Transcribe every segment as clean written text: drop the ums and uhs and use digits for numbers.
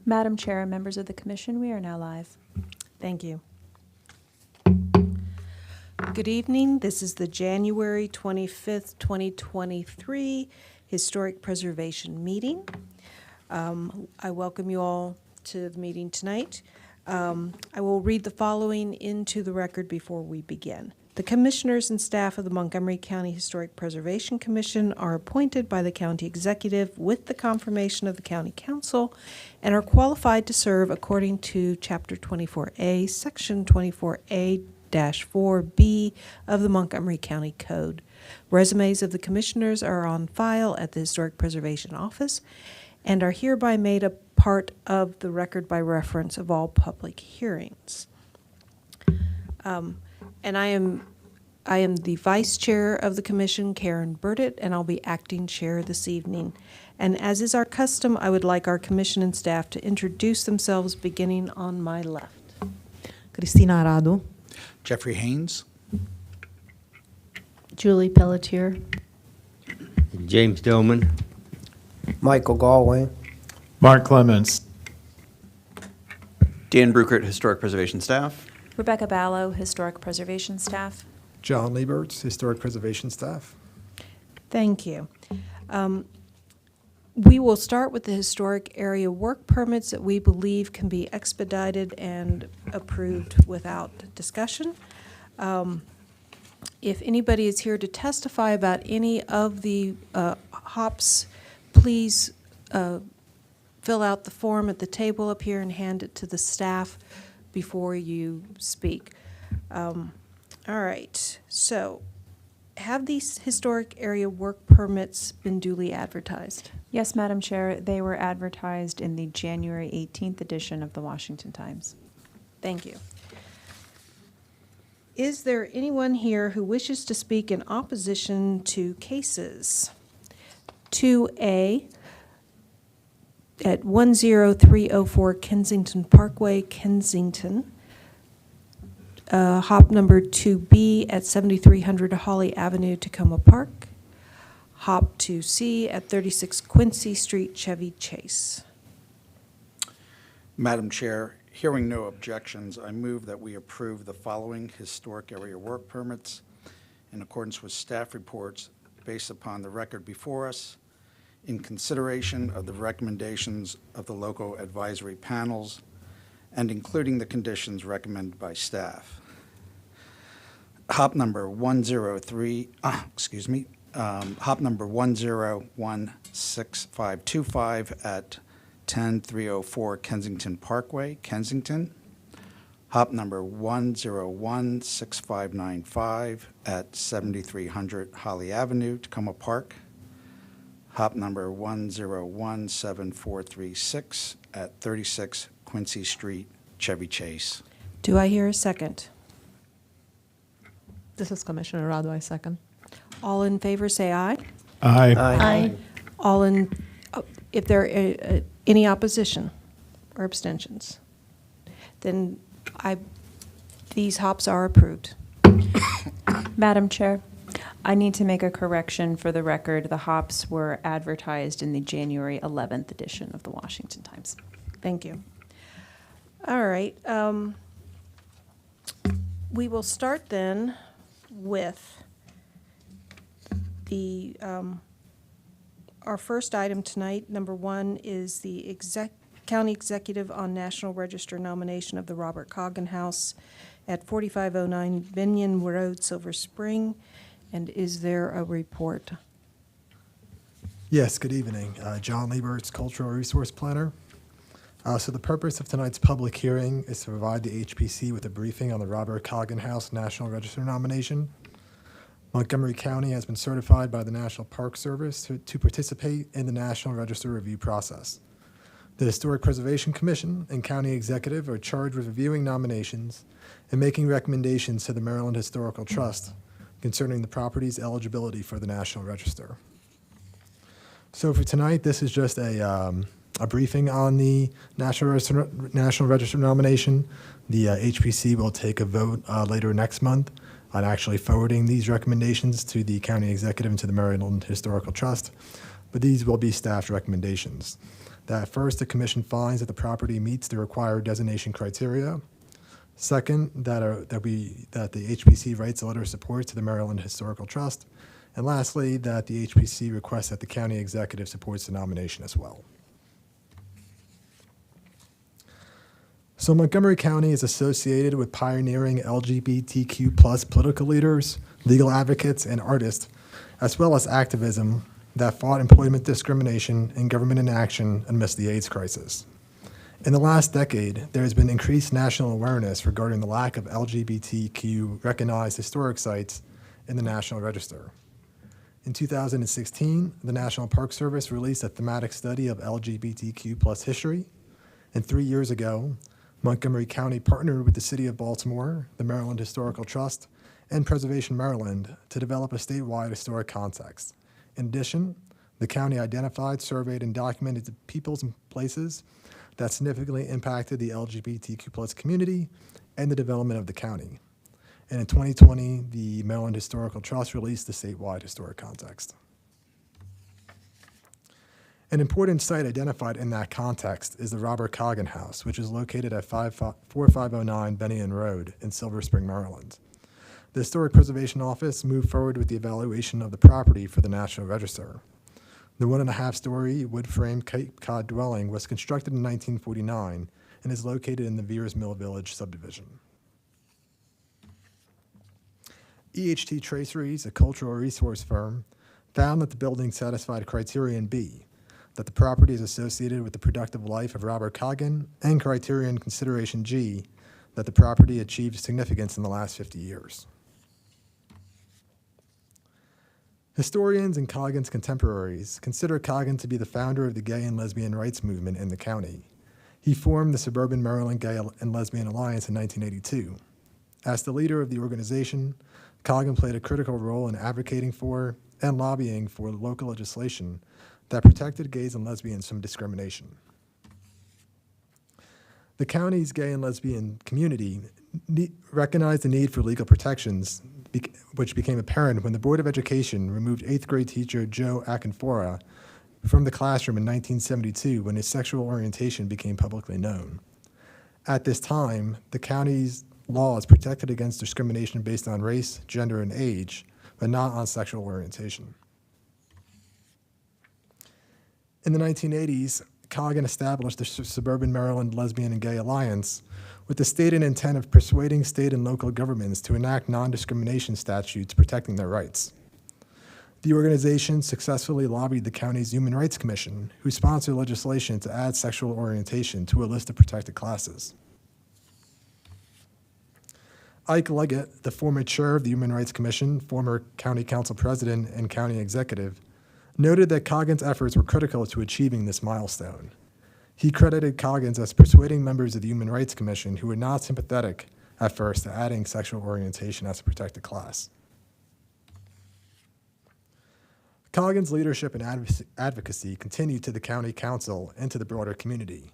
Madam Chair and members of the Commission, we are now live. Thank you. Good evening. This is the January 25th, 2023 Historic Preservation Meeting. I welcome you all to the meeting tonight. I will read the following into the record before we begin. The commissioners and staff of the Montgomery County Historic Preservation Commission are appointed by the county executive with the confirmation of the county council and are qualified to serve according to Chapter 24A, Section 24A-4B of the Montgomery County Code. Resumes of the commissioners are on file at the Historic Preservation Office and are hereby made a part of the record by reference of all public hearings. And I am the vice chair of the commission, Karen Burdett, and I'll be acting chair this evening. And as is our custom, I would like our commission and staff to introduce themselves, beginning on my left. Cristina Arado. Jeffrey Haynes. Julie Pelletier. James Dillman. Michael Galway. Mark Clements. Dan Bruckert, Historic Preservation Staff. Rebecca Ballo, Historic Preservation Staff. John Lieberts, Historic Preservation Staff. Thank you. We will start with the historic area work permits that we believe can be expedited and approved without discussion. If anybody is here to testify about any of the hops, please fill out the form at the table up here and hand it to the staff before you speak. All right, so have these historic area work permits been duly advertised? Yes, Madam Chair, they were advertised in the January 18th edition of the Washington Times. Thank you. Is there anyone here who wishes to speak in opposition to cases 2A at 10304 Kensington Parkway, Kensington, hop number 2B at 7300 Holly Avenue, Tacoma Park, hop 2C at 36 Quincy Street, Chevy Chase? Madam Chair, hearing no objections, I move that we approve the following historic area work permits in accordance with staff reports based upon the record before us, in consideration of the recommendations of the local advisory panels and including the conditions recommended by staff. Hop number 103, hop number 1016525 at 10304 Kensington Parkway, Kensington. Hop number 1016595 at 7300 Holly Avenue, Tacoma Park. Hop number 1017436 at 36 Quincy Street, Chevy Chase. Do I hear a second? This is Commissioner Arado, I second. All in favor say aye. Aye. Aye. All in, if there are any opposition or abstentions, then these hops are approved. Madam Chair, I need to make a correction for the record. The hops were advertised in the January 11th edition of the Washington Times. Thank you. All right. We will start then with the our first item tonight. Number one is the county executive on National Register nomination of the Robert Coggin House at 4509 Binion Road, Silver Spring. And is there a report? Yes, good evening. John Lieberts, Cultural Resource Planner. So the purpose of tonight's public hearing is to provide the HPC with a briefing on the Robert Coggin House National Register nomination. Montgomery County has been certified by the National Park Service to participate in the National Register review process. The Historic Preservation Commission and County Executive are charged with reviewing nominations and making recommendations to the Maryland Historical Trust concerning the property's eligibility for the National Register. So for tonight, this is just a briefing on the National Register nomination. The HPC will take a vote later next month on actually forwarding these recommendations to the County Executive and to the Maryland Historical Trust. but these will be staff's recommendations. That first, the commission finds that the property meets the required designation criteria. Second, that the HPC writes a letter of support to the Maryland Historical Trust. And lastly, that the HPC requests that the county executive supports the nomination as well. So Montgomery County is associated with pioneering LGBTQ plus political leaders, legal advocates, and artists, as well as activism that fought employment discrimination and government inaction amidst the AIDS crisis. In the last decade, there has been increased national awareness regarding the lack of LGBTQ recognized historic sites in the National Register. In 2016, the National Park Service released a thematic study of LGBTQ plus history, and 3 years ago, Montgomery County partnered with the City of Baltimore, the Maryland Historical Trust, and Preservation Maryland to develop a statewide historic context. In addition, the county identified, surveyed, and documented the peoples and places that significantly impacted the LGBTQ plus community and the development of the county. And in 2020, the Maryland Historical Trust released the statewide historic context. An important site identified in that context is the Robert Coggin House, which is located at 4509 Bennion Road in Silver Spring, Maryland. The Historic Preservation Office moved forward with the evaluation of the property for the National Register. The 1.5-story wood-frame Cape Cod dwelling was constructed in 1949 and is located in the Veers Mill Village subdivision. EHT Traceries, a cultural resource firm, found that the building satisfied Criterion B, that the property is associated with the productive life of Robert Coggin, and Criterion Consideration G, that the property achieved significance in the last 50 years. Historians and Coggin's contemporaries consider Coggin to be the founder of the gay and lesbian rights movement in the county. He formed the Suburban Maryland Gay and Lesbian Alliance in 1982. As the leader of the organization, Coggin played a critical role in advocating for and lobbying for local legislation that protected gays and lesbians from discrimination. The county's gay and lesbian community recognized the need for legal protections, which became apparent when the Board of Education removed 8th grade teacher Joe Akinfora from the classroom in 1972 when his sexual orientation became publicly known. At this time, the county's laws protected against discrimination based on race, gender, and age, but not on sexual orientation. In the 1980s, Coggin established the Suburban Maryland Lesbian and Gay Alliance with the stated intent of persuading state and local governments to enact non-discrimination statutes protecting their rights. The organization successfully lobbied the county's Human Rights Commission, who sponsored legislation to add sexual orientation to a list of protected classes. Ike Leggett, the former chair of the Human Rights Commission, former county council president, and county executive, noted that Coggin's efforts were critical to achieving this milestone. He credited Coggins as persuading members of the Human Rights Commission who were not sympathetic at first to adding sexual orientation as a protected class. Coggins' leadership and advocacy continued to the county council and to the broader community.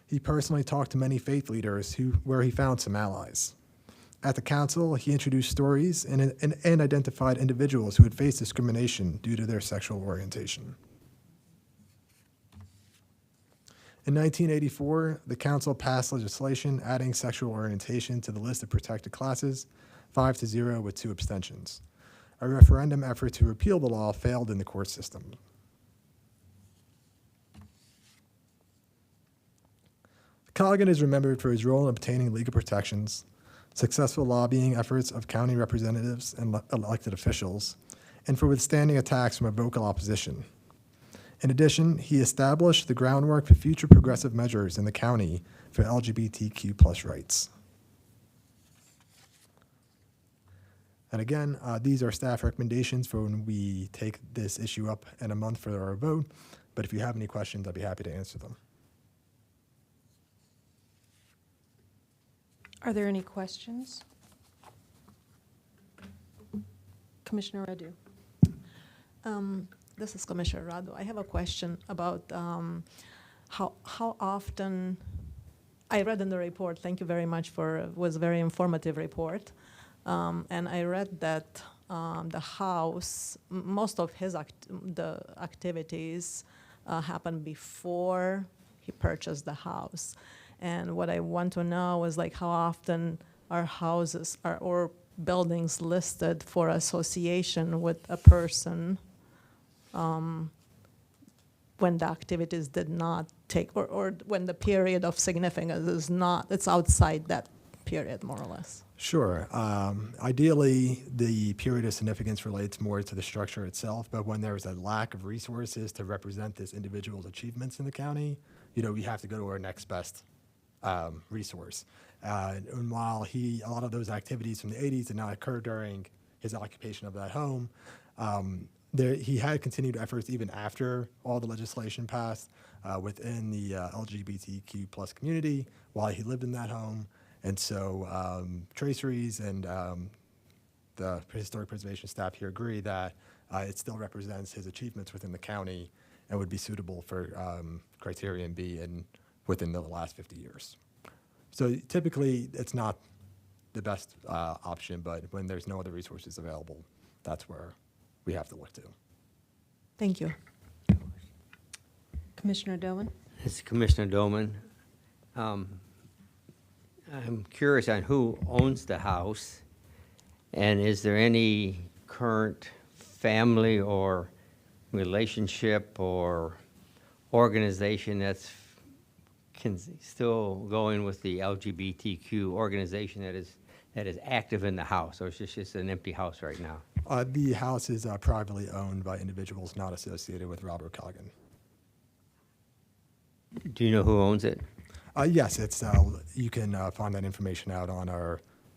He personally talked to many faith leaders where he found some allies. At the council, he introduced stories and identified individuals who had faced discrimination due to their sexual orientation. In 1984, the council passed legislation adding sexual orientation to the list of protected classes, 5-0 with 2 abstentions. A referendum effort to repeal the law failed in the court system. Coggin is remembered for his role in obtaining legal protections, successful lobbying efforts of county representatives and elected officials, and for withstanding attacks from a vocal opposition. In addition, he established the groundwork for future progressive measures in the county for LGBTQ plus rights. And again, these are staff recommendations for when we take this issue up in a month for our vote, but if you have any questions, I'd be happy to answer them. Are there any questions? Commissioner Radu. This is Commissioner Rado. I have a question about how often, I read in the report, thank you very much for, it was a very informative report, and I read that the house, most of the activities happened before he purchased the house. And what I want to know is like how often are houses or buildings listed for association with a person when the activities did not take, or when the period of significance is not, it's outside that period, more or less. Sure. Ideally, the period of significance relates more to the structure itself, but when there's a lack of resources to represent this individual's achievements in the county, we have to go to our next best resource. And while a lot of those activities from the 80s did not occur during his occupation of that home, he had continued efforts even after all the legislation passed within the LGBTQ plus community while he lived in that home. And so traceries and the historic preservation staff here agree that it still represents his achievements within the county and would be suitable for criterion B within the last 50 years. So typically, it's not the best option, but when there's no other resources available, that's where we have to look to. Thank you. Commissioner Doman? This is Commissioner Doman. I'm curious on who owns the house, and is there any current family or relationship or organization that's still going with the LGBTQ organization that is active in the house, or is this just an empty house right now? The house is privately owned by individuals not associated with Robert Coggin. Do you know who owns it? Yes, it's you can find that information out on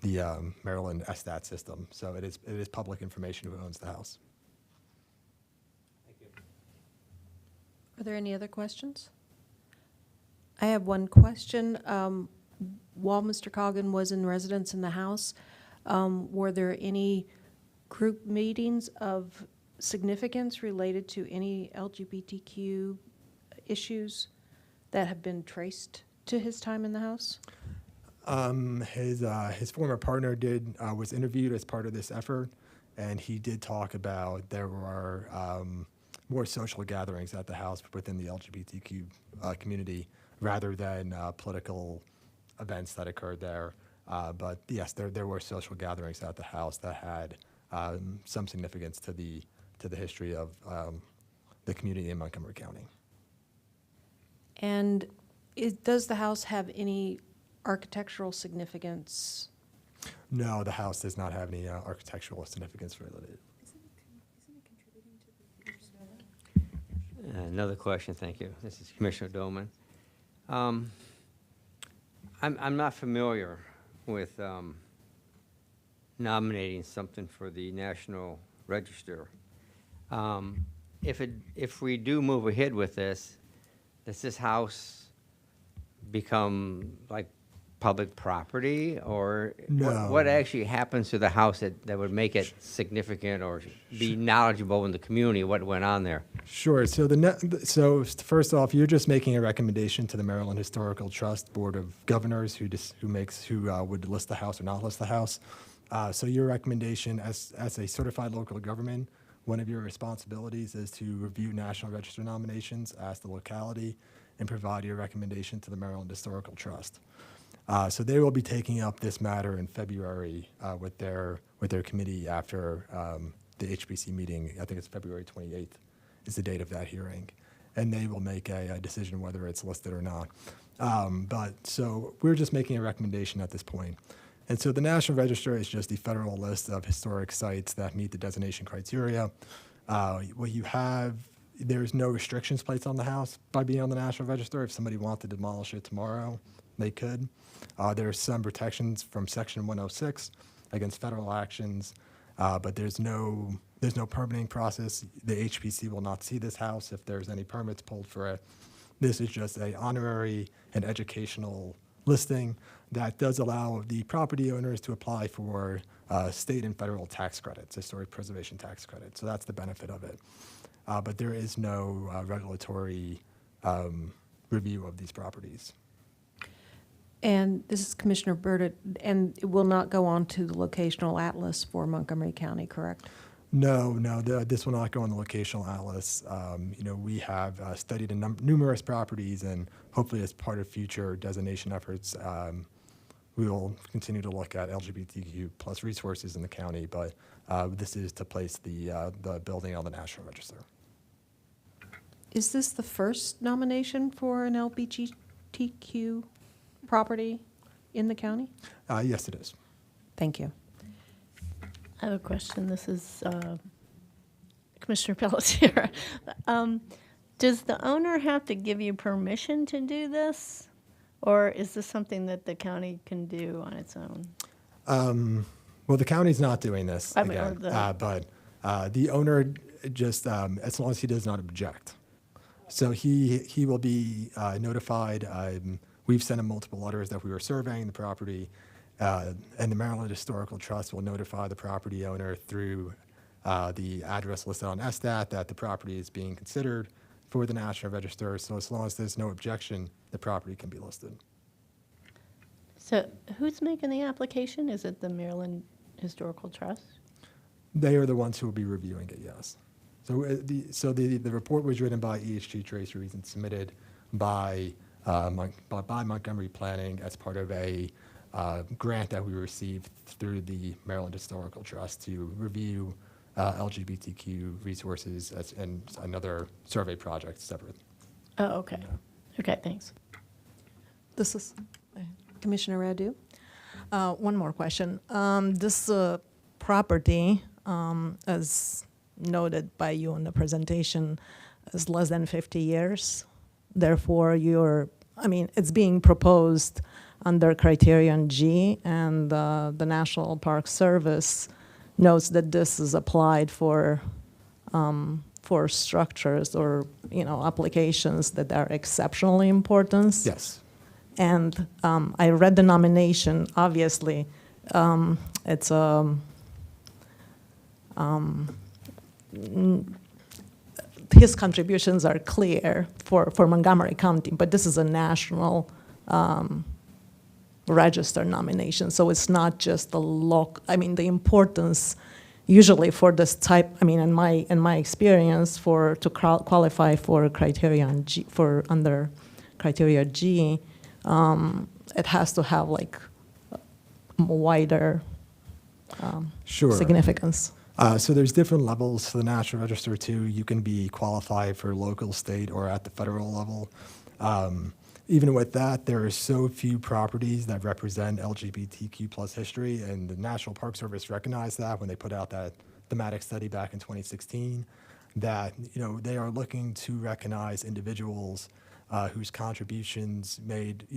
the Maryland SSTAT system. So it is public information who owns the house. Are there any other questions? I have one question. While Mr. Coggin was in residence in the house, were there any group meetings of significance related to any LGBTQ issues that have been traced to his time in the house? His former partner was interviewed as part of this effort, and he did talk about there were more social gatherings at the house within the LGBTQ community rather than political events that occurred there. But yes, there were social gatherings at the house that had some significance to the history of the community in Montgomery County. And does the house have any architectural significance? No, the house does not have any architectural significance related. Another question, thank you. This is Commissioner Doman. I'm not familiar with nominating something for the National Register. If we do move ahead with this, does this house become like public property, or No. what actually happens to the house that would make it significant or be knowledgeable in the community what went on there? Sure. So so first off, you're just making a recommendation to the Maryland Historical Trust Board of Governors who would list the house or not list the house. So your recommendation as a certified local government, one of your responsibilities is to review National Register nominations as the locality and provide your recommendation to the Maryland Historical Trust. So they will be taking up this matter in February with their committee after the HPC meeting. I think it's February 28th is the date of that hearing. And they will make a decision whether it's listed or not. So we're just making a recommendation at this point. And so the National Register is just the federal list of historic sites that meet the designation criteria. What you have, there's no restrictions placed on the house by being on the National Register. If somebody wanted to demolish it tomorrow, they could. There's some protections from Section 106 against federal actions, but there's no permitting process. The HPC will not see this house if there's any permits pulled for it. This is just an honorary and educational listing that does allow the property owners to apply for state and federal tax credits, historic preservation tax credits. So that's the benefit of it. But there is no regulatory review of these properties. And this is Commissioner Burditt, and it will not go on to the locational atlas for Montgomery County, correct? No, this will not go on the locational atlas. We have studied numerous properties, and hopefully as part of future designation efforts, we will continue to look at LGBTQ plus resources in the county, but this is to place the building on the National Register. Is this the first nomination for an LGBTQ property in the county? Yes, it is. Thank you. I have a question. This is Commissioner Pelletier. Does the owner have to give you permission to do this? Or is this something that the county can do on its own? Well, the county's not doing this I mean, again, or but the owner just, as long as he does not object. So he will be notified. We've sent him multiple letters that we were surveying the property, and the Maryland Historical Trust will notify the property owner through the address listed on SDAT that the property is being considered for the National Register. So as long as there's no objection, the property can be listed. So who's making the application? Is it the Maryland Historical Trust? They are the ones who will be reviewing it, yes. So the report was written by EHG Traceries and submitted by Montgomery Planning as part of a grant that we received through the Maryland Historical Trust to review LGBTQ resources and another survey project separate. Oh, okay. Okay, thanks. This is Commissioner Radu? one more question. This property, as noted by you in the presentation, is less than 50 years. Therefore, it's being proposed under criterion G, and the National Park Service notes that this is applied for structures or applications that are exceptionally important. Yes. And I read the nomination. Obviously, it's his contributions are clear for Montgomery County, but this is a national register nomination, so it's not just the the importance usually for this type. In my experience, to qualify for criterion G, under criteria G, it has to have wider Sure. significance. So there's different levels for the National Register too. You can be qualified for local, state, or at the federal level. Even with that, there are so few properties that represent LGBTQ plus history, and the National Park Service recognized that when they put out that thematic study back in 2016, that they are looking to recognize individuals whose contributions made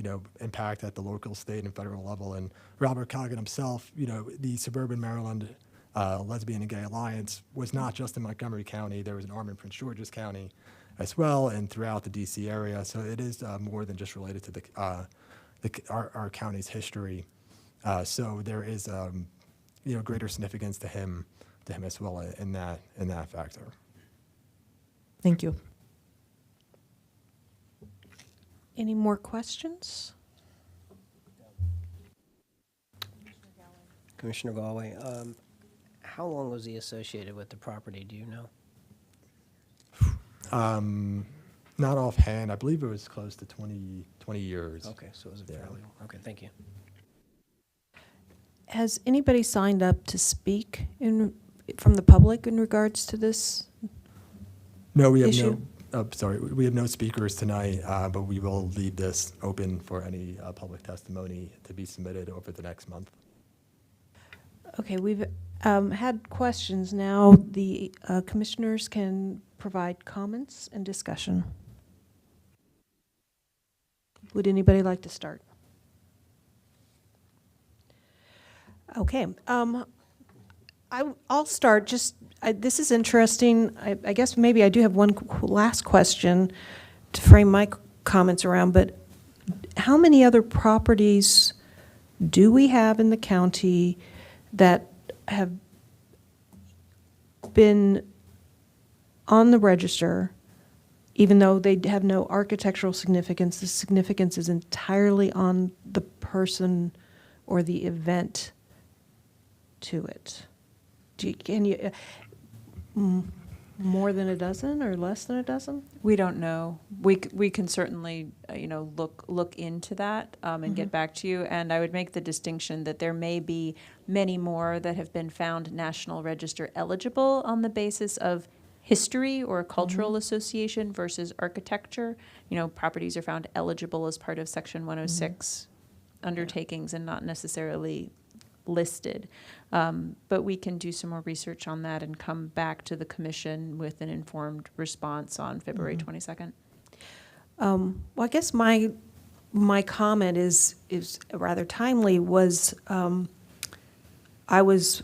impact at the local, state, and federal level. And Robert Coggin himself, the Suburban Maryland Lesbian and Gay Alliance was not just in Montgomery County. There was an arm in Prince George's County as well, and throughout the DC area. So it is more than just related to our county's history. So there is greater significance to him as well in that factor. Thank you. Any more questions? Commissioner Galway, how long was he associated with the property? Do you know? Not offhand. I believe it was close to 20 years. Okay, so it was a fairly long. Okay, thank you. Has anybody signed up to speak from the public in regards to this? No, we have issue? we have no speakers tonight, but we will leave this open for any public testimony to be submitted over the next month. Okay, we've had questions. Now the commissioners can provide comments and discussion. Would anybody like to start? Okay, I'll start. This is interesting. I guess maybe I do have one last question to frame my comments around, but how many other properties do we have in the county that have been on the register even though they have no architectural significance, the significance is entirely on the person or the event to it. Can you, more than a dozen or less than a dozen? We don't know. We can certainly, look into that and get back to you. And I would make the distinction that there may be many more that have been found National Register eligible on the basis of history or cultural association versus architecture. Properties are found eligible as part of Section 106 undertakings and not necessarily listed. But we can do some more research on that and come back to the commission with an informed response on February 22nd. Well, I guess my comment is rather timely. Was I was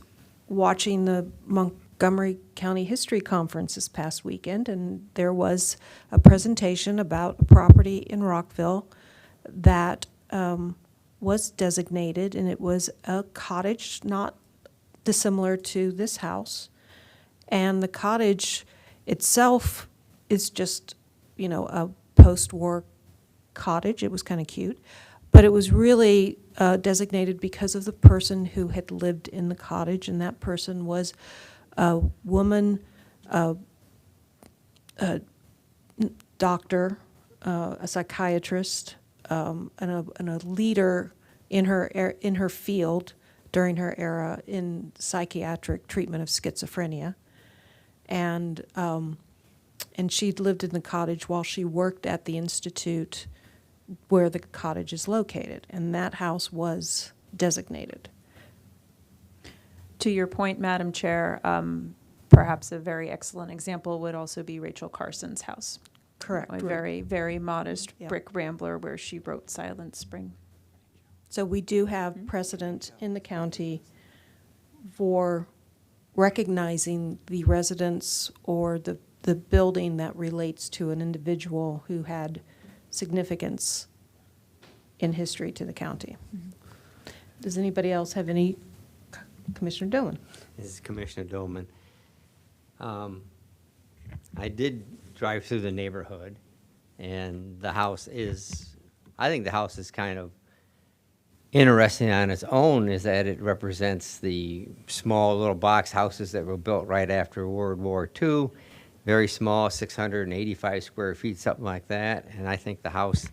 watching the Montgomery County History Conference this past weekend, and there was a presentation about a property in Rockville that was designated, and it was a cottage not dissimilar to this house. And the cottage itself is just, a post-war cottage. It was kind of cute. But it was really designated because of the person who had lived in the cottage, and that person was a woman, a doctor, a psychiatrist, and a leader in her field during her era in psychiatric treatment of schizophrenia, and she'd lived in the cottage while she worked at the institute where the cottage is located, and that house was designated. To your point, Madam Chair, perhaps a very excellent example would also be Rachel Carson's house. Correct. A very, very modest Yeah. brick rambler where she wrote Silent Spring. So we do have precedent in the county for recognizing the residence or the building that relates to an individual who had significance in history to the county. Does anybody else have any? Commissioner Dolan. This is Commissioner Dolman. I did drive through the neighborhood, and I think the house is kind of interesting on its own, is that it represents the small little box houses that were built right after World War II. Very small, 685 square feet, something like that. And I think the house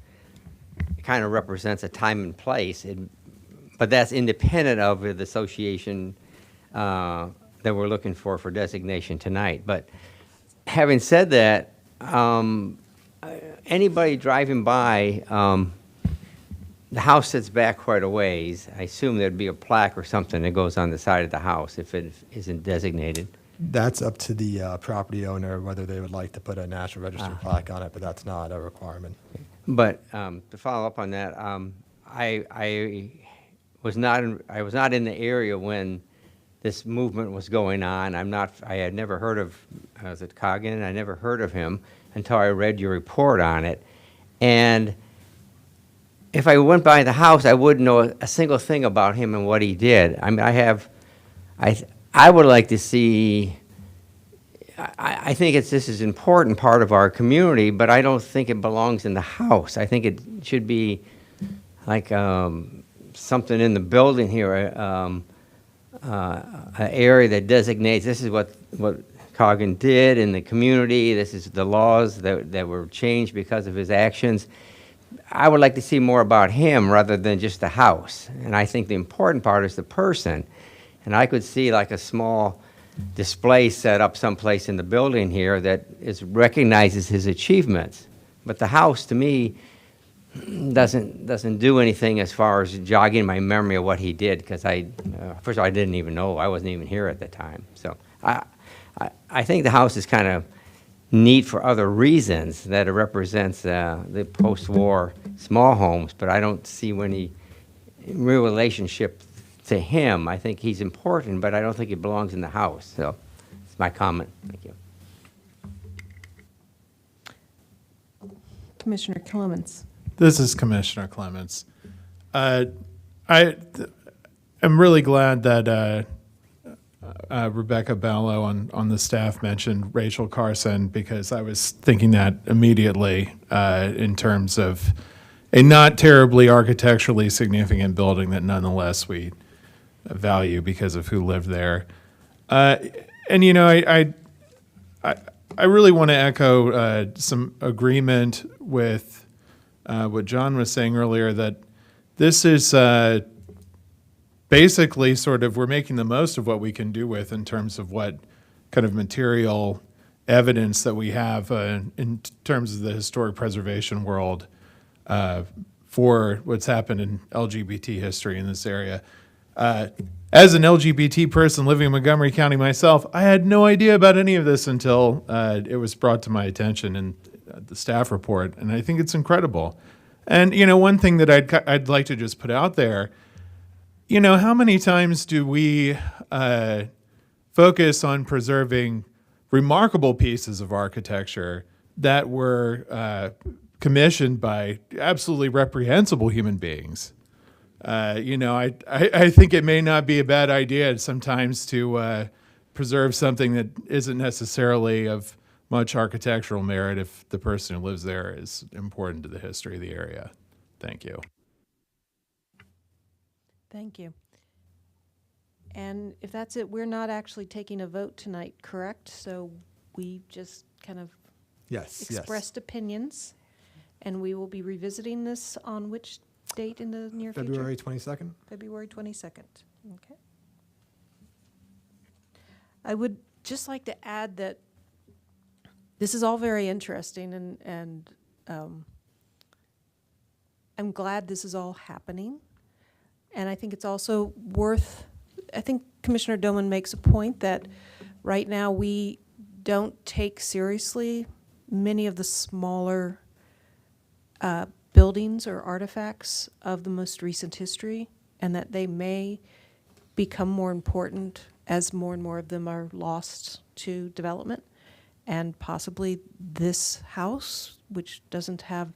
kind of represents a time and place. But that's independent of the association that we're looking for designation tonight. But having said that, anybody driving by, the house sits back quite a ways. I assume there'd be a plaque or something that goes on the side of the house if it isn't designated. That's up to the property owner whether they would like to put a National Register plaque on it, but that's not a requirement. But to follow up on that, I was not in the area when this movement was going on. I had never heard of, was it Coggin? I never heard of him until I read your report on it. And if I went by the house, I wouldn't know a single thing about him and what he did. I mean, I would like to see, I think this is an important part of our community, but I don't think it belongs in the house. I think it should be like something in the building here, an area that designates this is what Coggin did in the community, this is the laws that were changed because of his actions. I would like to see more about him rather than just the house. And I think the important part is the person. And I could see like a small display set up someplace in the building here that recognizes his achievements. But the house, to me, doesn't do anything as far as jogging my memory of what he did, because first of all, I didn't even know. I wasn't even here at the time. So I think the house is kind of neat for other reasons, that it represents the post-war small homes, but I don't see any real relationship to him. I think he's important, but I don't think he belongs in the house. So it's my comment. Thank you. Commissioner Clements. This is Commissioner Clements. I am really glad that Rebecca Ballo on the staff mentioned Rachel Carson, because I was thinking that immediately in terms of a not terribly architecturally significant building that nonetheless we value because of who lived there. And you know, I really want to echo some agreement with what John was saying earlier, that this is basically sort of, we're making the most of what we can do with in terms of what kind of material evidence that we have in terms of the historic preservation world for what's happened in LGBT history in this area. As an LGBT person living in Montgomery County myself, I had no idea about any of this until it was brought to my attention in the staff report, and I think it's incredible. And you know, one thing that I'd like to just put out there, you know, how many times do we focus on preserving remarkable pieces of architecture that were commissioned by absolutely reprehensible human beings? You know, I think it may not be a bad idea sometimes to preserve something that isn't necessarily of much architectural merit if the person who lives there is important to the history of the area. Thank you. Thank you. And if that's it, we're not actually taking a vote tonight, correct? So we just kind of Yes, expressed opinions, and we will be revisiting this on which date in the near future? February 22nd? February 22nd. Okay. I would just like to add that this is all very interesting, and I'm glad this is all happening. And I think it's also worth, I think Commissioner Doman makes a point that right now we don't take seriously many of the smaller buildings or artifacts of the most recent history, and that they may become more important as more and more of them are lost to development. And possibly this house, which doesn't have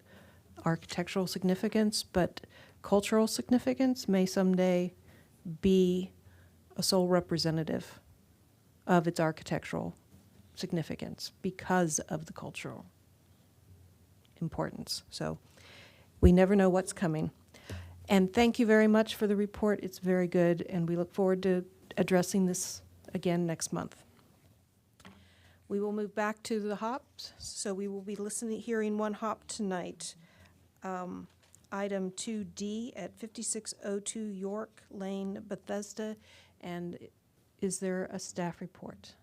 architectural significance but cultural significance, may someday be a sole representative of its architectural significance because of the cultural importance. So we never know what's coming. And thank you very much for the report. It's very good, and we look forward to addressing this again next month. We will move back to the hops. So we will be hearing one hop tonight. Item 2D at 5602 York Lane, Bethesda. And is there a staff report?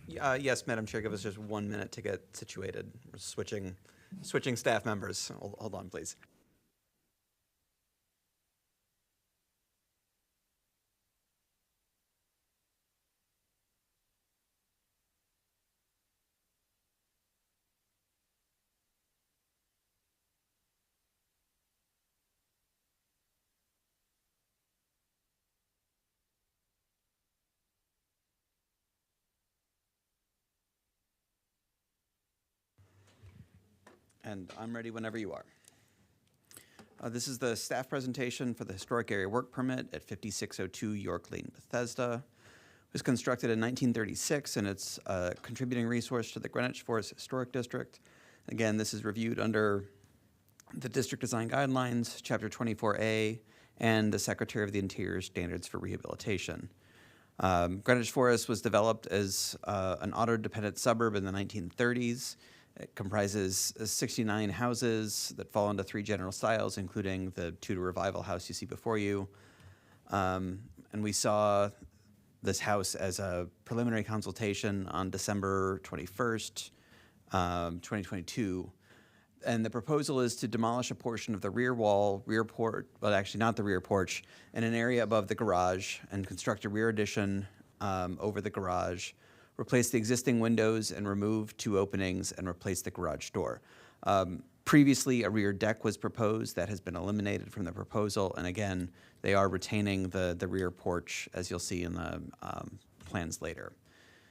Yes, Madam Chair, give us just 1 minute to get situated. We're switching staff members. Hold on, please. And I'm ready whenever you are. This is the staff presentation for the Historic Area Work Permit at 5602 York Lane, Bethesda. It was constructed in 1936, and it's a contributing resource to the Greenwich Forest Historic District. Again, this is reviewed under the District Design Guidelines, Chapter 24A, and the Secretary of the Interior Standards for Rehabilitation. Greenwich Forest was developed as an auto-dependent suburb in the 1930s. It comprises 69 houses that fall into 3 general styles, including the Tudor Revival house you see before you. And we saw this house as a preliminary consultation on December 21st, 2022. And the proposal is to demolish a portion of the rear wall, rear porch, well, actually not the rear porch, and an area above the garage, and construct a rear addition over the garage, replace the existing windows and remove 2 openings and replace the garage door. Previously, a rear deck was proposed that has been eliminated from the proposal, and again, they are retaining the rear porch, as you'll see in the plans later.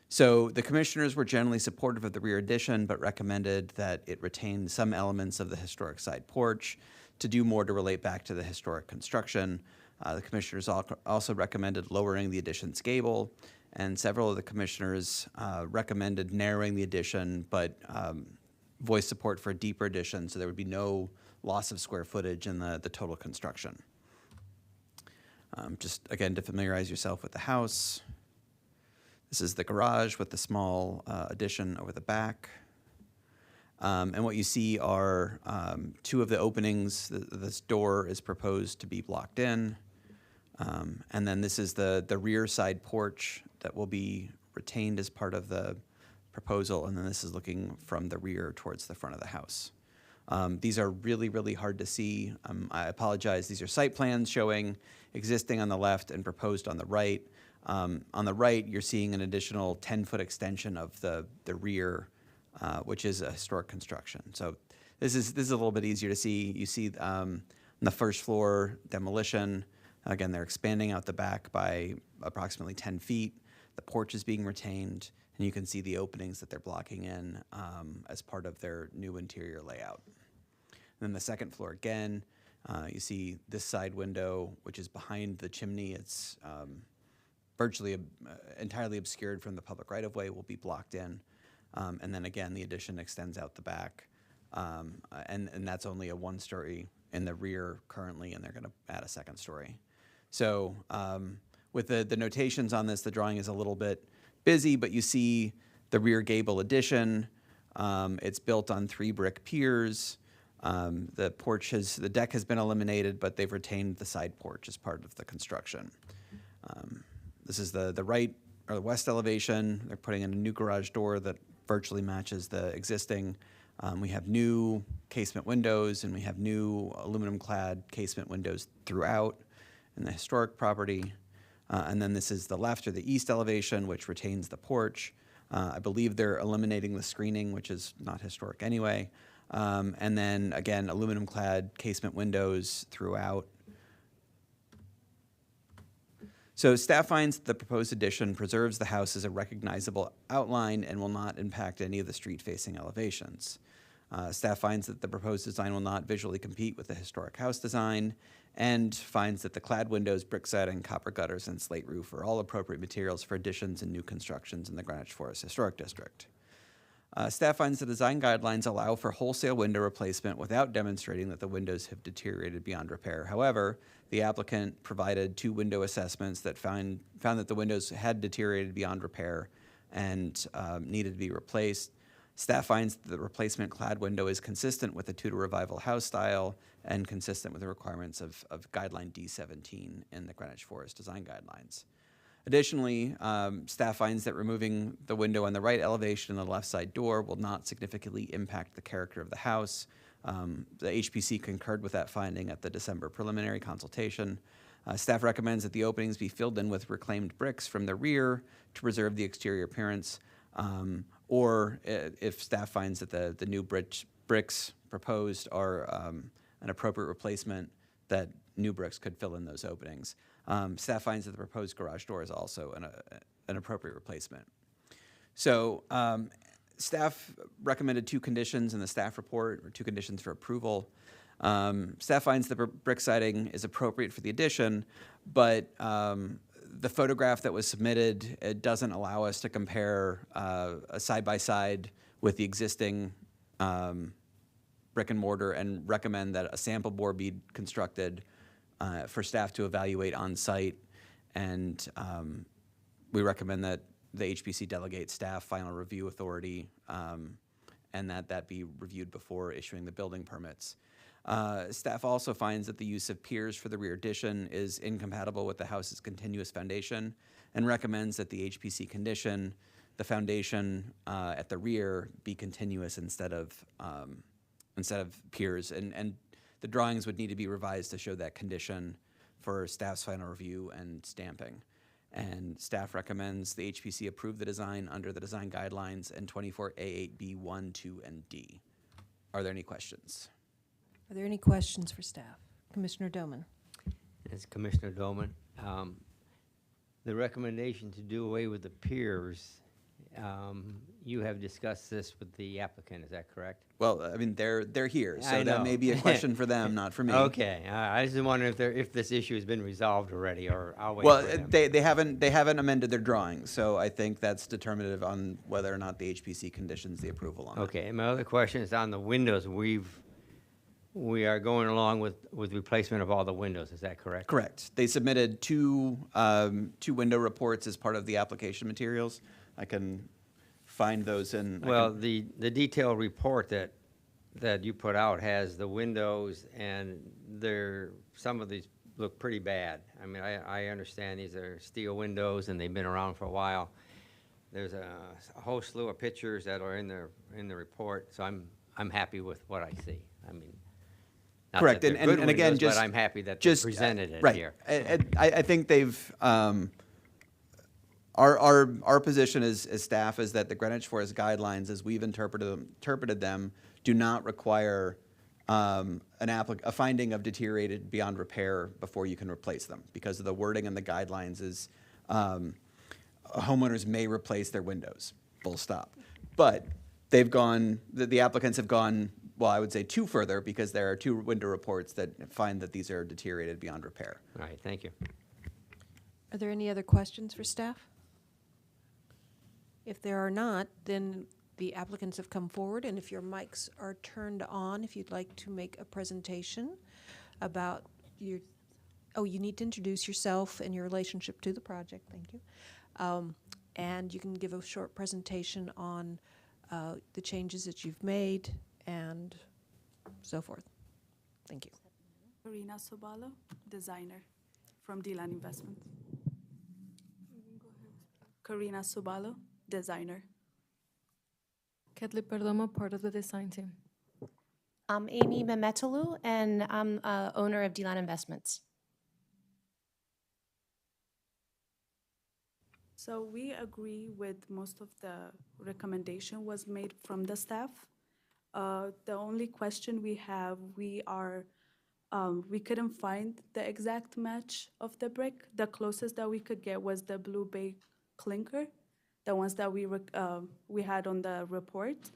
So the commissioners were generally supportive of the rear addition, but recommended that it retain some elements of the historic side porch to do more to relate back to the historic construction. The commissioners also recommended lowering the addition's gable, and several of the commissioners recommended narrowing the addition, but voiced support for a deeper addition, so there would be no loss of square footage in the total construction. Just again, to familiarize yourself with the house, this is the garage with the small addition over the back. And what you see are two of the openings. This door is proposed to be blocked in. And then this is the rear side porch that will be retained as part of the proposal. And then this is looking from the rear towards the front of the house. These are really, really hard to see. I apologize. These are site plans showing existing on the left and proposed on the right. On the right, you're seeing an additional 10-foot extension of the rear, which is a historic construction. So this is a little bit easier to see. You see on the first floor demolition. Again, they're expanding out the back by approximately 10 feet. The porch is being retained, and you can see the openings that they're blocking in as part of their new interior layout. And then the second floor again, you see this side window, which is behind the chimney. It's virtually entirely obscured from the public right-of-way, will be blocked in. And then again, the addition extends out the back. And that's only a one-story in the rear currently, and they're going to add a second story. So with the notations on this, the drawing is a little bit busy, but you see the rear gable addition. It's built on 3 brick piers. The deck has been eliminated, but they've retained the side porch as part of the construction. This is the right or the west elevation. They're putting in a new garage door that virtually matches the existing. We have new casement windows, and we have new aluminum-clad casement windows throughout in the historic property. And then this is the left or the east elevation, which retains the porch. I believe they're eliminating the screening, which is not historic anyway. And then, again, aluminum-clad casement windows throughout. So staff finds the proposed addition preserves the house as a recognizable outline and will not impact any of the street-facing elevations. Staff finds that the proposed design will not visually compete with the historic house design, and finds that the clad windows, brick siding, copper gutters, and slate roof are all appropriate materials for additions and new constructions in the Greenwich Forest Historic District. Staff finds the design guidelines allow for wholesale window replacement without demonstrating that the windows have deteriorated beyond repair. However, the applicant provided 2 window assessments that found that the windows had deteriorated beyond repair and needed to be replaced. Staff finds that the replacement clad window is consistent with the Tudor Revival house style and consistent with the requirements of Guideline D17 in the Greenwich Forest Design Guidelines. Additionally, staff finds that removing the window on the right elevation and the left side door will not significantly impact the character of the house. The HPC concurred with that finding at the December preliminary consultation. Staff recommends that the openings be filled in with reclaimed bricks from the rear to preserve the exterior appearance, or if staff finds that the new bricks proposed are an appropriate replacement, that new bricks could fill in those openings. Staff finds that the proposed garage door is also an appropriate replacement. So staff recommended 2 conditions in the staff report, or 2 conditions for approval. Staff finds the brick siding is appropriate for the addition, but the photograph that was submitted, it doesn't allow us to compare a side-by-side with the existing brick and mortar, and recommend that a sample bore be constructed for staff to evaluate on site. And we recommend that the HPC delegate staff final review authority and that be reviewed before issuing the building permits. Staff also finds that the use of piers for the rear addition is incompatible with the house's continuous foundation, and recommends that the HPC condition the foundation at the rear be continuous instead of piers. And the drawings would need to be revised to show that condition for staff's final review and stamping. And staff recommends the HPC approve the design under the design guidelines and 24A8B1, 2, and D. Are there any questions? Are there any questions for staff? Commissioner Doman. As Commissioner Doman, the recommendation to do away with the piers, you have discussed this with the applicant, is that correct? Well, I mean, they're here, I so that may know. be a question for them, not for me. Okay, I just wonder if this issue has been resolved already, or I'll wait Well, for them. they haven't amended their drawings, so I think that's determinative on whether or not the HPC conditions the approval on it. Okay, and my other question is on the windows. We are going along with replacement of all the windows, is that correct? Correct. They submitted two window reports as part of the application materials. I can find those in. Well, the detailed report that you put out has the windows, and some of these look pretty bad. I mean, I understand these are steel windows and they've been around for a while. There's a whole slew of pictures that are in the report, so I'm happy with what I see. I mean, not Correct, that they're and good again, windows, just but I'm happy that they just presented it right. here. I think they've. Our position as staff is that the Greenwich Forest guidelines, as we've interpreted them, do not require a finding of deteriorated beyond repair before you can replace them, because of the wording in the guidelines is homeowners may replace their windows, full stop. But they've gone, the applicants have gone, well, I would say two further, because there are two window reports that find that these are deteriorated beyond repair. All right, thank you. Are there any other questions for staff? If there are not, then the applicants have come forward, and if your mics are turned on, if you'd like to make a presentation about your, you need to introduce yourself and your relationship to the project, thank you. And you can give a short presentation on the changes that you've made and so forth. Thank you. Karina Sobalo, designer from Delan Investments. Karina Sobalo, designer. Kedli Perdomo, part of the design team. I'm Amy Mehmetalu, and I'm owner of Delan Investments. So we agree with most of the recommendation was made from the staff. The only question we have, we couldn't find the exact match of the brick. The closest that we could get was the blue bay clinker, the ones that we had on the report.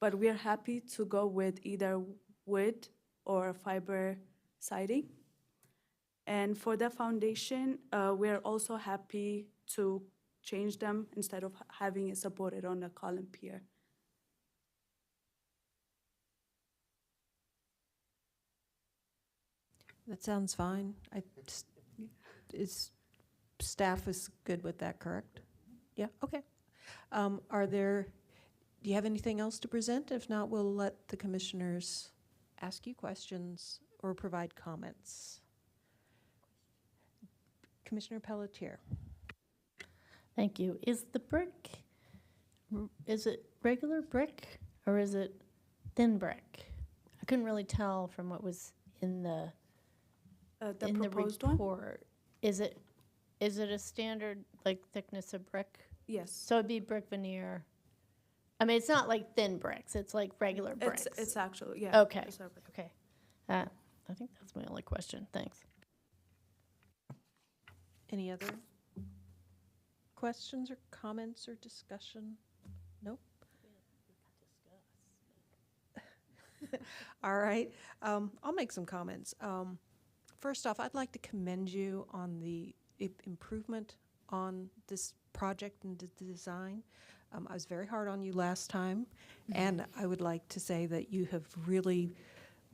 But we're happy to go with either wood or fiber siding. And for the foundation, we're also happy to change them instead of having it supported on a column pier. That sounds fine. Staff is good with that, correct? Yeah, okay. Do you have anything else to present? If not, we'll let the commissioners ask you questions or provide comments. Commissioner Pelletier. Thank you. Is the brick, is it regular brick or is it thin brick? I couldn't really tell from what was in the proposed report. one? Is it a standard like thickness of brick? Yes. So it'd be brick veneer. I mean, it's not like thin bricks. It's like regular bricks. It's actually, yeah. Okay. it's our brick. Okay. I think that's my only question. Thanks. Any other questions or comments or discussion? Nope. All right. I'll make some comments. First off, I'd like to commend you on the improvement on this project and the design. I was very hard on you last time, and I would like to say that you have really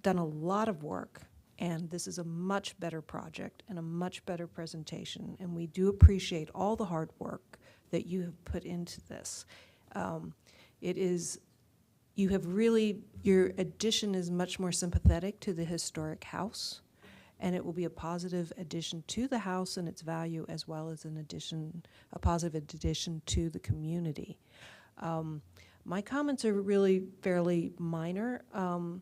done a lot of work, and this is a much better project and a much better presentation, and we do appreciate all the hard work that you have put into this. Your addition is much more sympathetic to the historic house, and it will be a positive addition to the house and its value, as well as a positive addition to the community. My comments are really fairly minor. I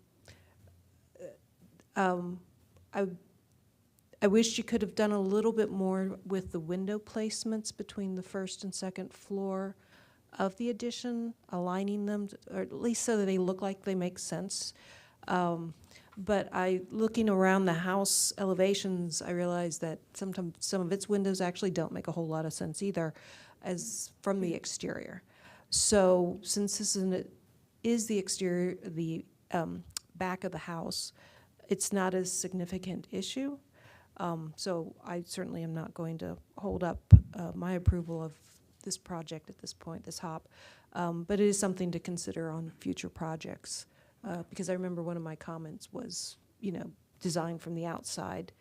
wish you could have done a little bit more with the window placements between the first and second floor of the addition, aligning them, or at least so that they look like they make sense. But looking around the house elevations, I realized that sometimes some of its windows actually don't make a whole lot of sense either, as from the exterior. So since this is the exterior, the back of the house, it's not a significant issue. So I certainly am not going to hold up my approval of this project at this point, this HOP. But it is something to consider on future projects. Because I remember one of my comments was, design from the outside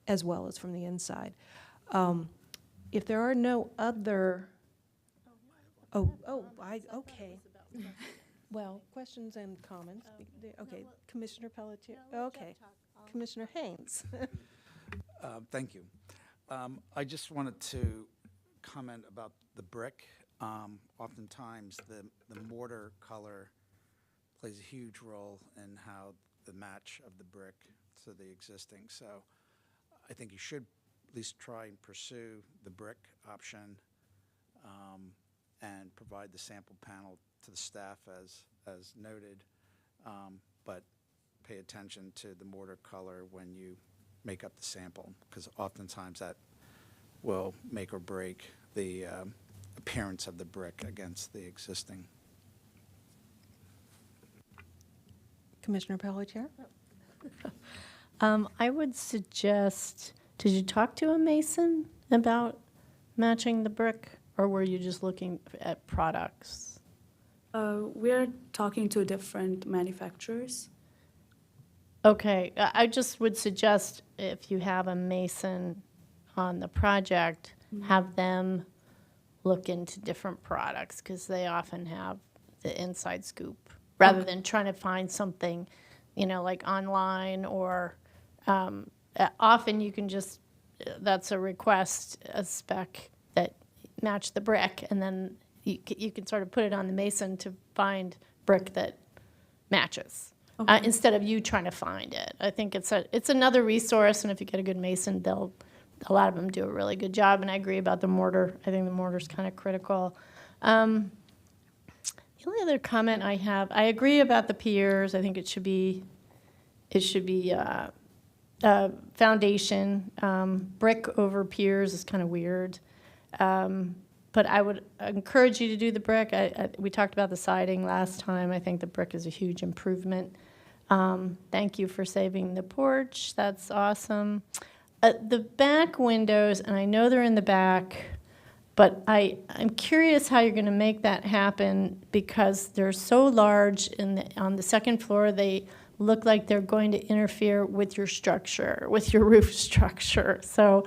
as well as from the inside. If there are no other, okay. Well, questions and comments. Okay, Commissioner Pelletier, okay. Commissioner Haynes. Thank you. I just wanted to comment about the brick. Oftentimes, the mortar color plays a huge role in how the match of the brick to the existing. So I think you should at least try and pursue the brick option and provide the sample panel to the staff as noted, but pay attention to the mortar color when you make up the sample, because oftentimes that will make or break the appearance of the brick against the existing. Commissioner Pelletier? I would suggest, did you talk to a mason about matching the brick, or were you just looking at products? We're talking to different manufacturers. Okay, I just would suggest if you have a mason on the project, have them look into different products, because they often have the inside scoop, rather than trying to find something, like online, or often you can just, that's a request, a spec that match the brick, and then you can sort of put it on the mason to find brick that matches. Okay. Instead of you trying to find it. I think it's another resource, and if you get a good mason, a lot of them do a really good job, and I agree about the mortar. I think the mortar's kind of critical. The only other comment I have, I agree about the piers. I think it should be foundation. Brick over piers is kind of weird. But I would encourage you to do the brick. We talked about the siding last time. I think the brick is a huge improvement. Thank you for saving the porch. That's awesome. The back windows, and I know they're in the back, but I'm curious how you're going to make that happen, because they're so large on the second floor. They look like they're going to interfere with your structure, with your roof structure. So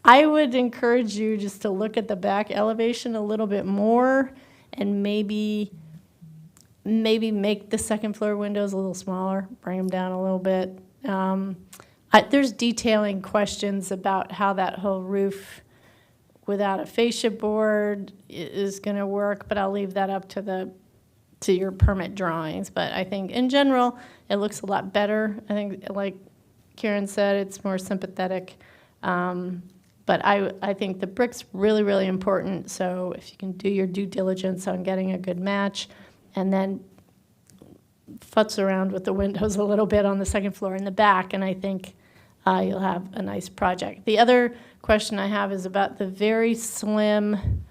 I would encourage you just to look at the back elevation a little bit more, and maybe make the second floor windows a little smaller, bring them down a little bit. There's detailing questions about how that whole roof without a fascia board is going to work, but I'll leave that up to your permit drawings. But I think in general, it looks a lot better. I think, like Karen said, it's more sympathetic. But I think the brick's really, really important. So if you can do your due diligence on getting a good match, and then futz around with the windows a little bit on the second floor in the back, and I think you'll have a nice project. The other question I have is about the very slim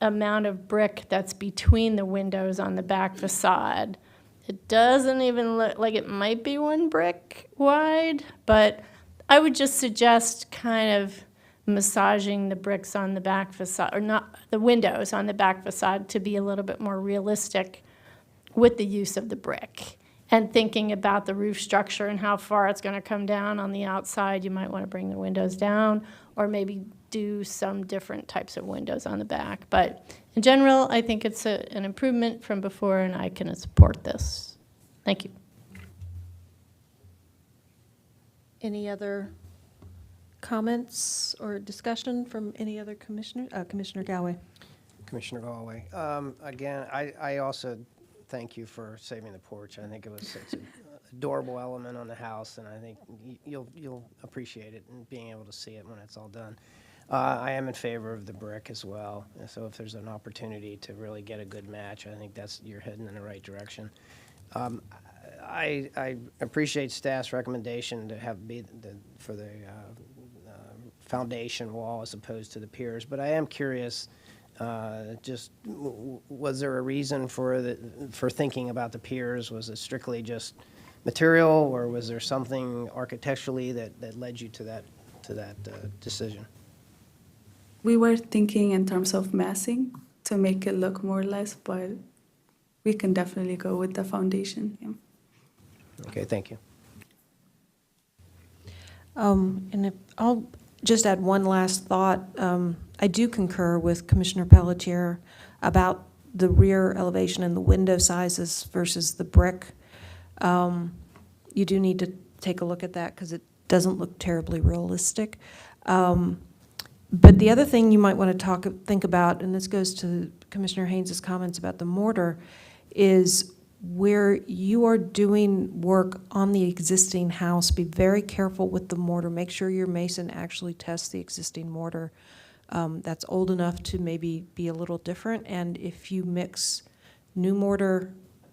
amount of brick that's between the windows on the back facade. It doesn't even look like it might be one brick wide, but I would just suggest kind of massaging the bricks on the back facade, or not the windows on the back facade, to be a little bit more realistic with the use of the brick, and thinking about the roof structure and how far it's going to come down on the outside. You might want to bring the windows down, or maybe do some different types of windows on the back. But in general, I think it's an improvement from before, and I can support this. Thank you. Any other comments or discussion from any other commissioner? Commissioner Galway. Commissioner Galway. Again, I also thank you for saving the porch. I think it was such an adorable element on the house, and I think you'll appreciate it and being able to see it when it's all done. I am in favor of the brick as well, so if there's an opportunity to really get a good match, I think you're heading in the right direction. I appreciate staff's recommendation to have for the foundation wall as opposed to the piers, but I am curious Was there a reason for thinking about the piers? Was it strictly just material, or was there something architecturally that led you to that decision? We were thinking in terms of massing to make it look more or less, but we can definitely go with the foundation. Yeah. Okay, thank you. And if I'll just add one last thought. I do concur with Commissioner Pelletier about the rear elevation and the window sizes versus the brick. You do need to take a look at that because it doesn't look terribly realistic. But the other thing you might want to think about, and this goes to Commissioner Haynes's comments about the mortar, is where you are doing work on the existing house, be very careful with the mortar. Make sure your mason actually tests the existing mortar. That's old enough to maybe be a little different, and if you mix new mortar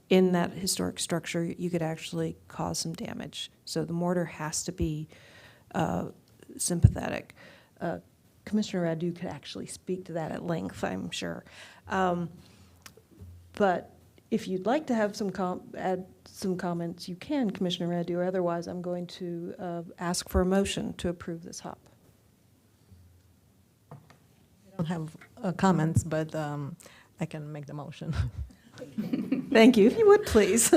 in that historic structure, you could actually cause some damage. So the mortar has to be sympathetic. Commissioner Radu could actually speak to that at length, I'm sure. But if you'd like to have add some comments, you can, Commissioner Radu, or otherwise I'm going to ask for a motion to approve this hop. I don't have comments, but I can make the motion. Thank you. If you would, please.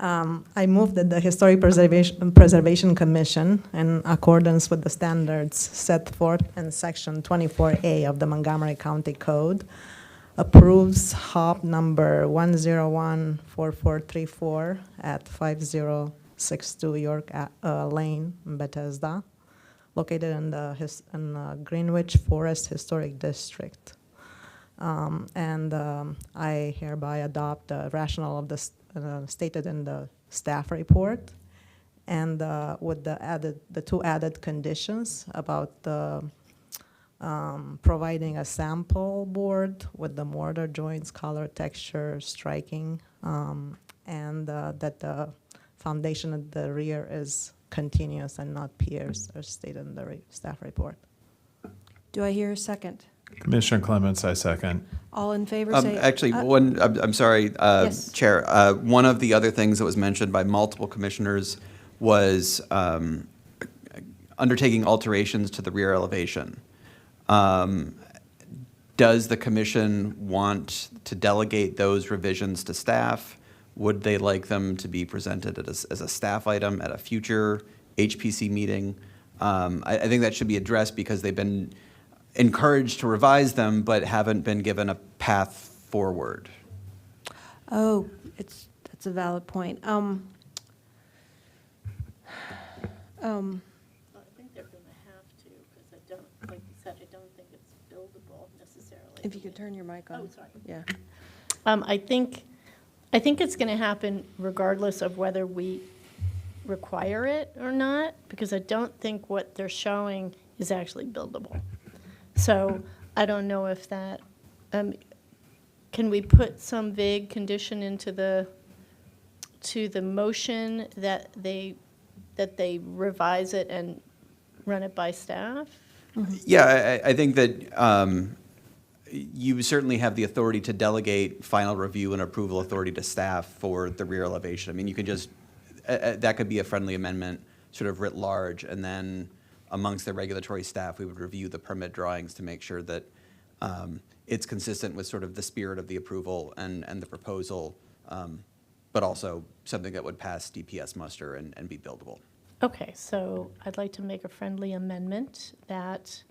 I move that the Historic Preservation Commission, in accordance with the standards set forth in Section 24A of the Montgomery County Code, approves HOP number 1014434 at 5062 York Lane, Bethesda, located in the Greenwich Forest Historic District. I hereby adopt the rationale of the stated in the staff report, and with the two added conditions about the providing a sample board with the mortar joints, color, texture, striking, and that the foundation at the rear is continuous and not piers, as stated in the staff report. Do I hear a second? Commissioner Clements, I second. All in favor, say... Actually, I'm sorry, Yes. Chair. One of the other things that was mentioned by multiple commissioners was undertaking alterations to the rear elevation. Does the commission want to delegate those revisions to staff? Would they like them to be presented as a staff item at a future HPC meeting? I think that should be addressed because they've been encouraged to revise them, but haven't been given a path forward. Oh, that's a valid point. I think they're going to have to, because I don't, like you said, I don't think it's buildable necessarily. If you could turn your mic on. Oh, sorry. Yeah. I think it's going to happen regardless of whether we require it or not, because I don't think what they're showing is actually buildable. So I don't know if that, can we put some vague condition into the motion that they revise it and run it by staff? Yeah, I think that you certainly have the authority to delegate final review and approval authority to staff for the rear elevation. I mean, you could just, that could be a friendly amendment, sort of writ large, and then amongst the regulatory staff, we would review the permit drawings to make sure that it's consistent with sort of the spirit of the approval and the proposal, but also something that would pass DPS muster and be buildable. Okay, so I'd like to make a friendly amendment that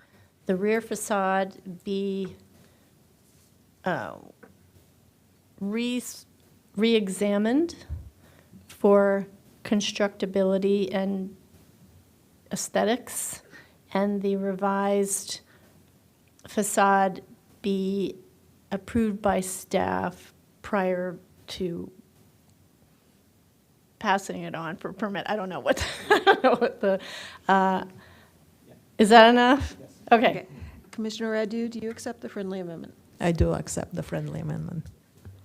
the rear facade be re-examined for constructability and aesthetics, and the revised facade be approved by staff prior to passing it on for permit. I don't know what, is that enough? Yes. Okay. Commissioner Radu, do you accept the friendly amendment? I do accept the friendly amendment.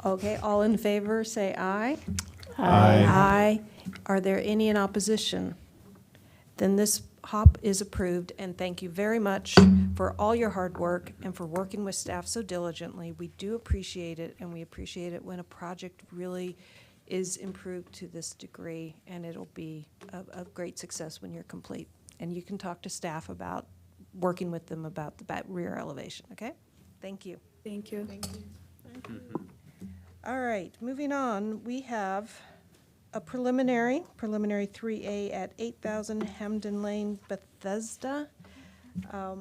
Okay, all in favor, say aye. Aye. Aye. Are there any in opposition? Then this HOP is approved, and thank you very much for all your hard work and for working with staff so diligently. We do appreciate it, and we appreciate it when a project really is improved to this degree, and it'll be a great success when you're complete. And you can talk to staff about working with them about the rear elevation, okay? Thank you. Thank you. All right, moving on, we have a preliminary 3A at 8,000 Hamden Lane, Bethesda. Let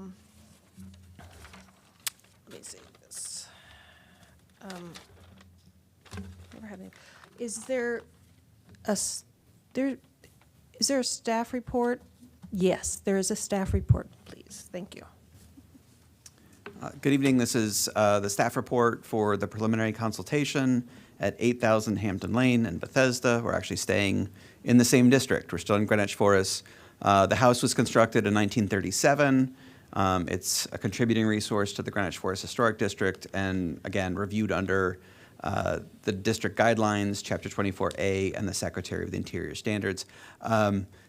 me see this. Never had any. Is there a staff report? Yes, there is a staff report, please. Thank you. Good evening. This is the staff report for the preliminary consultation at 8,000 Hampton Lane in Bethesda. We're actually staying in the same district. We're still in Greenwich Forest. The house was constructed in 1937. It's a contributing resource to the Greenwich Forest Historic District, and again, reviewed under the district guidelines, Chapter 24A, and the Secretary of the Interior Standards.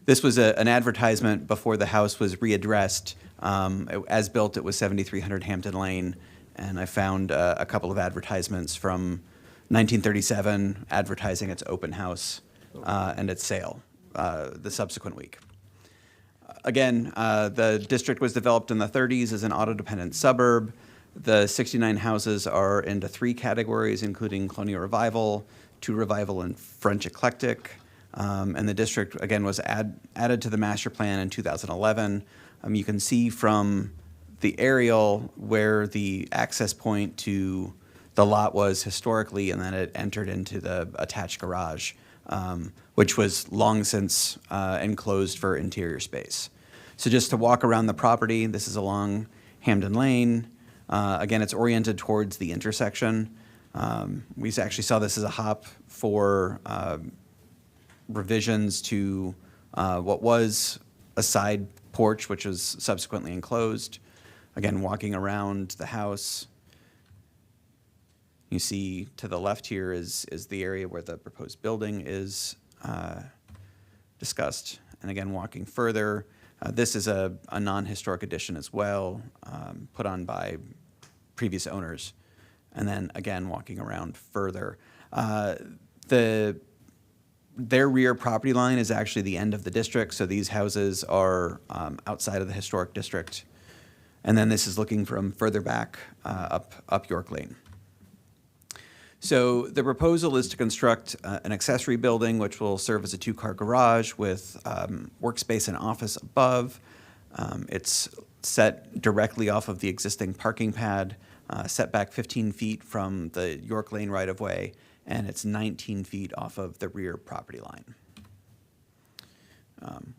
This was an advertisement before the house was readdressed. As built, it was 7300 Hampton Lane, and I found a couple of advertisements from 1937 advertising its open house and its sale the subsequent week. Again, the district was developed in the 30s as an auto-dependent suburb. The 69 houses are into 3 categories, including Colonial Revival, 2 Revival, and French Eclectic. And the district, again, was added to the master plan in 2011. You can see from the aerial where the access point to the lot was historically, and then it entered into the attached garage, which was long since enclosed for interior space. So just to walk around the property, this is along Hamden Lane. Again, it's oriented towards the intersection. We actually saw this as a HOP for revisions to what was a side porch, which was subsequently enclosed. Again, walking around the house, you see to the left here is the area where the proposed building is discussed. And again, walking further, this is a non-historic addition as well, put on by previous owners. And then again, walking around further. Their rear property line is actually the end of the district, so these houses are outside of the historic district. And then this is looking from further back up York Lane. So the proposal is to construct an accessory building which will serve as a 2-car garage with workspace and office above. It's set directly off of the existing parking pad, set back 15 feet from the York Lane right-of-way, and it's 19 feet off of the rear property line,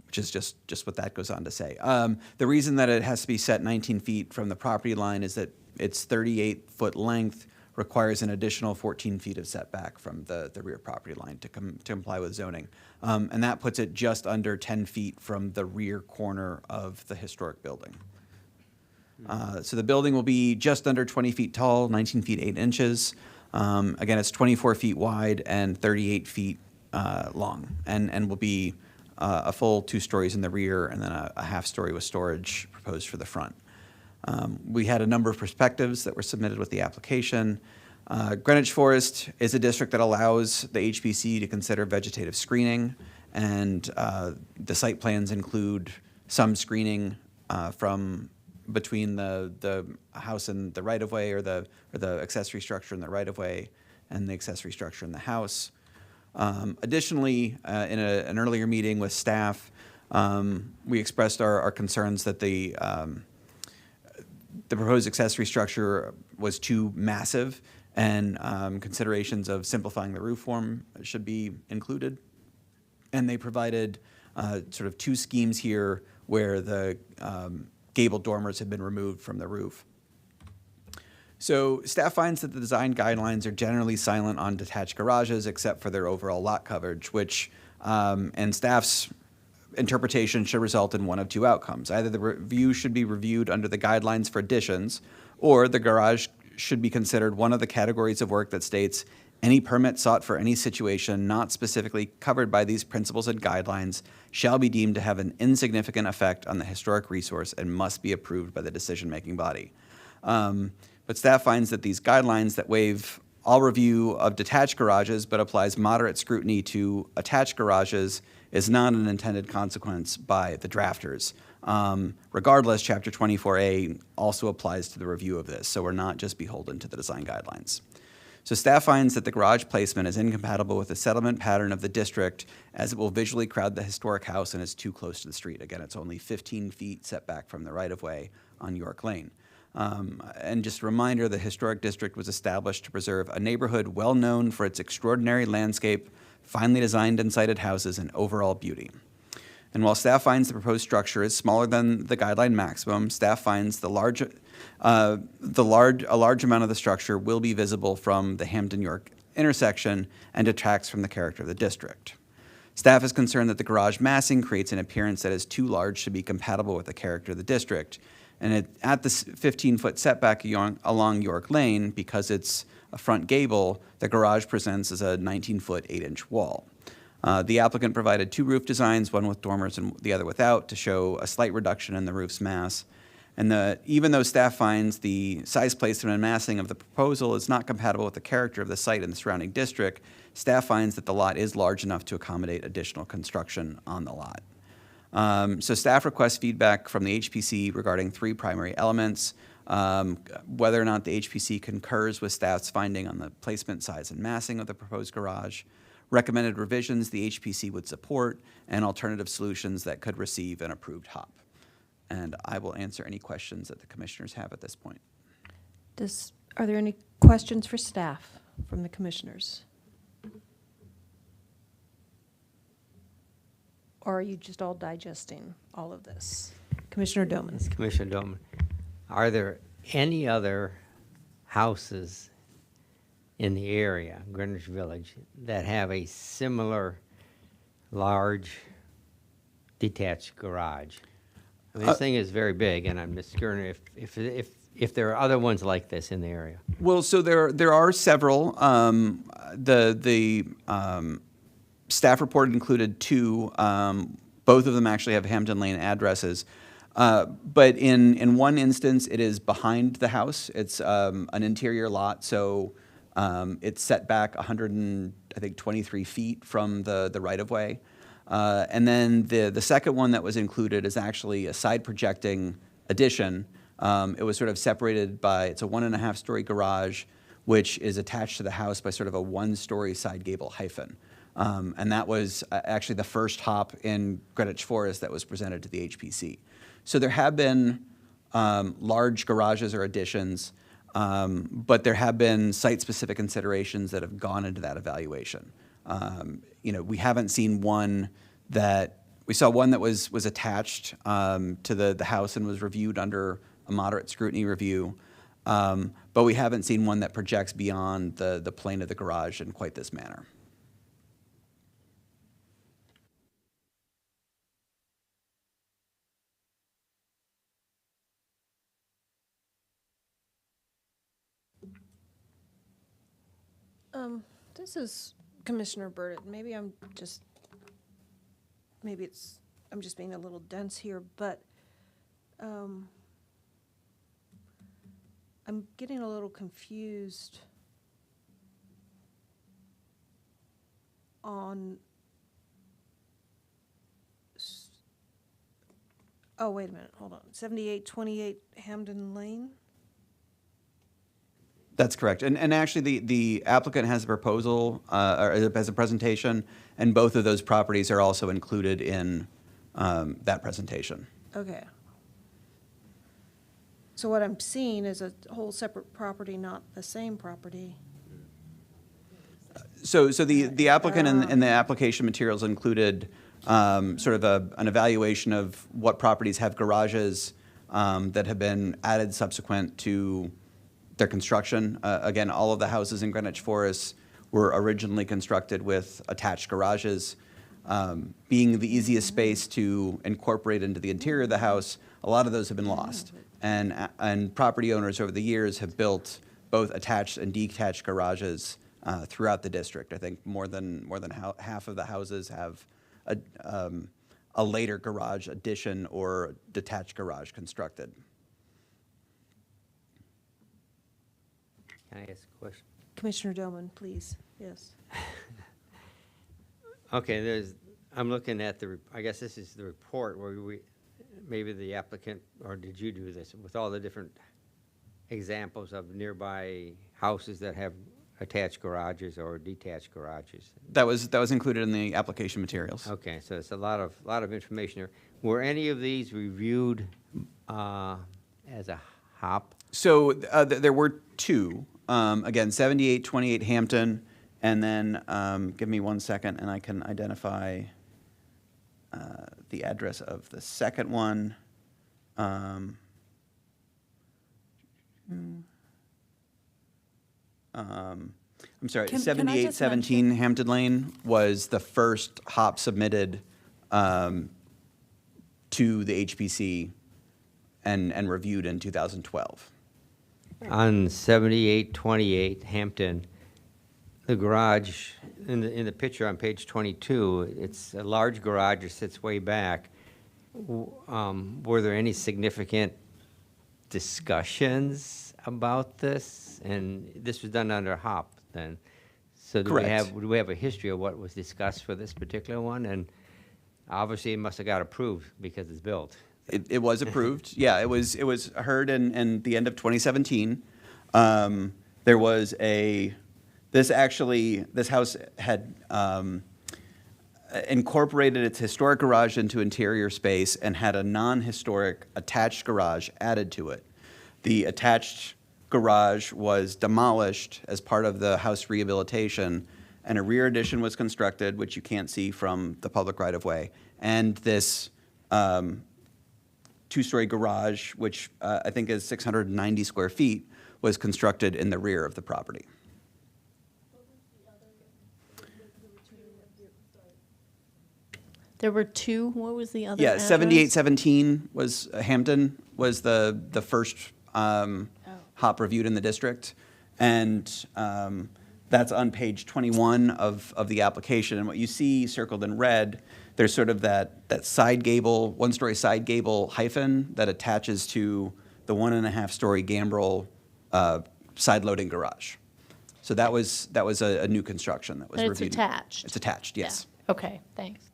which is just what that goes on to say. The reason that it has to be set 19 feet from the property line is that its 38-foot length requires an additional 14 feet of setback from the rear property line to comply with zoning. And that puts it just under 10 feet from the rear corner of the historic building. So the building will be just under 20 feet tall, 19 feet 8 inches. Again, it's 24 feet wide and 38 feet long, and will be a full 2 stories in the rear and then a half story with storage proposed for the front. We had a number of perspectives that were submitted with the application. Greenwich Forest is a district that allows the HPC to consider vegetative screening, and the site plans include some screening from between the house and the right-of-way, or the accessory structure in the right-of-way and the accessory structure in the house. Additionally, in an earlier meeting with staff, we expressed our concerns that the proposed accessory structure was too massive, and considerations of simplifying the roof form should be included. And they provided sort of 2 schemes here where the gable dormers have been removed from the roof. So staff finds that the design guidelines are generally silent on detached garages except for their overall lot coverage, which, and staff's interpretation, should result in one of 2 outcomes. Either the review should be reviewed under the guidelines for additions, or the garage should be considered one of the categories of work that states Any permit sought for any situation not specifically covered by these principles and guidelines shall be deemed to have an insignificant effect on the historic resource and must be approved by the decision-making body. But staff finds that these guidelines that waive all review of detached garages but applies moderate scrutiny to attached garages is not an intended consequence by the drafters. Regardless, Chapter 24A also applies to the review of this, so we're not just beholden to the design guidelines. So staff finds that the garage placement is incompatible with the settlement pattern of the district, as it will visually crowd the historic house and is too close to the street. Again, it's only 15 feet setback from the right-of-way on York Lane. And just a reminder, the historic district was established to preserve a neighborhood well known for its extraordinary landscape, finely designed and sited houses, and overall beauty. And while staff finds the proposed structure is smaller than the guideline maximum, staff finds a large amount of the structure will be visible from the Hampton-York intersection and detracts from the character of the district. Staff is concerned that the garage massing creates an appearance that is too large to be compatible with the character of the district. And at the 15-foot setback along York Lane, because it's a front gable, the garage presents as a 19-foot, 8-inch wall. The applicant provided two roof designs, one with dormers and the other without, to show a slight reduction in the roof's mass. And even though staff finds the size, placement, and massing of the proposal is not compatible with the character of the site and the surrounding district, staff finds that the lot is large enough to accommodate additional construction on the lot. So staff requests feedback from the HPC regarding three primary elements: whether or not the HPC concurs with staff's finding on the placement, size, and massing of the proposed garage, recommended revisions the HPC would support, and alternative solutions that could receive an approved HOP. And I will answer any questions that the commissioners have at this point. Are there any questions for staff from the commissioners? Or are you just all digesting all of this? Commissioner Doman. Commissioner Doman, are there any other houses in the area, Greenwich Village, that have a similar large detached garage? I mean, this thing is very big, and I'm just curious if there are other ones like this in the area. Well, so there are several. The staff report included two. Both of them actually have Hampton Lane addresses. But in one instance, it is behind the house. It's an interior lot, so it's set back 123 feet from the right-of-way. And then the second one that was included is actually a side projecting addition. It was sort of separated by, it's a 1.5-story garage, which is attached to the house by sort of a 1-story side gable hyphen. And that was actually the first HOP in Greenwich Forest that was presented to the HPC. So there have been large garages or additions, but there have been site-specific considerations that have gone into that evaluation. We haven't seen one we saw one that was attached to the house and was reviewed under a moderate scrutiny review, but we haven't seen one that projects beyond the plane of the garage in quite this manner. This is Commissioner Burditt. Maybe I'm just being a little dense here, but I'm getting a little confused on. Oh, wait a minute. Hold on. 7828 Hamden Lane. That's correct. And actually, the applicant has a proposal, or has a presentation, and both of those properties are also included in that presentation. Okay. So what I'm seeing is a whole separate property, not the same property. So the applicant and the application materials included sort of an evaluation of what properties have garages that have been added subsequent to their construction. Again, all of the houses in Greenwich Forest were originally constructed with attached garages. Being the easiest space to incorporate into the interior of the house, a lot of those have been lost. And property owners over the years have built both attached and detached garages throughout the district. I think more than half of the houses have a later garage addition or detached garage constructed. Can I ask a question? Commissioner Doman, please. Yes. Okay, I'm looking at I guess this is the report where maybe the applicant, or did you do this, with all the different examples of nearby houses that have attached garages or detached garages? That was included in the application materials. Okay, so it's a lot of information there. Were any of these reviewed as a HOP? So there were two. Again, 7828 Hampton, and then give me 1 second, and I can identify the address of the second one. I'm sorry, Can I just 7817 Hampton Lane was the first HOP submitted to the HPC and reviewed in 2012. On 7828 Hampton, the garage, in the picture on page 22, it's a large garage that sits way back. Were there any significant discussions about this? And this was done under HOP then. So do Correct. we have a history of what was discussed for this particular one? And obviously it must have got approved because it's built. It was approved. Yeah, it was heard in the end of 2017. There was this house had incorporated its historic garage into interior space and had a non-historic attached garage added to it. The attached garage was demolished as part of the house rehabilitation, and a rear addition was constructed, which you can't see from the public right-of-way. And this two-story garage, which I think is 690 square feet, was constructed in the rear of the property. There were two. What was the other? Yeah, address? 7817 was Hampton was the first HOP reviewed in the district, and that's on page 21 of the application. And what you see circled in red, there's sort of that side gable, one-story side gable hyphen that attaches to the 1.5-story gambrel side-loading garage. So that was a new construction that was But it's reviewed. attached. It's attached, yes. Yeah. Okay, thanks.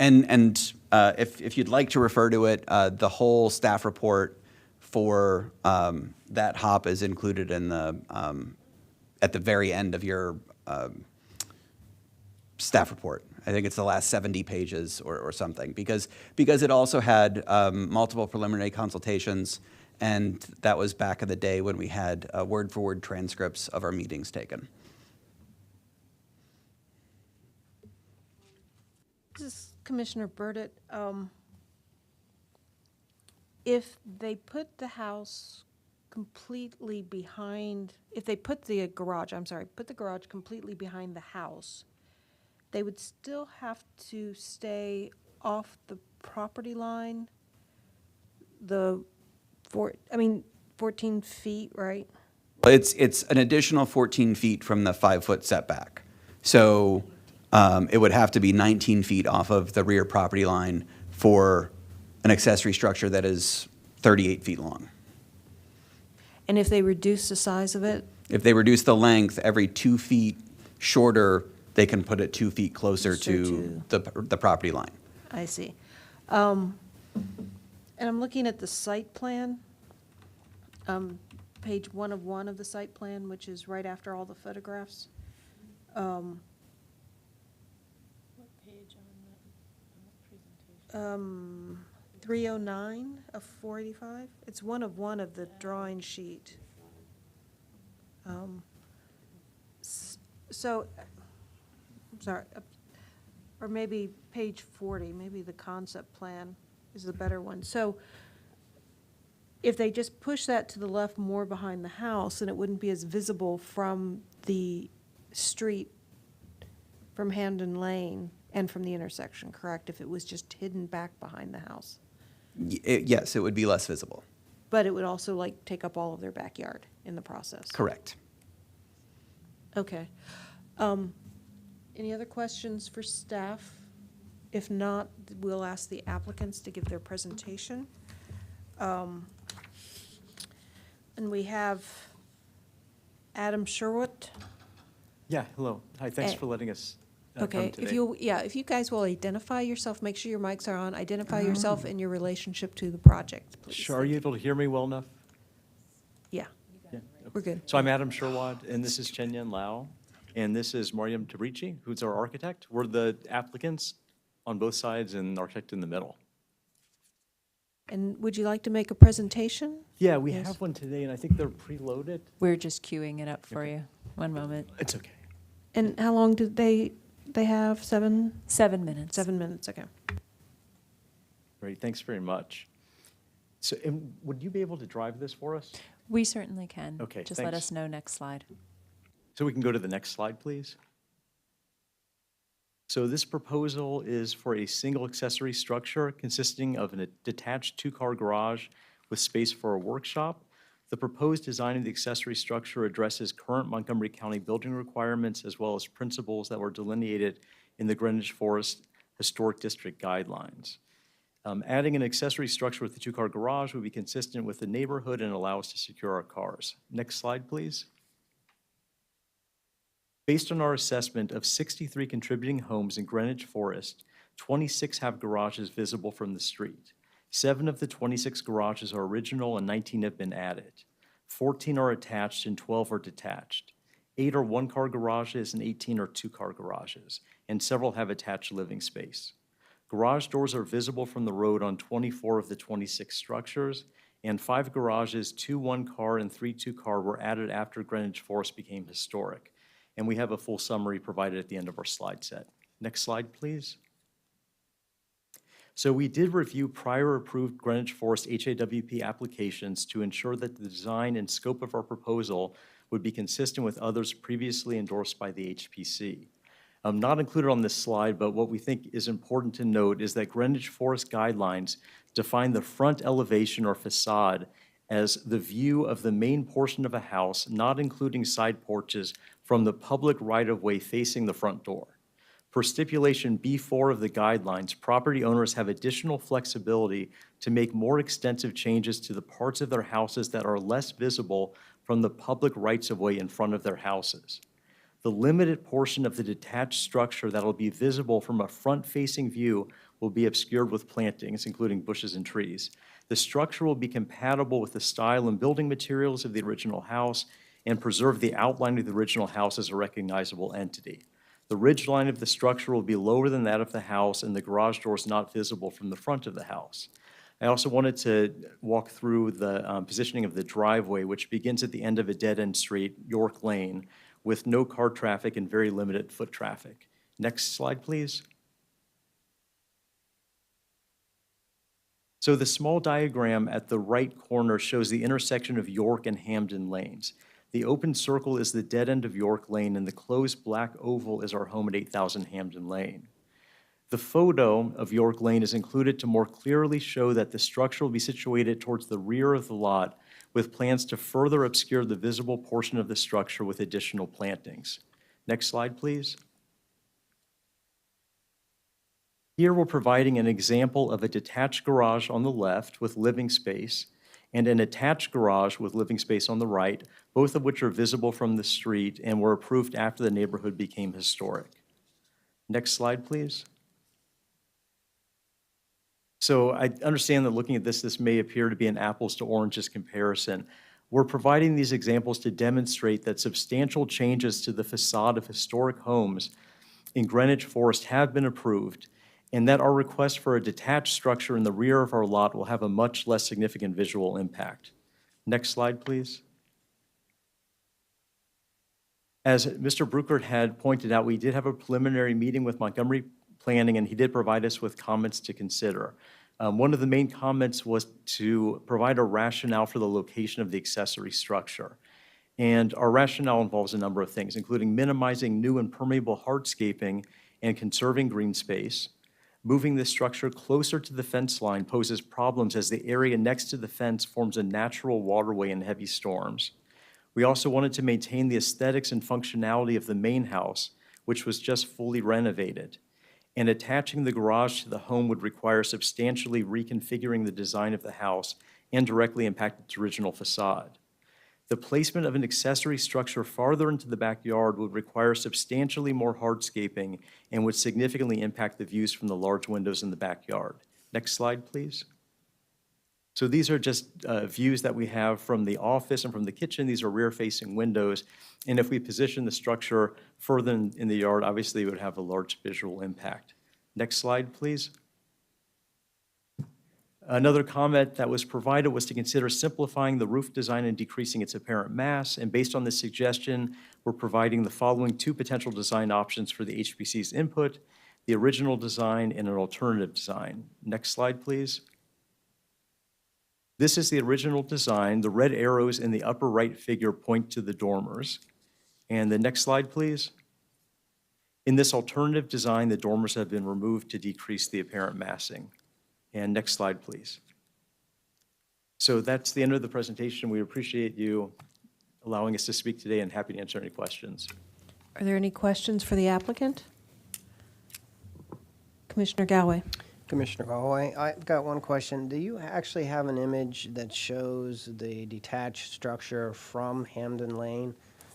And if you'd like to refer to it, the whole staff report for that HOP is included in at the very end of your staff report. I think it's the last 70 pages or something, because it also had multiple preliminary consultations, and that was back in the day when we had word-for-word transcripts of our meetings taken. This is Commissioner Burdett. If they put the house completely behind, if they put the garage, put the garage completely behind the house, they would still have to stay off the property line, 14 feet, right? It's an additional 14 feet from the 5-foot setback. So it would have to be 19 feet off of the rear property line for an accessory structure that is 38 feet long. And if they reduce the size of it? If they reduce the length every 2 feet shorter, they can put it 2 feet closer to the property line. I see. And I'm looking at the site plan, page 1 of 1 of the site plan, which is right after all the photographs. What page on that 309 of 485. It's 1 of 1 of the drawing sheet. So, I'm sorry, or maybe page 40, maybe the concept plan is the better one. So if they just push that to the left more behind the house, then it wouldn't be as visible from the street, from Hamden Lane and from the intersection, correct? If it was just hidden back behind the house. Yes, it would be less visible. But it would also take up all of their backyard in the process. Correct. Okay. Any other questions for staff? If not, we'll ask the applicants to give their presentation. And we have Adam Sherwood. Yeah, hello. Hi, thanks Eh, for letting us come Okay, today. if you guys will identify yourself, make sure your mics are on, identify yourself and your relationship to the project, please. Sure, are you able to hear me well enough? Yeah, Yeah. we're good. So I'm Adam Sherwad, and this is Chen Yan Lao, and this is Mariam Tabrici, who's our architect. We're the applicants on both sides and the architect in the middle. And would you like to make a presentation? Yeah, we Yes. have one today, and I think they're preloaded. We're just queuing it up for you. One moment. It's okay. And how long did they have? 7? 7 minutes. 7 minutes, okay. Great, thanks very much. So, and would you be able to drive this for us? We certainly can. Okay, Just let thanks. us know next slide. So we can go to the next slide, please. So this proposal is for a single accessory structure consisting of a detached two-car garage with space for a workshop. The proposed design of the accessory structure addresses current Montgomery County building requirements as well as principles that were delineated in the Greenwich Forest Historic District guidelines. Adding an accessory structure with the two-car garage would be consistent with the neighborhood and allow us to secure our cars. Next slide, please. Based on our assessment of 63 contributing homes in Greenwich Forest, 26 have garages visible from the street. 7 of the 26 garages are original and 19 have been added. 14 are attached and 12 are detached. 8 are one-car garages and 18 are two-car garages, and several have attached living space. Garage doors are visible from the road on 24 of the 26 structures, and 5 garages, 2 one-car and 3 two-car were added after Greenwich Forest became historic. And we have a full summary provided at the end of our slide set. Next slide, please. So we did review prior approved Greenwich Forest HAWP applications to ensure that the design and scope of our proposal would be consistent with others previously endorsed by the HPC. Not included on this slide, but what we think is important to note is that Greenwich Forest guidelines define the front elevation or facade as the view of the main portion of a house, not including side porches, from the public right-of-way facing the front door. Per stipulation B4 of the guidelines, property owners have additional flexibility to make more extensive changes to the parts of their houses that are less visible from the public rights-of-way in front of their houses. The limited portion of the detached structure that will be visible from a front-facing view will be obscured with plantings, including bushes and trees. The structure will be compatible with the style and building materials of the original house and preserve the outline of the original house as a recognizable entity. The ridgeline of the structure will be lower than that of the house, and the garage door is not visible from the front of the house. I also wanted to walk through the positioning of the driveway, which begins at the end of a dead-end street, York Lane, with no car traffic and very limited foot traffic. Next slide, please. So the small diagram at the right corner shows the intersection of York and Hamden Lanes. The open circle is the dead end of York Lane, and the closed black oval is our home at 8000 Hamden Lane. The photo of York Lane is included to more clearly show that the structure will be situated towards the rear of the lot, with plans to further obscure the visible portion of the structure with additional plantings. Next slide, please. Here we're providing an example of a detached garage on the left with living space and an attached garage with living space on the right, both of which are visible from the street and were approved after the neighborhood became historic. Next slide, please. So I understand that looking at this may appear to be an apples to oranges comparison. We're providing these examples to demonstrate that substantial changes to the facade of historic homes in Greenwich Forest have been approved, and that our request for a detached structure in the rear of our lot will have a much less significant visual impact. Next slide, please. As Mr. Bruckert had pointed out, we did have a preliminary meeting with Montgomery Planning, and he did provide us with comments to consider. One of the main comments was to provide a rationale for the location of the accessory structure. And our rationale involves a number of things, including minimizing new and permeable hardscaping and conserving green space. Moving this structure closer to the fence line poses problems as the area next to the fence forms a natural waterway in heavy storms. We also wanted to maintain the aesthetics and functionality of the main house, which was just fully renovated. And attaching the garage to the home would require substantially reconfiguring the design of the house and directly impact its original facade. The placement of an accessory structure farther into the backyard would require substantially more hardscaping and would significantly impact the views from the large windows in the backyard. Next slide, please. So these are just views that we have from the office and from the kitchen. These are rear-facing windows. And if we position the structure further in the yard, obviously it would have a large visual impact. Next slide, please. Another comment that was provided was to consider simplifying the roof design and decreasing its apparent mass. And based on this suggestion, we're providing the following two potential design options for the HPC's input: the original design and an alternative design. Next slide, please. This is the original design. The red arrows in the upper right figure point to the dormers. And the next slide, please. In this alternative design, the dormers have been removed to decrease the apparent massing. And next slide, please. So that's the end of the presentation. We appreciate you allowing us to speak today and happy to answer any questions. Are there any questions for the applicant? Commissioner Galway. Commissioner Galway, I've got one question. Do you actually have an image that shows the detached structure from Hamden Lane?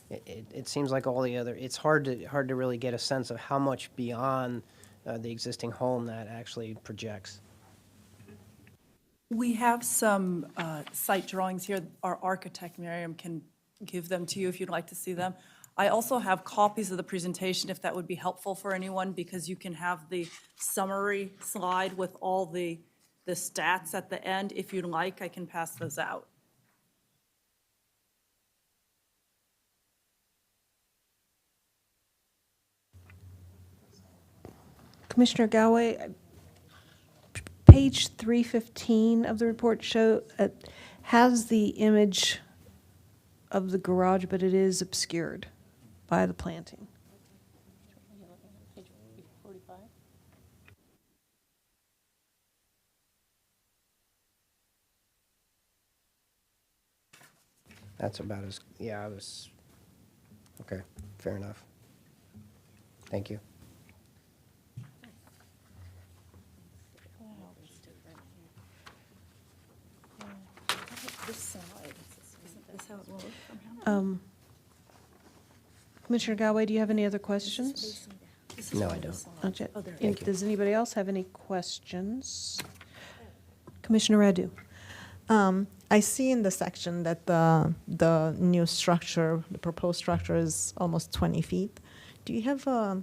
It seems like all the other, it's hard to really get a sense of how much beyond the existing home that actually projects. We have some site drawings here. Our architect, Miriam, can give them to you if you'd like to see them. I also have copies of the presentation if that would be helpful for anyone, because you can have the summary slide with all the stats at the end. If you'd like, I can pass those out. Commissioner Galway, page 315 of the report has the image of the garage, but it is obscured by the planting. That's about as, yeah, I was, okay, fair enough. Thank you. This side, isn't this how it will look from here? Commissioner Galway, do you have any other questions? No, I don't. Not yet. Oh, there. Thank you. Does anybody else have any questions? Commissioner Radu. I see in the section that the new structure, the proposed structure is almost 20 feet. Do you have, I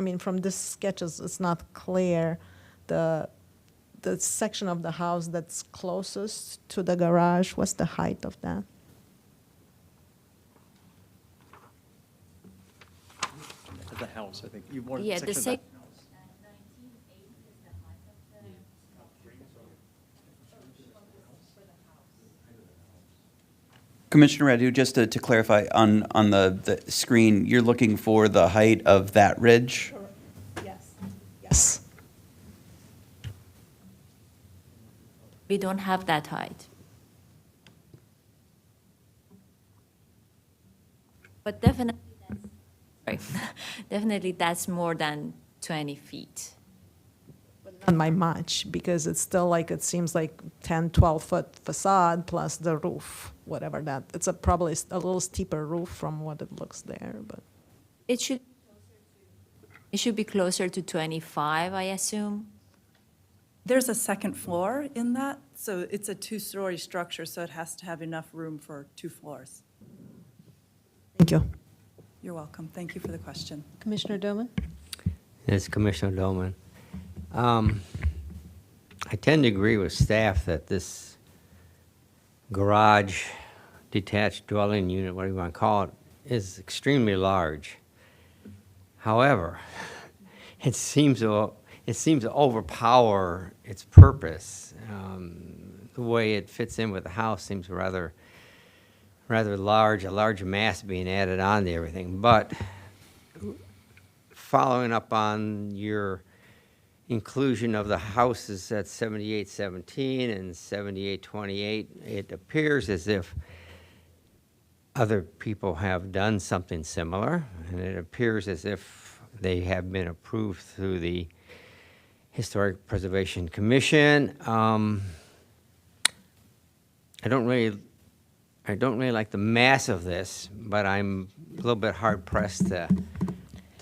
mean, from this sketches, it's not clear, the section of the house that's closest to the garage, what's the height of that? The house, I think. You want Yeah, the section of that. Commissioner Radu, just to clarify, on the screen, you're looking for the height of that ridge? Yes. Yes. We don't have that height. But definitely definitely that's more than 20 feet. Not by much, because it's still like, it seems like 10, 12-foot facade plus the roof, whatever that. It's probably a little steeper roof from what it looks there, but. It should be closer to 25, I assume. There's a second floor in that, so it's a two-story structure, so it has to have enough room for 2 floors. Thank you. You're welcome. Thank you for the question. Commissioner Doman? Yes, Commissioner Doman. I tend to agree with staff that this garage detached dwelling unit, whatever you want to call it, is extremely large. However, it seems to overpower its purpose. The way it fits in with the house seems rather large, a large mass being added on to everything. But following up on your inclusion of the houses at 7817 and 7828, it appears as if other people have done something similar, and it appears as if they have been approved through the Historic Preservation Commission. I don't really like the mass of this, but I'm a little bit hard pressed to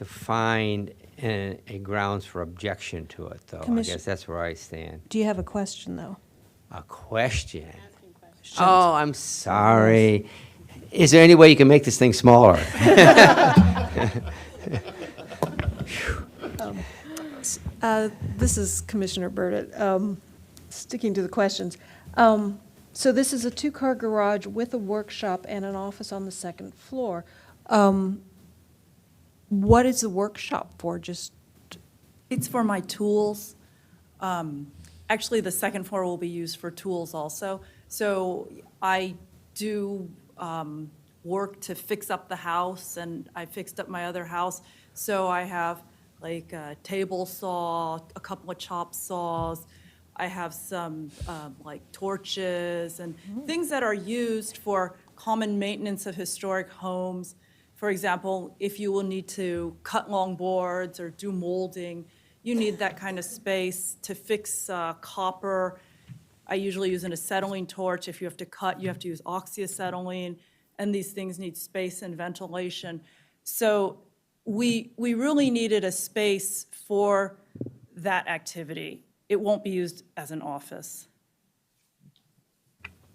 find a grounds for objection to it, though. I guess that's where I stand. Do you have a question, though? A question? Oh, I'm sorry. Is there any way you can make this thing smaller? This is Commissioner Burdett. Sticking to the questions. So this is a two-car garage with a workshop and an office on the second floor. What is the workshop for? It's for my tools. Actually, the second floor will be used for tools also. So I do work to fix up the house, and I fixed up my other house. So I have like a table saw, a couple of chop saws. I have some like torches and things that are used for common maintenance of historic homes. For example, if you will need to cut long boards or do molding, you need that kind of space to fix copper. I usually use an acetylene torch. If you have to cut, you have to use oxyacetylene, and these things need space and ventilation. So we really needed a space for that activity. It won't be used as an office.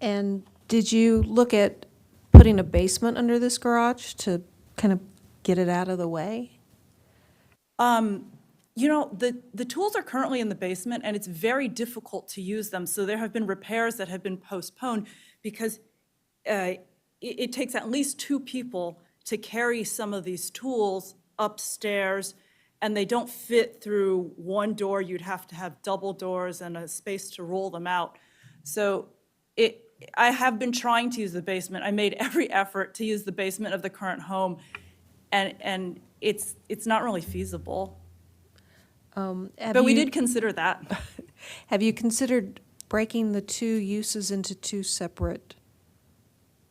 And did you look at putting a basement under this garage to kind of get it out of the way? You know, the tools are currently in the basement, and it's very difficult to use them. So there have been repairs that have been postponed because it takes at least 2 people to carry some of these tools upstairs, and they don't fit through one door. You'd have to have double doors and a space to roll them out. So I have been trying to use the basement. I made every effort to use the basement of the current home, and it's not really feasible. But we did consider that. Have you considered breaking the 2 uses into 2 separate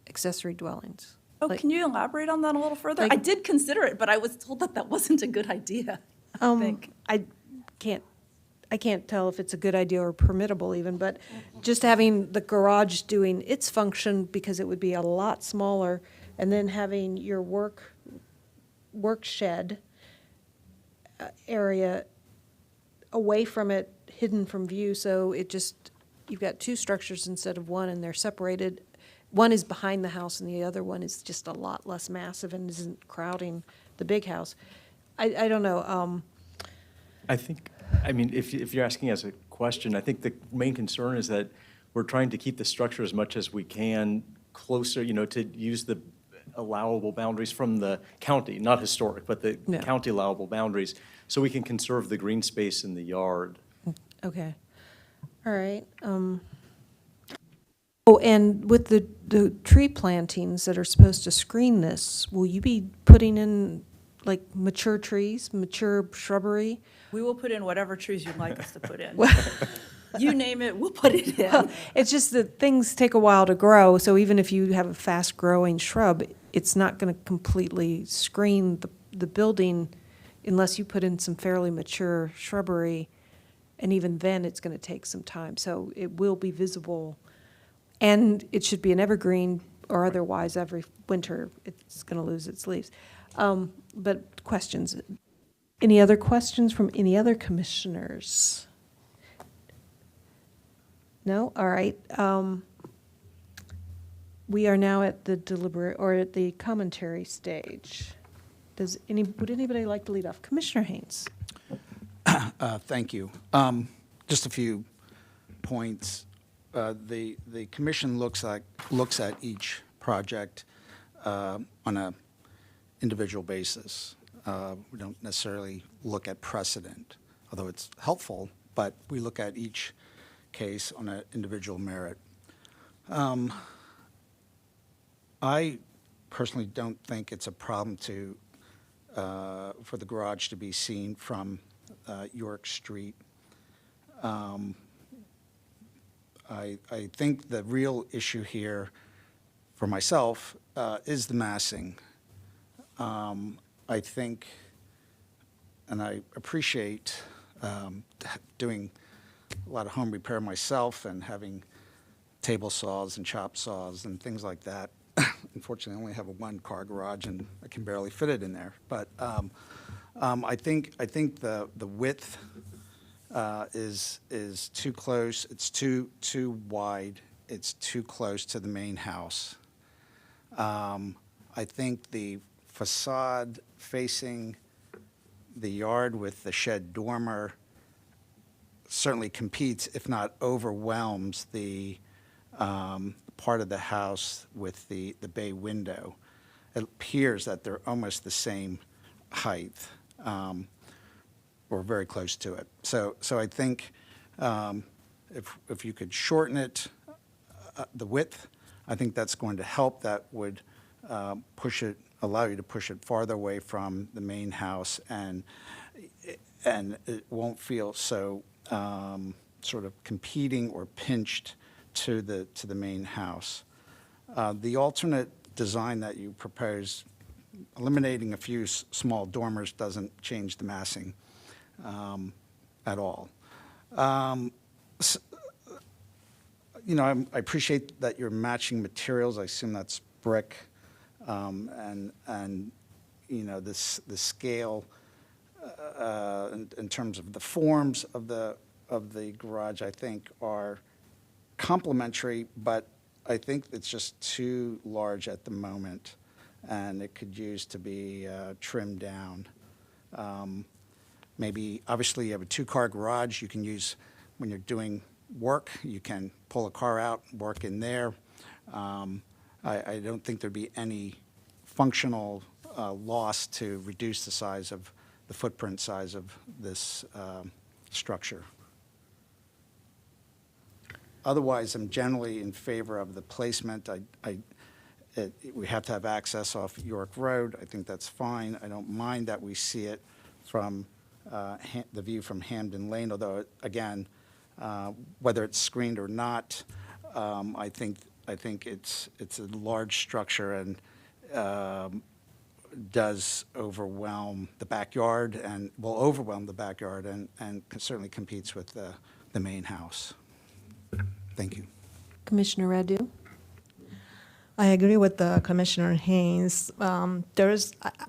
accessory dwellings? Oh, can you elaborate on that a little further? I did consider it, but I was told that that wasn't a good idea, I think. I can't tell if it's a good idea or permittable even, but just having the garage doing its function, because it would be a lot smaller, and then having your work shed area away from it, hidden from view, so you've got 2 structures instead of 1, and they're separated. One is behind the house, and the other one is just a lot less massive and isn't crowding the big house. I don't know. I think, I mean, if you're asking as a question, I think the main concern is that we're trying to keep the structure as much as we can closer, to use the allowable boundaries from the county, not historic, but the county allowable boundaries, so we can conserve the green space in the yard. Okay. All right. Oh, and with the tree plantings that are supposed to screen this, will you be putting in like mature trees, mature shrubbery? We will put in whatever trees you'd like us to put in. You name it, we'll put it in. Well, it's just that things take a while to grow, so even if you have a fast-growing shrub, it's not going to completely screen the building unless you put in some fairly mature shrubbery, and even then, it's going to take some time. So it will be visible, and it should be an evergreen, or otherwise every winter it's going to lose its leaves. But questions? Any other questions from any other commissioners? No? All right. We are now at the commentary stage. Would anybody like to lead off? Commissioner Haynes. Thank you. Just a few points. The commission looks at each project on an individual basis. We don't necessarily look at precedent, although it's helpful, but we look at each case on an individual merit. I personally don't think it's a problem for the garage to be seen from York Street. I think the real issue here for myself is the massing. I think, and I appreciate doing a lot of home repair myself and having table saws and chop saws and things like that. Unfortunately, I only have a one-car garage and I can barely fit it in there. But I think the width is too close. It's too wide. It's too close to the main house. I think the facade facing the yard with the shed dormer certainly competes, if not overwhelms, the part of the house with the bay window. It appears that they're almost the same height, or very close to it. So I think if you could shorten it, the width, I think that's going to help. That would allow you to push it farther away from the main house, and it won't feel so sort of competing or pinched to the main house. The alternate design that you propose, eliminating a few small dormers, doesn't change the massing at all. I appreciate that you're matching materials. I assume that's brick, and the scale in terms of the forms of the garage, I think, are complementary, but I think it's just too large at the moment, and it could use to be trimmed down. Maybe, obviously, you have a two-car garage you can use when you're doing work. You can pull a car out, work in there. I don't think there'd be any functional loss to reduce the size of the footprint size of this structure. Otherwise, I'm generally in favor of the placement. We have to have access off York Road. I think that's fine. I don't mind that we see it from the view from Hamden Lane, although, again, whether it's screened or not, I think it's a large structure and does overwhelm the backyard and will overwhelm the backyard and certainly competes with the main house. Thank you. Commissioner Radu? I agree with Commissioner Haynes. I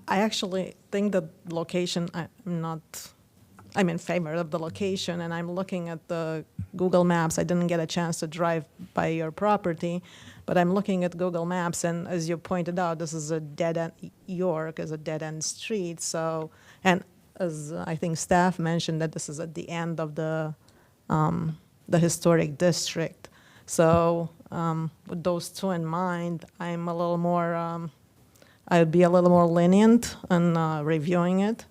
actually think the location, I'm in favor of the location, and I'm looking at the Google Maps. I didn't get a chance to drive by your property, but I'm looking at Google Maps, and as you pointed out, this is a dead-end, York is a dead-end street, so, and as I think staff mentioned, that this is at the end of the historic district. So with those two in mind, I'm a little more, I would be a little more lenient on reviewing it.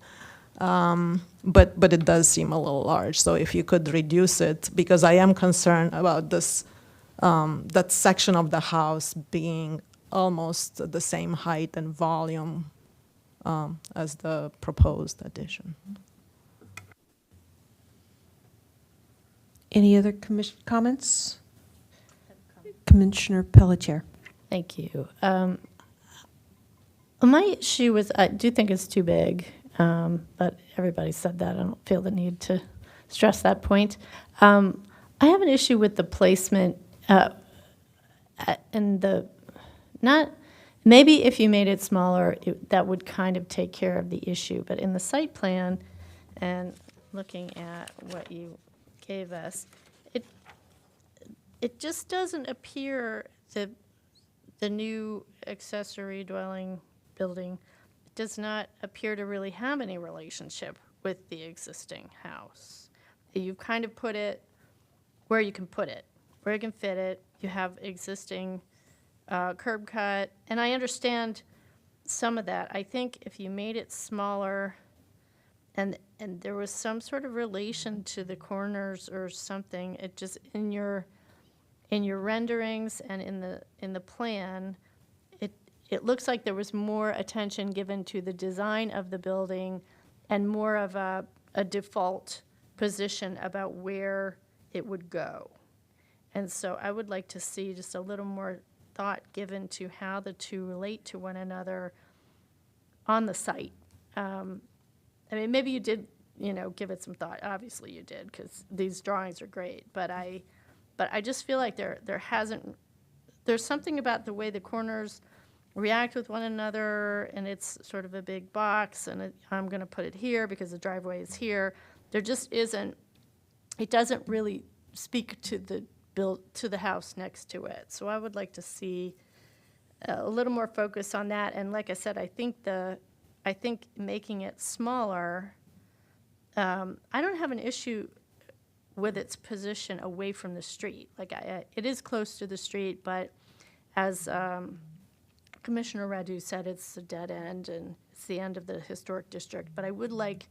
But it does seem a little large. So if you could reduce it, because I am concerned about this, that section of the house being almost the same height and volume as the proposed addition. Any other comments? Commissioner Pelletier. Thank you. My issue is, I do think it's too big, but everybody said that. I don't feel the need to stress that point. I have an issue with the placement and maybe if you made it smaller, that would kind of take care of the issue. But in the site plan, and looking at what you gave us, it just doesn't appear that the new accessory dwelling building does not appear to really have any relationship with the existing house. You've kind of put it where you can put it, where you can fit it. You have existing curb cut, and I understand some of that. I think if you made it smaller and there was some sort of relation to the corners or something, it just in your renderings and in the plan, it looks like there was more attention given to the design of the building and more of a default position about where it would go. And so I would like to see just a little more thought given to how the two relate to one another on the site. I mean, maybe you did, give it some thought. Obviously you did, because these drawings are great. But I just feel like there's something about the way the corners react with one another, and it's sort of a big box, and I'm going to put it here because the driveway is here. There just isn't, it doesn't really speak to the house next to it. So I would like to see a little more focus on that. And like I said, I think making it smaller, I don't have an issue with its position away from the street. Like it is close to the street, but as Commissioner Radu said, it's a dead end and it's the end of the historic district. But I would like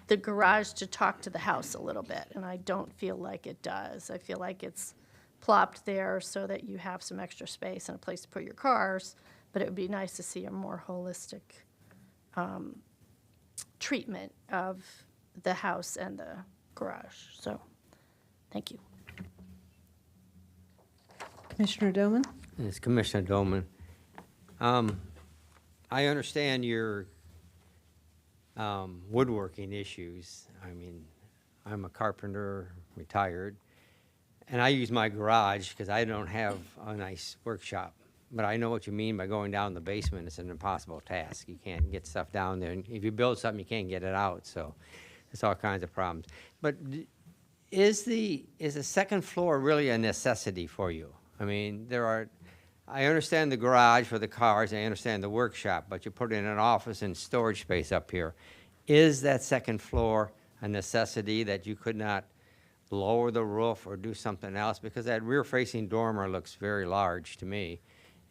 the garage to talk to the house a little bit, and I don't feel like it does. I feel like it's plopped there so that you have some extra space and a place to put your cars, but it would be nice to see a more holistic treatment of the house and the garage. So, thank you. Commissioner Doman? It's Commissioner Doman. I understand your woodworking issues. I mean, I'm a carpenter, retired, and I use my garage because I don't have a nice workshop. But I know what you mean by going down the basement. It's an impossible task. You can't get stuff down there. And if you build something, you can't get it out. So it's all kinds of problems. But is the second floor really a necessity for you? I mean, I understand the garage for the cars, I understand the workshop, but you put in an office and storage space up here. Is that second floor a necessity that you could not lower the roof or do something else? Because that rear-facing dormer looks very large to me,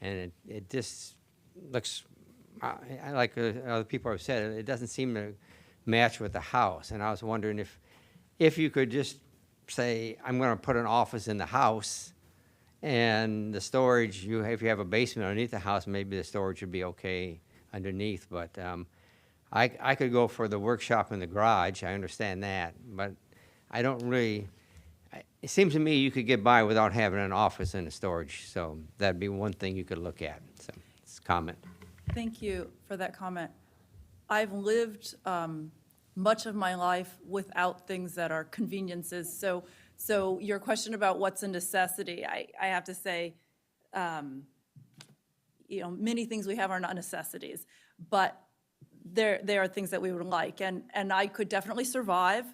and it just looks, like other people have said, it doesn't seem to match with the house. And I was wondering if you could just say, I'm going to put an office in the house, and the storage, if you have a basement underneath the house, maybe the storage would be okay underneath. But I could go for the workshop in the garage. I understand that. But I don't really, it seems to me you could get by without having an office and a storage. So that'd be one thing you could look at. So it's a comment. Thank you for that comment. I've lived much of my life without things that are conveniences. So your question about what's a necessity, I have to say, many things we have are not necessities, but there are things that we would like. And I could definitely survive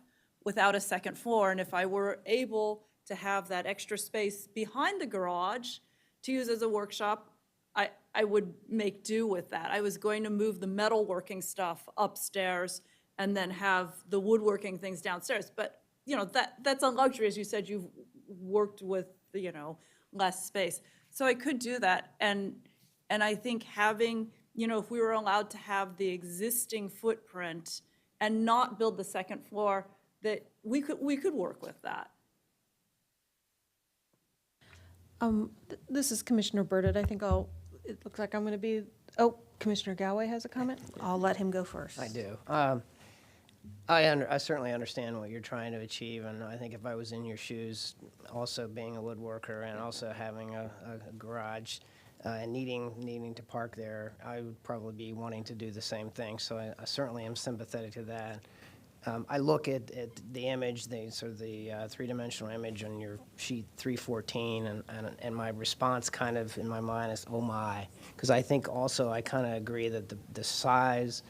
without a second floor. And if I were able to have that extra space behind the garage to use as a workshop, I would make do with that. I was going to move the metalworking stuff upstairs and then have the woodworking things downstairs. But that's a luxury. As you said, you've worked with, less space. So I could do that. And I think having, if we were allowed to have the existing footprint and not build the second floor, that we could work with that. This is Commissioner Burdett. I think it looks like I'm going to be, Commissioner Galway has a comment. I'll let him go first. I do. I certainly understand what you're trying to achieve, and I think if I was in your shoes, also being a woodworker and also having a garage and needing to park there, I would probably be wanting to do the same thing. So I certainly am sympathetic to that. I look at the image, the three-dimensional image on your sheet 314, and my response kind of in my mind is, oh my, because I think also I kind of agree that the size,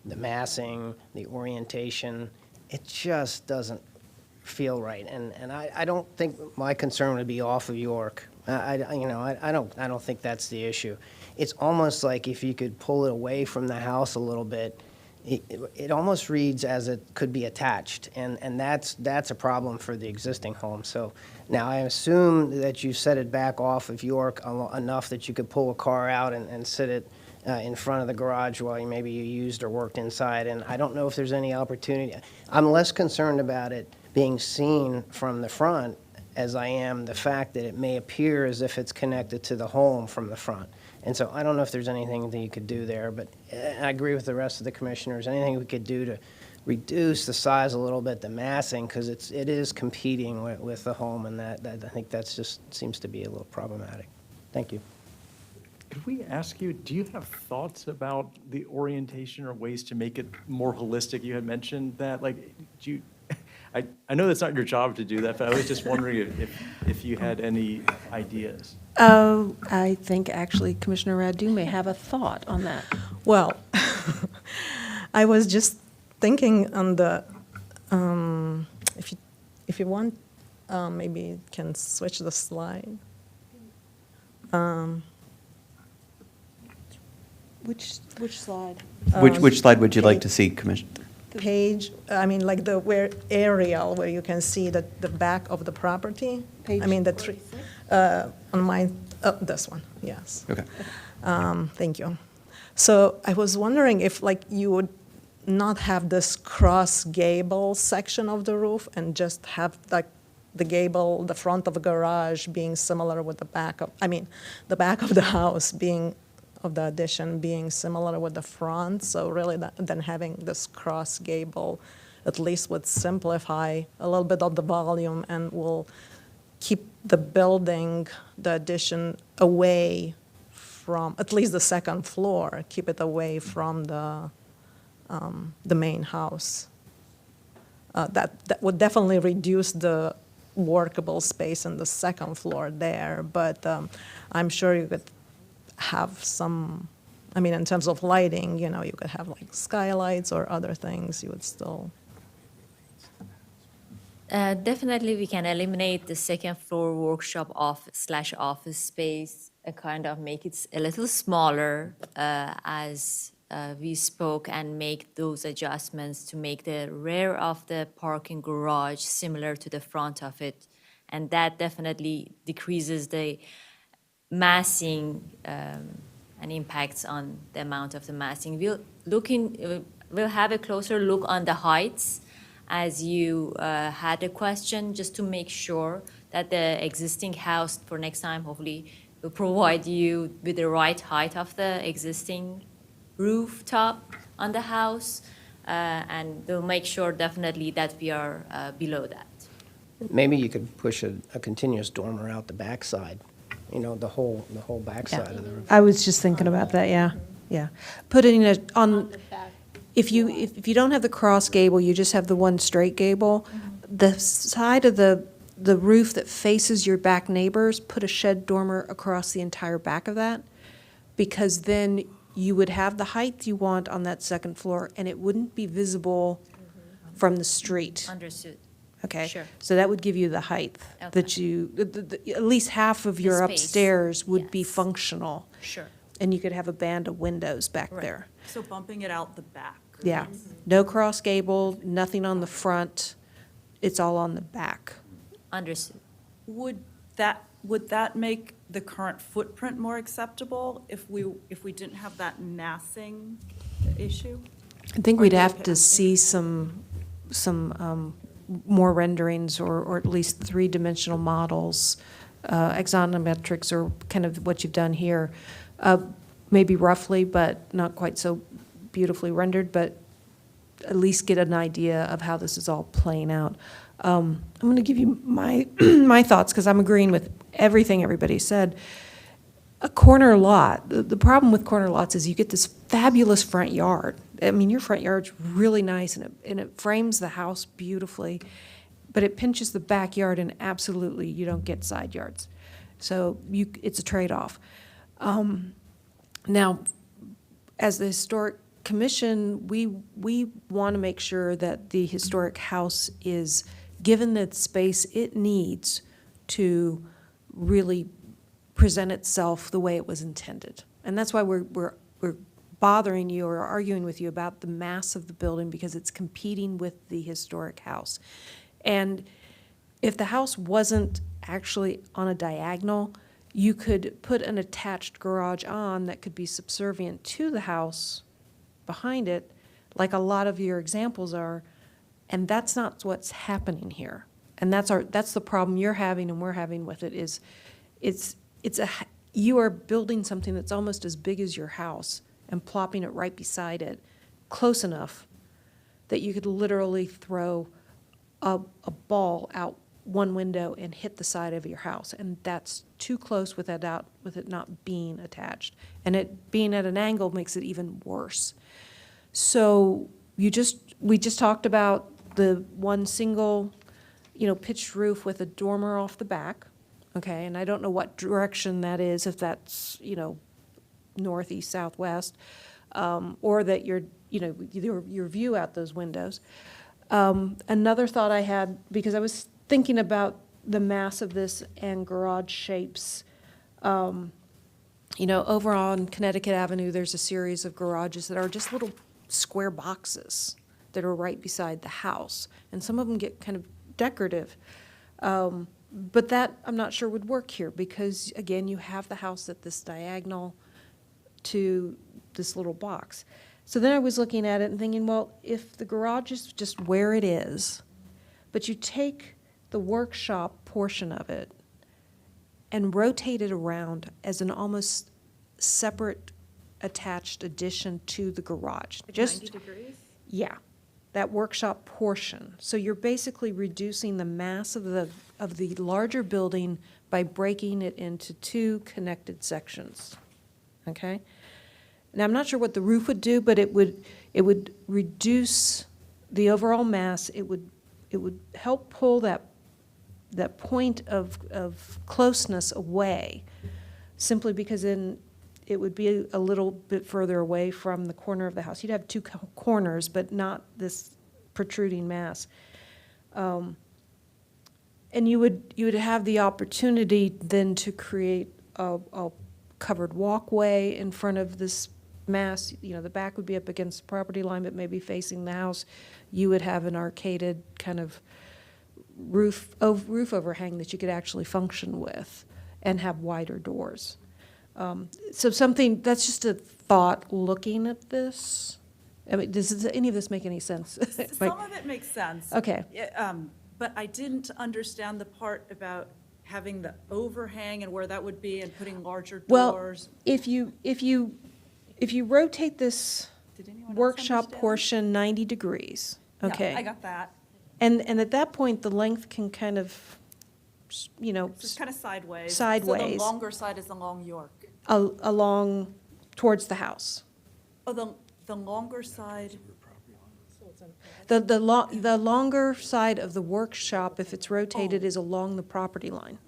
the massing, the orientation, it just doesn't feel right. And I don't think my concern would be off of York. I don't think that's the issue. It's almost like if you could pull it away from the house a little bit, it almost reads as it could be attached, and that's a problem for the existing home. So now I assume that you set it back off of York enough that you could pull a car out and sit it in front of the garage while maybe you used or worked inside, and I don't know if there's any opportunity. I'm less concerned about it being seen from the front as I am the fact that it may appear as if it's connected to the home from the front. And so I don't know if there's anything that you could do there, but I agree with the rest of the commissioners. Anything we could do to reduce the size a little bit, the massing, because it is competing with the home, and that I think that's just seems to be a little problematic. Thank you. Could we ask you, do you have thoughts about the orientation or ways to make it more holistic? You had mentioned that, like, do you, I know that's not your job to do that, but I was just wondering if you had any ideas. I think actually Commissioner Radu may have a thought on that. Well, I was just thinking on the, if you want, maybe you can switch the slide. Which slide? Which slide would you like to see, Commissioner? Page, I mean, like the where aerial, where you can see the back of the property. I mean, the tree, on my, this one, yes. Okay. Thank you. So I was wondering if like you would not have this cross gable section of the roof and just have like the gable, the front of the garage being similar with the back of, I mean, the back of the house being, of the addition being similar with the front. So really then having this cross gable at least would simplify a little bit of the volume and will keep the building, the addition away from, at least the second floor, keep it away from the main house. That would definitely reduce the workable space in the second floor there, but I'm sure you could have some, I mean, in terms of lighting, you know, you could have like skylights or other things, you would still. Definitely, we can eliminate the second floor workshop office space, kind of make it a little smaller as we spoke, and make those adjustments to make the rear of the parking garage similar to the front of it. And that definitely decreases the massing and impacts on the amount of the massing. We'll have a closer look on the heights, as you had a question, just to make sure that the existing house for next time hopefully will provide you with the right height of the existing rooftop on the house, and we'll make sure definitely that we are below that. Maybe you could push a continuous dormer out the backside, you know, the whole backside of the roof. I was just thinking about that, yeah. Putting it on, if you don't have the cross gable, you just have the one straight gable, the side of the roof that faces your back neighbors, put a shed dormer across the entire back of that, because then you would have the height you want on that second floor, and it wouldn't be visible from the street. Understood. Okay? Sure. So that would give you the height that you, at least half of your space. upstairs would be Yes. functional. Sure. And you could have a band of windows back Right. there. So bumping it out the back. Yeah. No cross gable, nothing on the front. It's all on the back. Understood. Would that make the current footprint more acceptable if we didn't have that massing issue? I think Or we'd the have to impact? see some more renderings or at least three-dimensional models, axonometrics, or kind of what you've done here. Maybe roughly, but not quite so beautifully rendered, but at least get an idea of how this is all playing out. I'm going to give you my my thoughts, because I'm agreeing with everything everybody said. A corner lot, the problem with corner lots is you get this fabulous front yard. I mean, your front yard's really nice, and it frames the house beautifully, but it pinches the backyard, and absolutely you don't get side yards. So it's a trade-off. Now, as the Historic Commission, we want to make sure that the historic house is given the space it needs to really present itself the way it was intended. And that's why we're bothering you or arguing with you about the mass of the building, because it's competing with the historic house. And if the house wasn't actually on a diagonal, you could put an attached garage on that could be subservient to the house behind it, like a lot of your examples are, and that's not what's happening here. And that's the problem you're having and we're having with it, is you are building something that's almost as big as your house and plopping it right beside it, close enough that you could literally throw a ball out one window and hit the side of your house, and that's too close with it not being attached. And it being at an angle makes it even worse. So we just talked about the one single, pitched roof with a dormer off the back, okay? And I don't know what direction that is, if that's, northeast, southwest, or that your view out those windows. Another thought I had, because I was thinking about the mass of this and garage shapes. Over on Connecticut Avenue, there's a series of garages that are just little square boxes that are right beside the house. And some of them get kind of decorative. But that, I'm not sure would work here because, again, you have the house at this diagonal to this little box. So then I was looking at it and thinking, well, if the garage is just where it is, but you take the workshop portion of it and rotate it around as an almost separate attached addition to the garage. Like just 90 degrees? Yeah, that workshop portion. So you're basically reducing the mass of the larger building by breaking it into two connected sections. Okay? Now, I'm not sure what the roof would do, but it would reduce the overall mass. It would help pull that point of closeness away, simply because then it would be a little bit further away from the corner of the house. You'd have two corners, but not this protruding mass. And you would have the opportunity then to create a covered walkway in front of this mass. The back would be up against the property line, but maybe facing the house. You would have an arcaded kind of roof overhang that you could actually function with and have wider doors. So that's just a thought looking at this. I mean, does any of this make any sense? Some of it makes sense. Okay. But I didn't understand the part about having the overhang and where that would be and putting larger doors. Well, if you rotate this Did anyone else workshop understand? portion 90 degrees, okay? Yeah, I got that. And at that point, the length can kind of, So it's kind of sideways. So Sideways. the longer side is along York. along towards the house. Oh, the longer side, The longer side of the workshop, if it's rotated, is along the property line.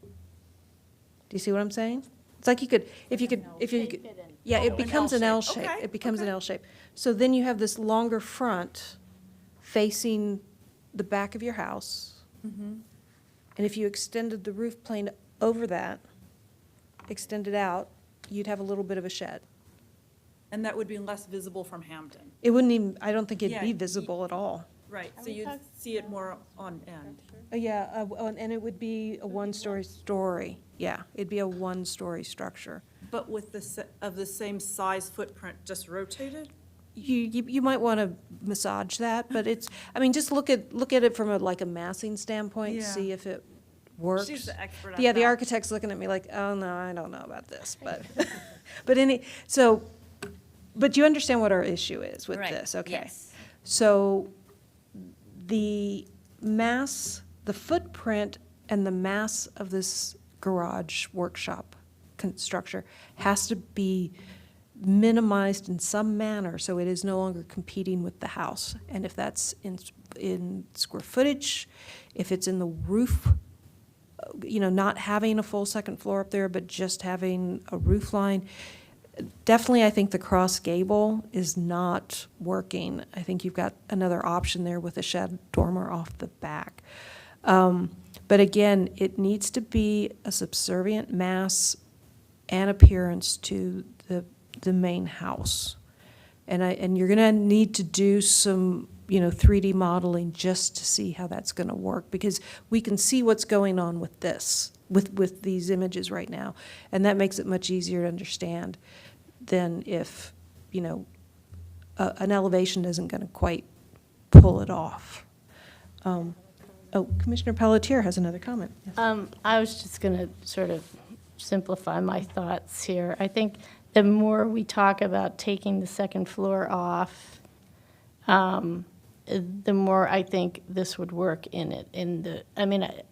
Do you see what I'm saying? It's like if you could, yeah, it becomes an L shape. Okay, It becomes an L shape. So then you have this longer front facing the back of your house. And if you extended the roof plane over that, extended out, you'd have a little bit of a shed. and that would be less visible from Hampton. It wouldn't even, I don't think it'd Yeah, be visible at all. Right, so you'd see it more on end. Yeah, and it would be a one-story. Yeah, it'd be a one-story structure. But with of the same size footprint, just rotated? You might want to massage that, but just look at it from a massing standpoint, Yeah. see if it works. She's the expert at Yeah, the that. architect's looking at me like, oh, no, I don't know about this, but, but you understand what our issue is with Right, this, okay? yes. So the mass, the footprint and the mass of this garage workshop structure has to be minimized in some manner so it is no longer competing with the house. And if that's in square footage, if it's in the roof, not having a full second floor up there, but just having a roof line, definitely I think the cross gable is not working. I think you've got another option there with a shed dormer off the back. But again, it needs to be a subservient mass and appearance to the main house. And you're gonna need to do some, 3D modeling just to see how that's gonna work, because we can see what's going on with this, with these images right now. And that makes it much easier to understand than if, an elevation isn't gonna quite pull it off. Commissioner Pelletier has another comment. Yes. I was just going to sort of simplify my thoughts here. I think the more we talk about taking the second floor off, the more I think this would work in it.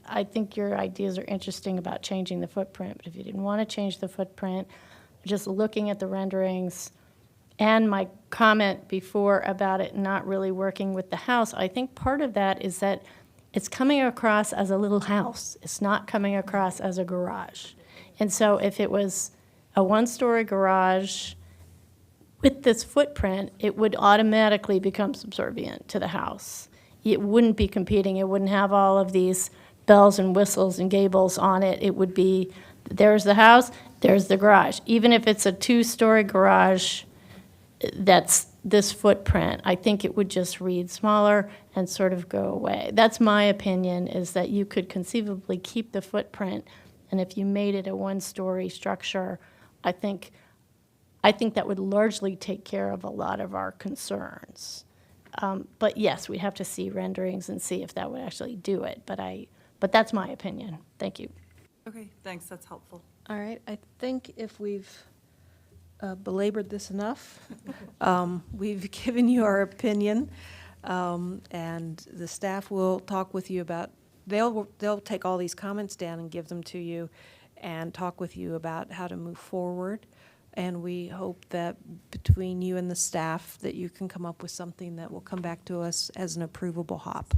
I think your ideas are interesting about changing the footprint, but if you didn't want to change the footprint, just looking at the renderings and my comment before about it not really working with the house, I think part of that is that it's coming across as a little house. It's not coming across as a garage. And so if it was a one-story garage with this footprint, it would automatically become subservient to the house. It wouldn't be competing. It wouldn't have all of these bells and whistles and gables on it. It would be, there's the house, there's the garage. Even if it's a two-story garage that's this footprint, I think it would just read smaller and sort of go away. That's my opinion, is that you could conceivably keep the footprint, and if you made it a one-story structure, I think that would largely take care of a lot of our concerns. But yes, we'd have to see renderings and see if that would actually do it. But that's my opinion. Thank you. Okay, thanks, that's helpful. All right, I think if we've belabored this enough, we've given you our opinion, and the staff will talk with you about, they'll take all these comments down and give them to you and talk with you about how to move forward. And we hope that between you and the staff that you can come up with something that will come back to us as an approvable HOP.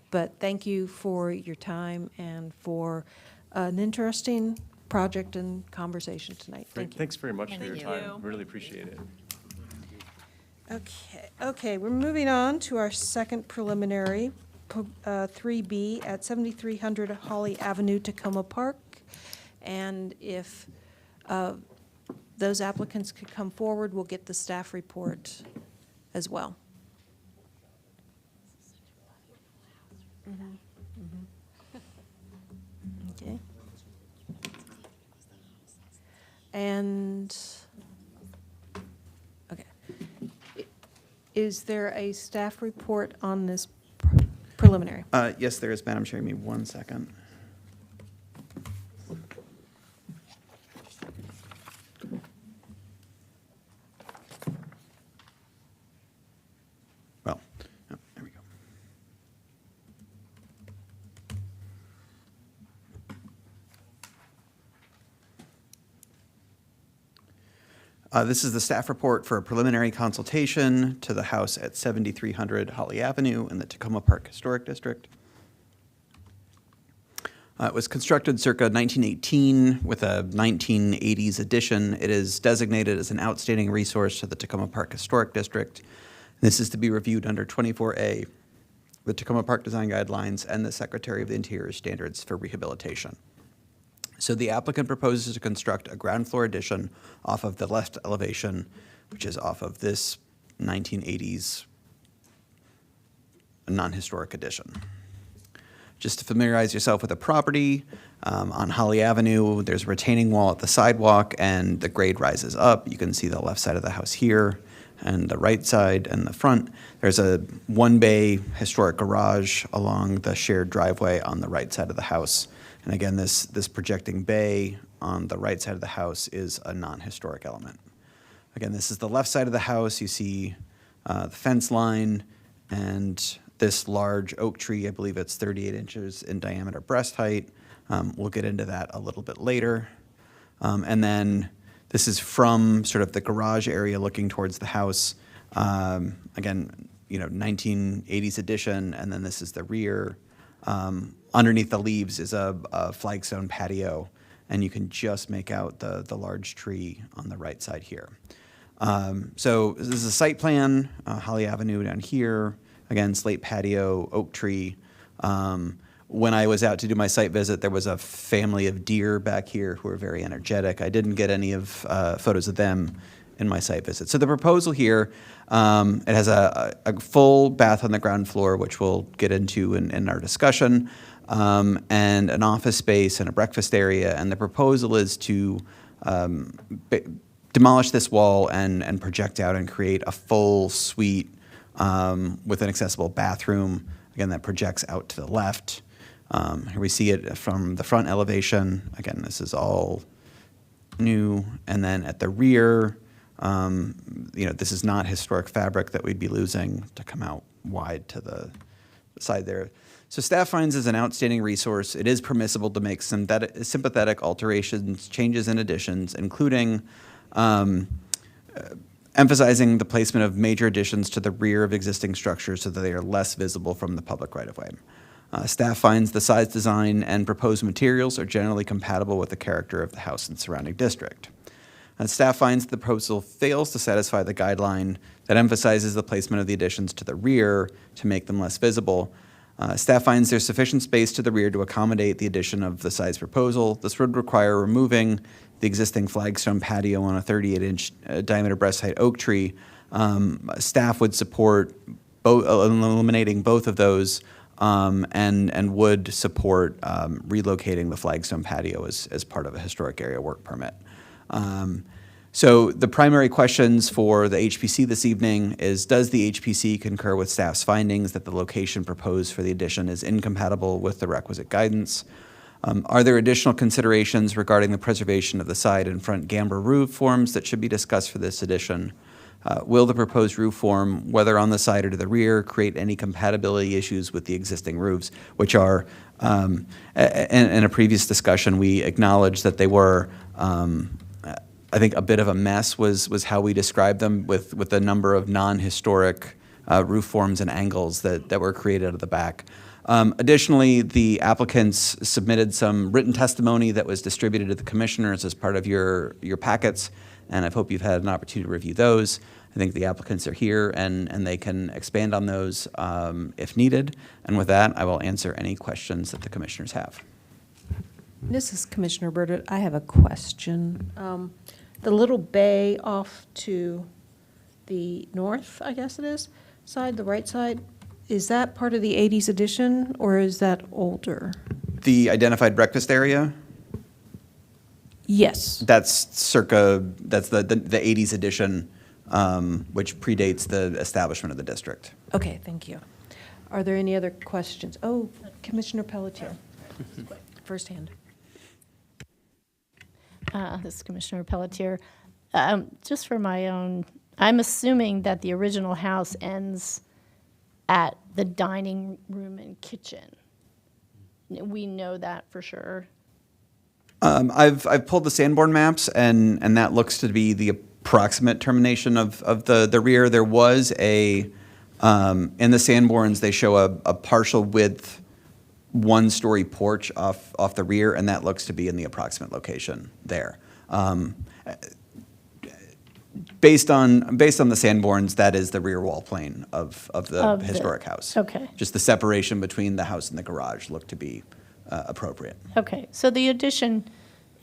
But thank you for your time and for an interesting project and conversation tonight. Thank you. Thanks very much for Thank your you. time. Really appreciate it. Okay, we're moving on to our second preliminary, 3B at 7300 Holly Avenue, Tacoma Park. And if those applicants could come forward, we'll get the staff report as well. Okay. And, okay. Is there a staff report on this preliminary? Yes, there is, Madam Chair. Give me 1 second. Well, oh, there we go. This is the staff report for a preliminary consultation to the house at 7300 Holly Avenue in the Tacoma Park Historic District. It was constructed circa 1918 with a 1980s addition. It is designated as an outstanding resource to the Tacoma Park Historic District. This is to be reviewed under 24A, the Tacoma Park Design Guidelines and the Secretary of the Interior Standards for Rehabilitation. So the applicant proposes to construct a ground floor addition off of the left elevation, which is off of this 1980s non-historic addition. Just to familiarize yourself with the property, on Holly Avenue, there's a retaining wall at the sidewalk and the grade rises up. You can see the left side of the house here and the right side and the front. There's a one-bay historic garage along the shared driveway on the right side of the house. And again, this projecting bay on the right side of the house is a non-historic element. Again, this is the left side of the house. You see the fence line and this large oak tree. I believe it's 38 inches in diameter breast height. We'll get into that a little bit later. And then this is from sort of the garage area looking towards the house. Again, 1980s addition, and then this is the rear. Underneath the leaves is a flagstone patio, and you can just make out the large tree on the right side here. So this is a site plan, Holly Avenue down here. Again, slate patio, oak tree. When I was out to do my site visit, there was a family of deer back here who were very energetic. I didn't get any of photos of them in my site visit. So the proposal here, it has a full bath on the ground floor, which we'll get into in our discussion, and an office space and a breakfast area. And the proposal is to demolish this wall and project out and create a full suite with an accessible bathroom, again, that projects out to the left. Here we see it from the front elevation. Again, this is all new. And then at the rear, this is not historic fabric that we'd be losing to come out wide to the side there. So staff finds as an outstanding resource, it is permissible to make sympathetic alterations, changes, and additions, including emphasizing the placement of major additions to the rear of existing structures so that they are less visible from the public right-of-way. Staff finds the size, design, and proposed materials are generally compatible with the character of the house and surrounding district. Staff finds the proposal fails to satisfy the guideline that emphasizes the placement of the additions to the rear to make them less visible. Staff finds there's sufficient space to the rear to accommodate the addition of the size proposal. This would require removing the existing flagstone patio on a 38-inch diameter breast height oak tree. Staff would support eliminating both of those and would support relocating the flagstone patio as part of a historic area work permit. So the primary questions for the HPC this evening is, does the HPC concur with staff's findings that the location proposed for the addition is incompatible with the requisite guidance? Are there additional considerations regarding the preservation of the side and front gambrel roof forms that should be discussed for this addition? Will the proposed roof form, whether on the side or to the rear, create any compatibility issues with the existing roofs, which are, in a previous discussion, we acknowledged that they were, I think a bit of a mess was how we described them with a number of non-historic roof forms and angles that were created at the back. Additionally, the applicants submitted some written testimony that was distributed to the commissioners as part of your packets, and I hope you've had an opportunity to review those. I think the applicants are here and they can expand on those if needed. And with that, I will answer any questions that the commissioners have. This is Commissioner Burdett. I have a question. The little bay off to the north, I guess it is, side, the right side, is that part of the 80s addition or is that older? The identified breakfast area? Yes. That's the 80s edition, which predates the establishment of the district. Okay, thank you. Are there any other questions? Oh, Commissioner Pelletier, firsthand. This is Commissioner Pelletier. Just for my own, I'm assuming that the original house ends at the dining room and kitchen. We know that for sure. I've pulled the Sanborn maps, and that looks to be the approximate termination of the rear. There was in the Sanborns, they show a partial width one-story porch off the rear, and that looks to be in the approximate location there. Based on the Sanborns, that is the rear wall plane of the historic house. Okay. Just the separation between the house and the garage looked to be appropriate. Okay, so the addition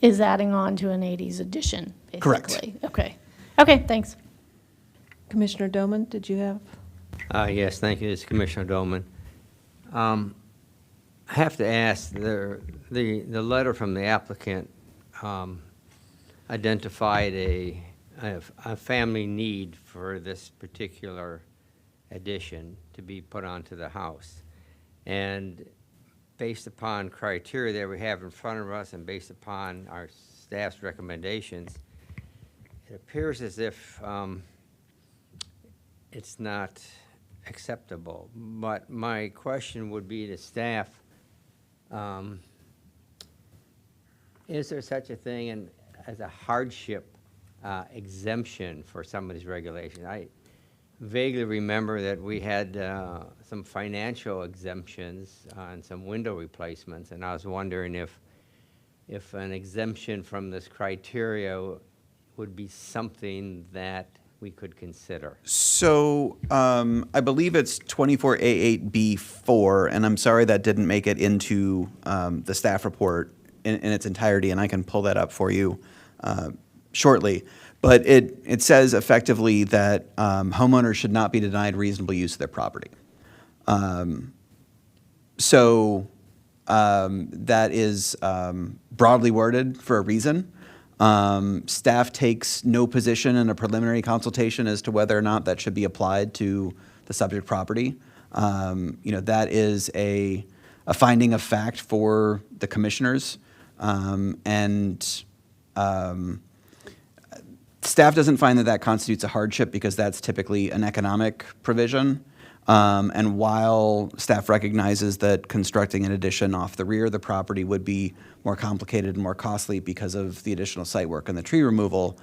is adding on to an 80s addition, basically. Correct. Okay. Okay, thanks. Commissioner Doman, did you have? Yes, thank you. This is Commissioner Doman. I have to ask, the letter from the applicant identified a family need for this particular addition to be put onto the house. And based upon criteria that we have in front of us and based upon our staff's recommendations, it appears as if it's not acceptable. But my question would be to staff, is there such a thing as a hardship exemption for some of these regulations? I vaguely remember that we had some financial exemptions on some window replacements, and I was wondering if an exemption from this criteria would be something that we could consider. So I believe it's 24A8B4, and I'm sorry that didn't make it into the staff report in its entirety, and I can pull that up for you shortly. But it says effectively that homeowners should not be denied reasonable use of their property. So that is broadly worded for a reason. Staff takes no position in a preliminary consultation as to whether or not that should be applied to the subject property. That is a finding of fact for the commissioners. Staff doesn't find that constitutes a hardship because that's typically an economic provision. And while staff recognizes that constructing an addition off the rear of the property would be more complicated and more costly because of the additional site work and the tree removal,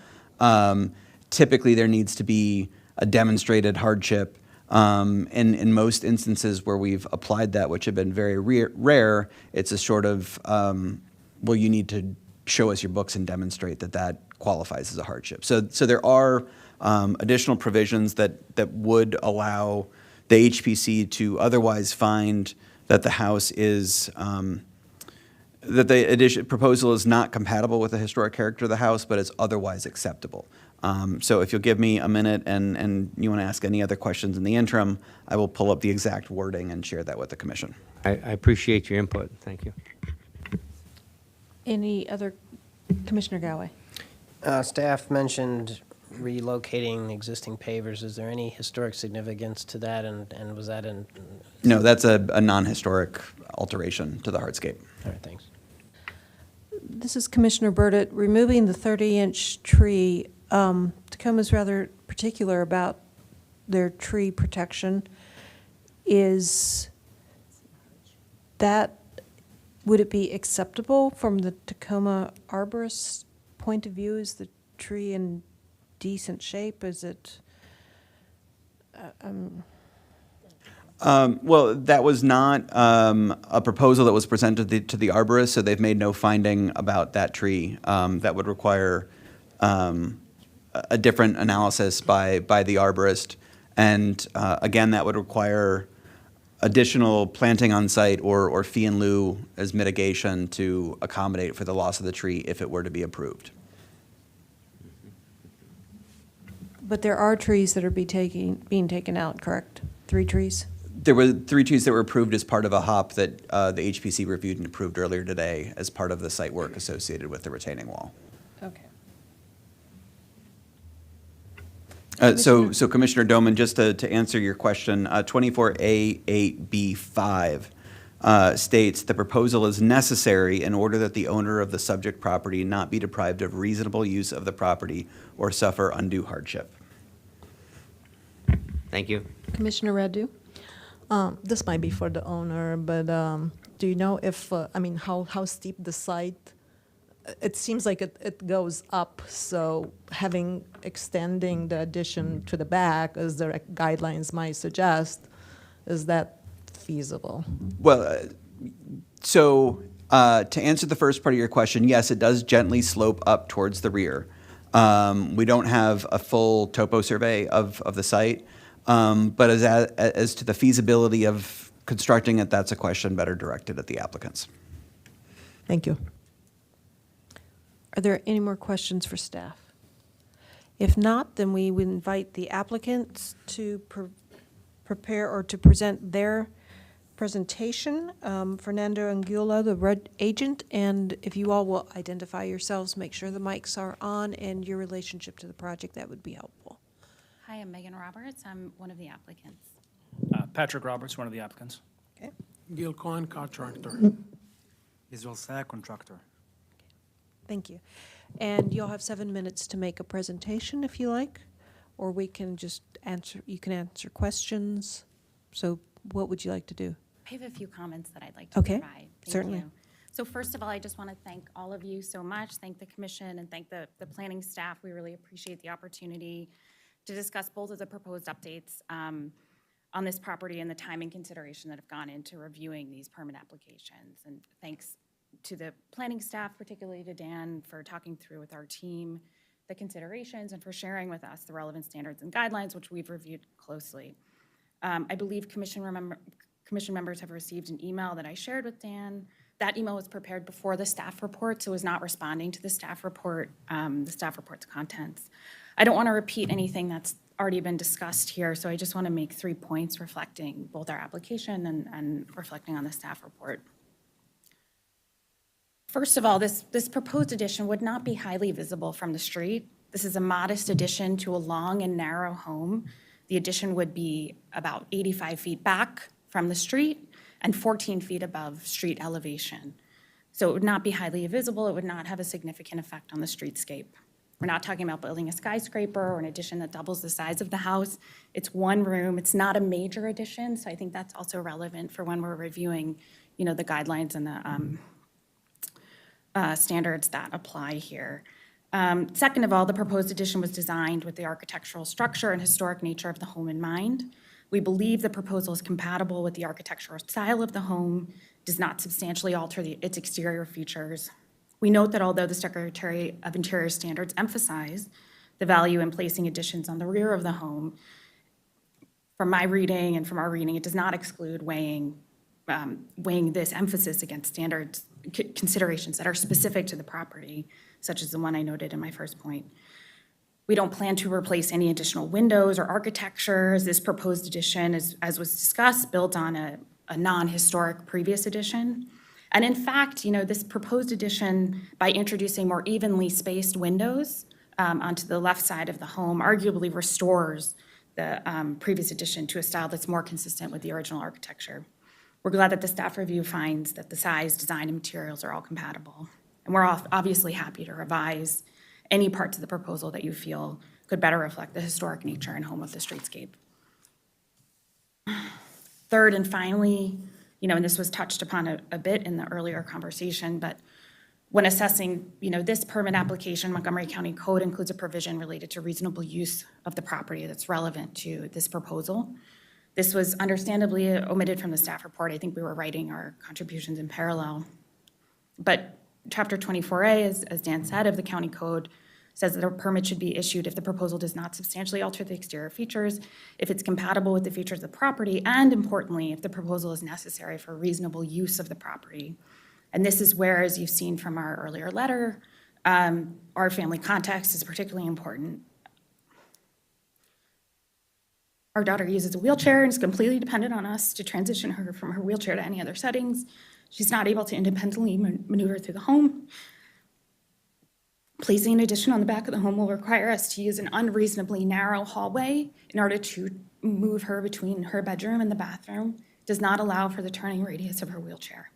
typically there needs to be a demonstrated hardship. In most instances where we've applied that, which have been very rare, it's a sort of, well, you need to show us your books and demonstrate that that qualifies as a hardship. So there are additional provisions that would allow the HPC to otherwise find that the house is, that the proposal is not compatible with the historic character of the house, but is otherwise acceptable. So if you'll give me a minute and you want to ask any other questions in the interim, I will pull up the exact wording and share that with the commission. I appreciate your input. Thank you. Any other, Commissioner Galway? Staff mentioned relocating existing pavers. Is there any historic significance to that, and was that in? No, that's a non-historic alteration to the hardscape. All right, thanks. This is Commissioner Burdett. Removing the 30-inch tree, Tacoma's rather particular about their tree protection. Is that, would it be acceptable from the Tacoma arborist point of view? Is the tree in decent shape? Is it? Well, that was not a proposal that was presented to the arborist, so they've made no finding about that tree. That would require a different analysis by the arborist. And again, that would require additional planting on site or fee in lieu as mitigation to accommodate for the loss of the tree if it were to be approved. But there are trees that are being taken out, correct? 3 trees? There were 3 trees that were approved as part of a HOP that the HPC reviewed and approved earlier today as part of the site work associated with the retaining wall. Okay. So Commissioner Doman, just to answer your question, 24A8B5 states the proposal is necessary in order that the owner of the subject property not be deprived of reasonable use of the property or suffer undue hardship. Thank you. Commissioner Radu? This might be for the owner, but do you know if, I mean, how steep the site? It seems like it goes up, so extending the addition to the back, as the guidelines might suggest, is that feasible? Well, so to answer the first part of your question, yes, it does gently slope up towards the rear. We don't have a full topo survey of the site, but as to the feasibility of constructing it, that's a question better directed at the applicants. Thank you. Are there any more questions for staff? If not, then we would invite the applicants to prepare or to present their presentation. Fernando Anguilla, the agent, and if you all will identify yourselves, make sure the mics are on, and your relationship to the project, that would be helpful. Hi, I'm Megan Roberts. I'm one of the applicants. Patrick Roberts, one of the applicants. Okay. Gil Cohen, contractor. Israel Sa, contractor. Thank you. And you'll have 7 minutes to make a presentation if you like, or we can just answer, you can answer questions. So what would you like to do? I have a few comments that I'd like to Okay, provide. Thank certainly. you. So first of all, I just want to thank all of you so much, thank the commission and thank the planning staff. We really appreciate the opportunity to discuss both of the proposed updates on this property and the time and consideration that have gone into reviewing these permit applications. And thanks to the planning staff, particularly to Dan, for talking through with our team the considerations and for sharing with us the relevant standards and guidelines, which we've reviewed closely. I believe commission members have received an email that I shared with Dan. That email was prepared before the staff report, so was not responding to the staff report, the staff report's contents. I don't want to repeat anything that's already been discussed here, so I just want to make 3 points reflecting both our application and reflecting on the staff report. First of all, this proposed addition would not be highly visible from the street. This is a modest addition to a long and narrow home. The addition would be about 85 feet back from the street and 14 feet above street elevation. So it would not be highly visible. It would not have a significant effect on the streetscape. We're not talking about building a skyscraper or an addition that doubles the size of the house. It's one room. It's not a major addition, so I think that's also relevant for when we're reviewing, the guidelines and the standards that apply here. Second of all, the proposed addition was designed with the architectural structure and historic nature of the home in mind. We believe the proposal is compatible with the architectural style of the home, does not substantially alter its exterior features. We note that although the Secretary of Interior standards emphasize the value in placing additions on the rear of the home, from my reading and from our reading, it does not exclude weighing this emphasis against standards considerations that are specific to the property, such as the one I noted in my first point. We don't plan to replace any additional windows or architectures. This proposed addition, as was discussed, built on a non-historic previous addition. And in fact, this proposed addition, by introducing more evenly spaced windows onto the left side of the home, arguably restores the previous addition to a style that's more consistent with the original architecture. We're glad that the staff review finds that the size, design, and materials are all compatible. And we're obviously happy to revise any parts of the proposal that you feel could better reflect the historic nature and home of the streetscape. Third and finally, and this was touched upon a bit in the earlier conversation, but when assessing, this permit application, Montgomery County Code includes a provision related to reasonable use of the property that's relevant to this proposal. This was understandably omitted from the staff report. I think we were writing our contributions in parallel. But Chapter 24A, as Dan said, of the county code says that a permit should be issued if the proposal does not substantially alter the exterior features, if it's compatible with the features of the property, and importantly, if the proposal is necessary for reasonable use of the property. And this is where, as you've seen from our earlier letter, our family context is particularly important. Our daughter uses a wheelchair and is completely dependent on us to transition her from her wheelchair to any other settings. She's not able to independently maneuver through the home. Placing an addition on the back of the home will require us to use an unreasonably narrow hallway in order to move her between her bedroom and the bathroom. It does not allow for the turning radius of her wheelchair.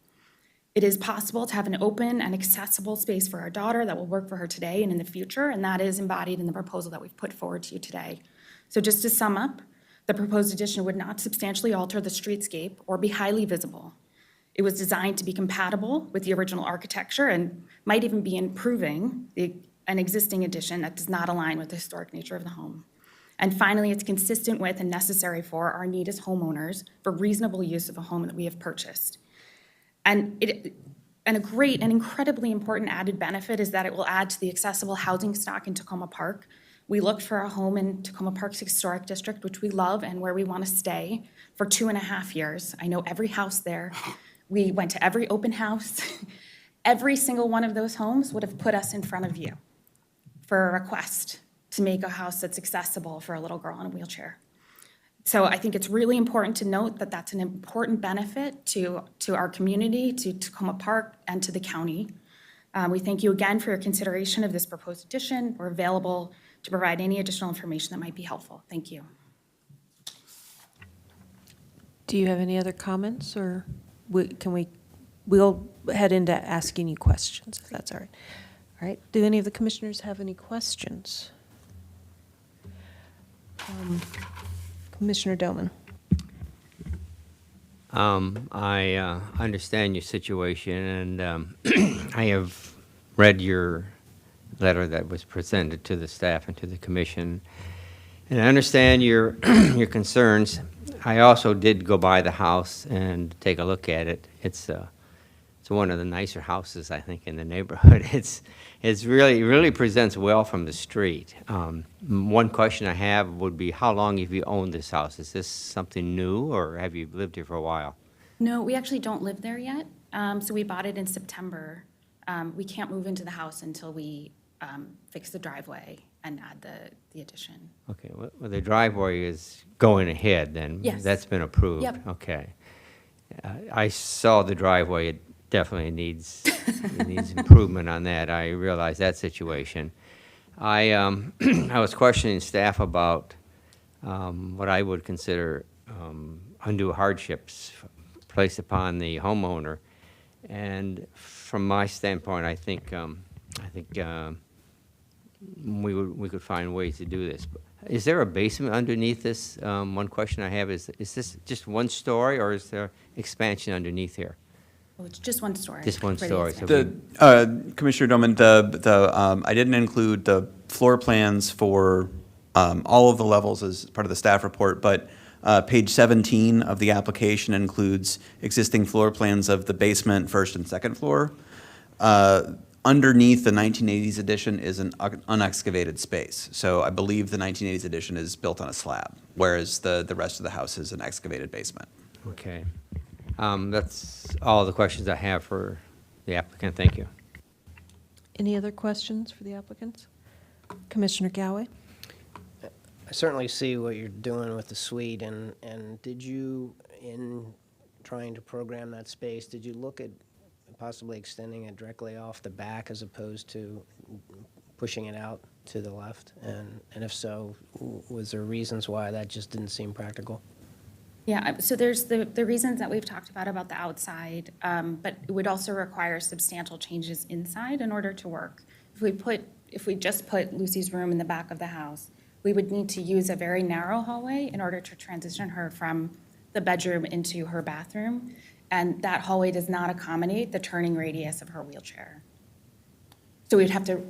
It is possible to have an open and accessible space for our daughter that will work for her today and in the future, and that is embodied in the proposal that we've put forward to you today. So just to sum up, the proposed addition would not substantially alter the streetscape or be highly visible. It was designed to be compatible with the original architecture and might even be improving an existing addition that does not align with the historic nature of the home. And finally, it's consistent with and necessary for our need as homeowners for reasonable use of a home that we have purchased. And a great and incredibly important added benefit is that it will add to the accessible housing stock in Tacoma Park. We looked for a home in Tacoma Park's historic district, which we love and where we want to stay, for 2.5 years. I know every house there. We went to every open house. Every single one of those homes would have put us in front of you for a request to make a house that's accessible for a little girl in a wheelchair. So I think it's really important to note that that's an important benefit to our community, to Tacoma Park, and to the county. We thank you again for your consideration of this proposed addition. We're available to provide any additional information that might be helpful. Thank you. Do you have any other comments, or we'll head into asking you questions, if that's all right. All right, do any of the commissioners have any questions? Commissioner Doman. I understand your situation, and I have read your letter that was presented to the staff and to the commission, and I understand your your concerns. I also did go by the house and take a look at it. It's one of the nicer houses, I think, in the neighborhood. It really presents well from the street. One question I have would be, how long have you owned this house? Is this something new, or have you lived here for a while? No, we actually don't live there yet. So we bought it in September. We can't move into the house until we fix the driveway and add the addition. Okay, well, the driveway is going ahead then? Yes. That's been approved? Yep. Okay. I saw the driveway. It definitely needs improvement on that. I realize that situation. I was questioning staff about what I would consider undue hardships placed upon the homeowner, and from my standpoint, I think we could find ways to do this. Is there a basement underneath this? One question I have is this just one story, or is there expansion underneath here? Well, it's just one story. Just one for the story, so expansion. Commissioner Doman, I didn't include the floor plans for all of the levels as part of the staff report, but page 17 of the application includes existing floor plans of the basement, first and second floor. Underneath the 1980s addition is an unexcavated space. So I believe the 1980s addition is built on a slab, whereas the rest of the house is an excavated basement. Okay. That's all the questions I have for the applicant. Thank you. Any other questions for the applicants? Commissioner Galway? I certainly see what you're doing with the suite, and did you, in trying to program that space, did you look at possibly extending it directly off the back as opposed to pushing it out to the left? And if so, was there reasons why that just didn't seem practical? Yeah, so there's the reasons that we've talked about the outside, but it would also require substantial changes inside in order to work. If we just put Lucy's room in the back of the house, we would need to use a very narrow hallway in order to transition her from the bedroom into her bathroom. And that hallway does not accommodate the turning radius of her wheelchair. So we'd have to,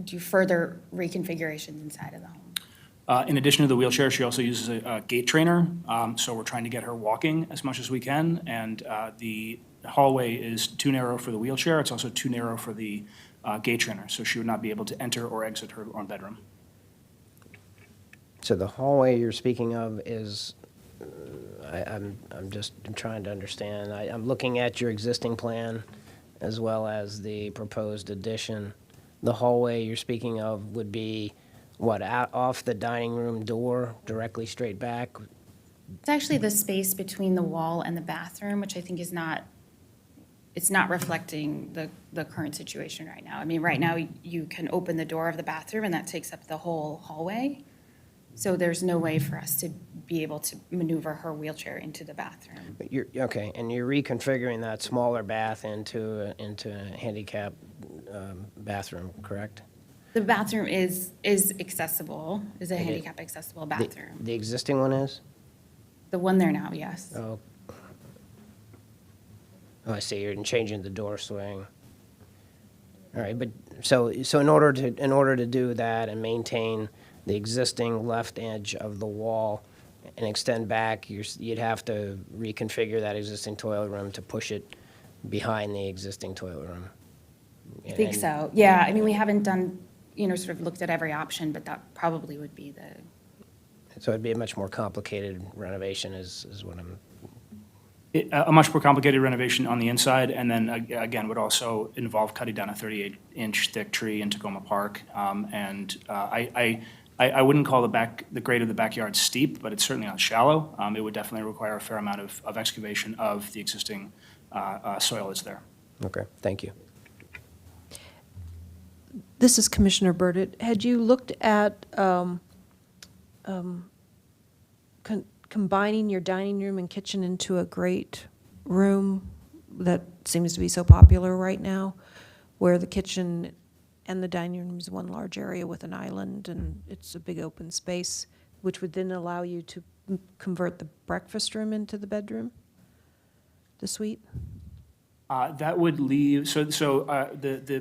do further reconfigurations inside of the home. In addition to the wheelchair, she also uses a gait trainer. So we're trying to get her walking as much as we can. And the hallway is too narrow for the wheelchair. It's also too narrow for the gait trainer. So she would not be able to enter or exit her own bedroom. So the hallway you're speaking of is, I'm just trying to understand. I'm looking at your existing plan as well as the proposed addition. The hallway you're speaking of would be, what, out off the dining room door, directly straight back? It's actually the space between the wall and the bathroom, which I think it's not reflecting the current situation right now. I mean, right now, you can open the door of the bathroom, and that takes up the whole hallway. So there's no way for us to be able to maneuver her wheelchair into the bathroom. But okay, and you're reconfiguring that smaller bath into a handicap bathroom, correct? The bathroom is accessible, is a handicap accessible bathroom. The existing one is? The one there now, yes. Oh, I see. You're changing the door swing. All right, but so in order to do that and maintain the existing left edge of the wall and extend back, you'd have to reconfigure that existing toilet room to push it behind the existing toilet room. I think so. Yeah, I mean, we haven't done, sort of looked at every option, but that probably would be So it'd be a much more complicated renovation is what I'm... A much more complicated renovation on the inside, and then again, would also involve cutting down a 38-inch thick tree in Tacoma Park. I wouldn't call the grade of the backyard steep, but it's certainly not shallow. It would definitely require a fair amount of excavation of the existing soil that's there. Okay, thank you. This is Commissioner Burdett. Had you looked at combining your dining room and kitchen into a great room that seems to be so popular right now, where the kitchen and the dining room is one large area with an island, and it's a big open space, which would then allow you to convert the breakfast room into the bedroom, the suite? That would leave,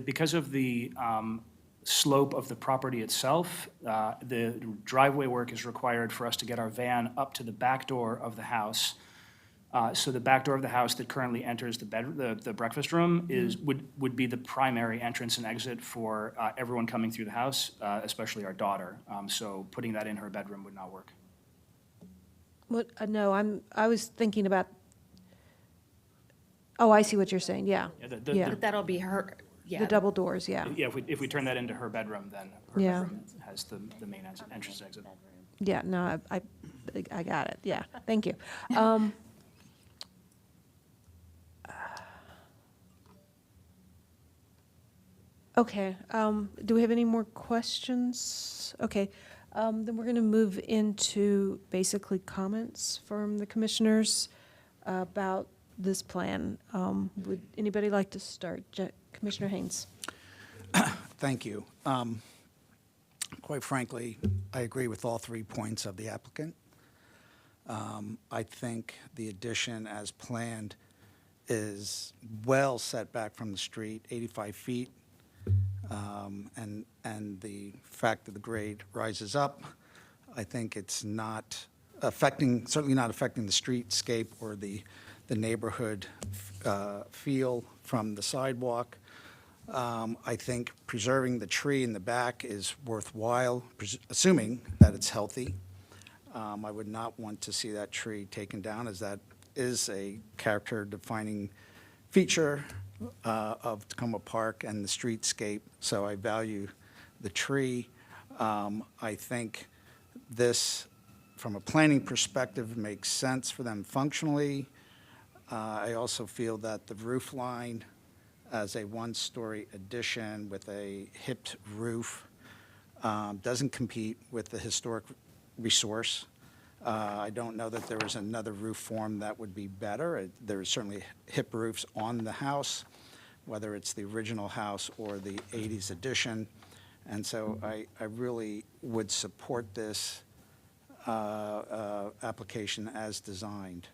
because of the slope of the property itself, the driveway work is required for us to get our van up to the back door of the house. So the back door of the house that currently enters the breakfast room would be the primary entrance and exit for everyone coming through the house, especially our daughter. So putting that in her bedroom would not work. What? No, I was thinking about. Oh, I see what you're saying. Yeah. But that'll be her. Yeah. The double doors. Yeah. Yeah. If we turn that into her bedroom, then her bedroom has the main entrance and exit. Yeah. No, I got it. Yeah. Thank you. Okay, do we have any more questions? Okay, then we're going to move into basically comments from the commissioners about this plan. Would anybody like to start? Commissioner Haynes. Thank you. Quite frankly, I agree with all 3 points of the applicant. I think the addition as planned is well set back from the street, 85 feet. And the fact that the grade rises up, I think it's not affecting, certainly not affecting the streetscape or the neighborhood feel from the sidewalk. I think preserving the tree in the back is worthwhile, assuming that it's healthy. I would not want to see that tree taken down, as that is a character-defining feature of Tacoma Park and the streetscape, so I value the tree. I think this, from a planning perspective, makes sense for them functionally. I also feel that the roof line as a one-story addition with a hipped roof doesn't compete with the historic resource. I don't know that there is another roof form that would be better. There is certainly hip roofs on the house, whether it's the original house or the 80s addition. And so I really would support this application as designed,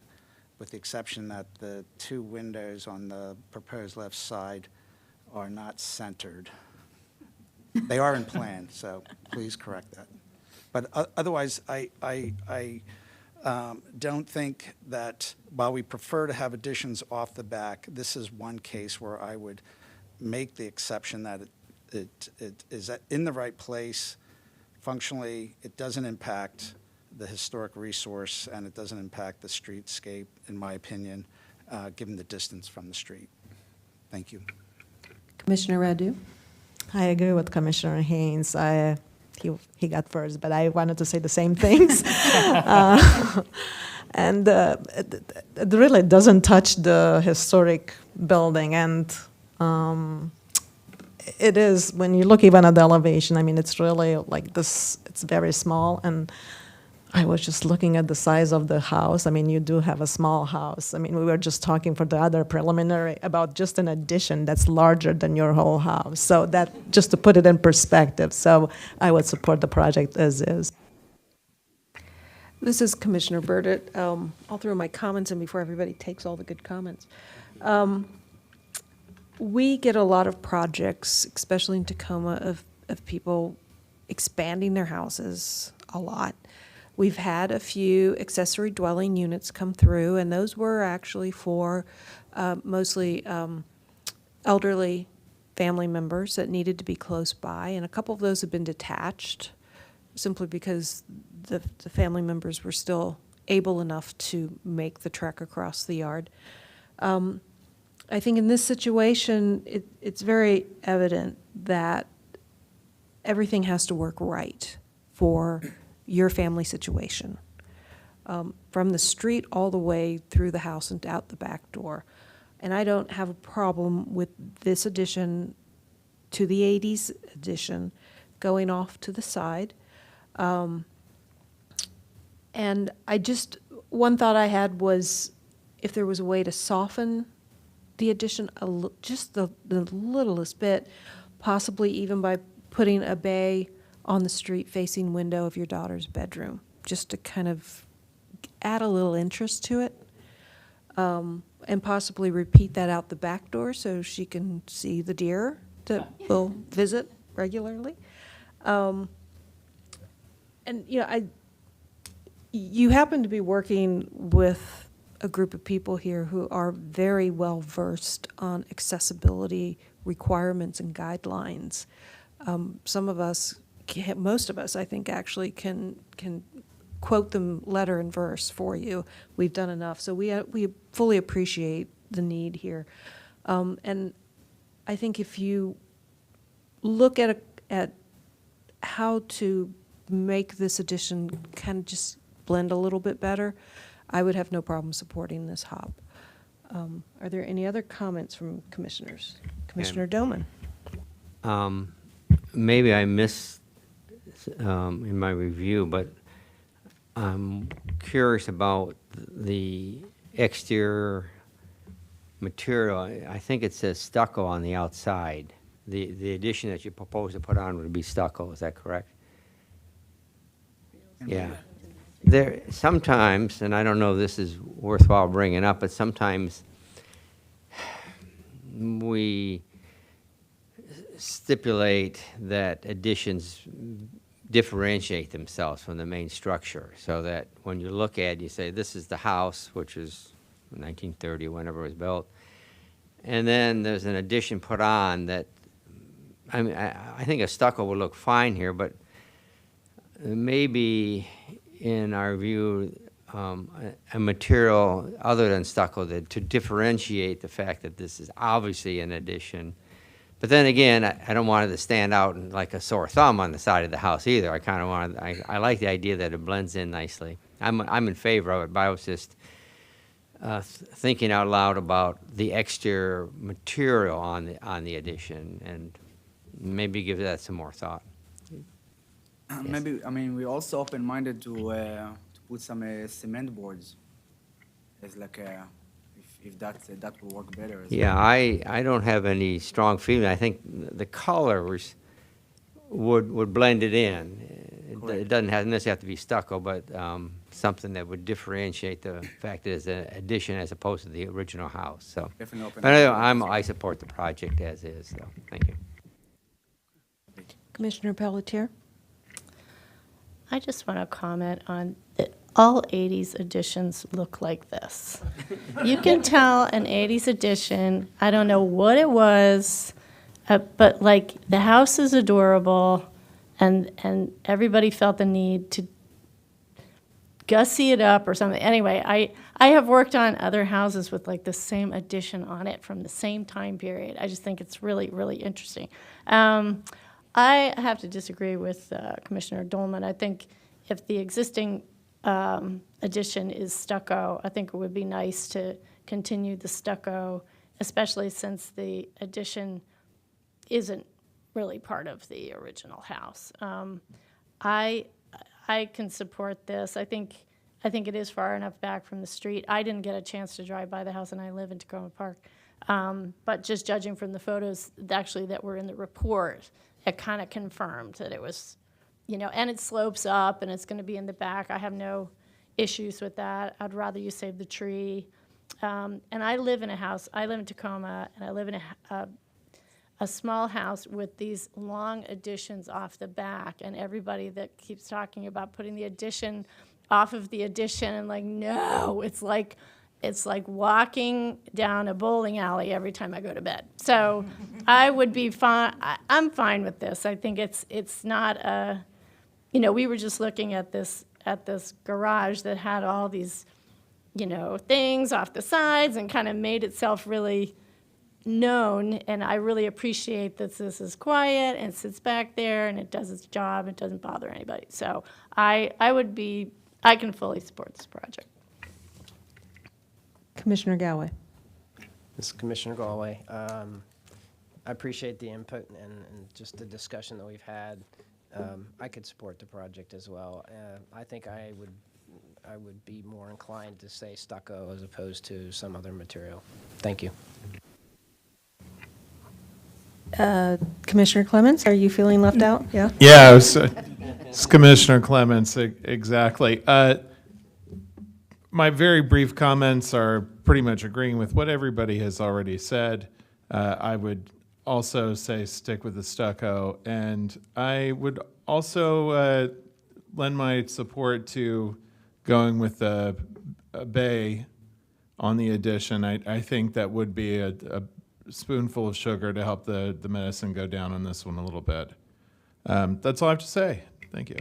with the exception that the 2 windows on the proposed left side are not centered. They are in plan, so please correct that. But otherwise, I don't think that, while we prefer to have additions off the back, this is one case where I would make the exception that it is in the right place. Functionally, it doesn't impact the historic resource, and it doesn't impact the streetscape, in my opinion, given the distance from the street. Thank you. Commissioner Radu? I agree with Commissioner Haynes. He got first, but I wanted to say the same things. And it really doesn't touch the historic building. And it is, when you look even at the elevation, I mean, it's really like this, it's very small. And I was just looking at the size of the house. I mean, you do have a small house. I mean, we were just talking for the other preliminary about just an addition that's larger than your whole house. So that, just to put it in perspective. So I would support the project as is. This is Commissioner Burdett. I'll throw my comments in before everybody takes all the good comments. We get a lot of projects, especially in Tacoma, of people expanding their houses a lot. We've had a few accessory dwelling units come through, and those were actually for mostly elderly family members that needed to be close by, and a couple of those have been detached simply because the family members were still able enough to make the trek across the yard. I think in this situation, it's very evident that everything has to work right for your family situation, from the street all the way through the house and out the back door. And I don't have a problem with this addition to the 80s addition going off to the side. And one thought I had was if there was a way to soften the addition just the littlest bit, possibly even by putting a bay on the street-facing window of your daughter's bedroom, just to kind of add a little interest to it, and possibly repeat that out the back door so she can see the deer that will visit regularly. And you happen to be working with a group of people here who are very well versed on accessibility requirements and guidelines. Some of us, most of us, I think, actually can quote them letter and verse for you. We've done enough, so we fully appreciate the need here. And I think if you look at how to make this addition kind of just blend a little bit better, I would have no problem supporting this hop. Are there any other comments from commissioners? Commissioner Doman. Maybe I missed in my review, but I'm curious about the exterior material. I think it says stucco on the outside. the addition that you propose to put on would be stucco, is that correct? Yeah. There, sometimes, and I don't know if this is worthwhile bringing up, but sometimes we stipulate that additions differentiate themselves from the main structure, so that when you look at it, you say, this is the house, which is 1930, whenever it was built, and then there's an addition put on that, I mean, I think a stucco would look fine here, but maybe in our view, a material other than stucco that to differentiate the fact that this is obviously an addition. But then again, I don't want it to stand out like a sore thumb on the side of the house either. I kind of want, I like the idea that it blends in nicely. I'm in favor of it, but I was just thinking out loud about the exterior material on the addition, and maybe give that some more thought. Maybe, I mean, we're also open-minded to put some cement boards as like if that will work better. As Yeah, well. I don't have any strong feeling. I think the colors would blend it in. It doesn't necessarily have to be stucco, but something that would differentiate the fact that it's an addition as opposed to the original house. So, Definitely open. but I support the project as is. So, thank you. Commissioner Pelletier? I just want to comment on that all 80s editions look like this. You can tell an 80s edition, I don't know what it was, but like the house is adorable, and everybody felt the need to gussy it up or something. Anyway, I have worked on other houses with like the same addition on it from the same time period. I just think it's really, really interesting. I have to disagree with Commissioner Dolman. I think if the existing addition is stucco, I think it would be nice to continue the stucco, especially since the addition isn't really part of the original house. I can support this. I think it is far enough back from the street. I didn't get a chance to drive by the house, and I live in Tacoma Park. But just judging from the photos actually that were in the report, it kind of confirmed that it was, and it slopes up and it's going to be in the back. I have no issues with that. I'd rather you save the tree. And I live in a house. I live in Tacoma, and I live in a small house with these long additions off the back, and everybody that keeps talking about putting the addition off of the addition, and like, no, it's like walking down a bowling alley every time I go to bed. So I would be fine. I'm fine with this. I think it's not a, we were just looking at this garage that had all these, things off the sides and kind of made itself really known. And I really appreciate that this is quiet and sits back there and it does its job. It doesn't bother anybody. So I can fully support this project. Commissioner Galway. This is Commissioner Galway. I appreciate the input and just the discussion that we've had. I could support the project as well. I think I would be more inclined to say stucco as opposed to some other material. Thank you. Commissioner Clements, are you feeling left out? Yeah? Yeah, it's Commissioner Clements, exactly. My very brief comments are pretty much agreeing with what everybody has already said. I would also say stick with the stucco, and I would also lend my support to going with the bay on the addition. I think that would be a spoonful of sugar to help the medicine go down on this one a little bit. That's all I have to say. Thank you.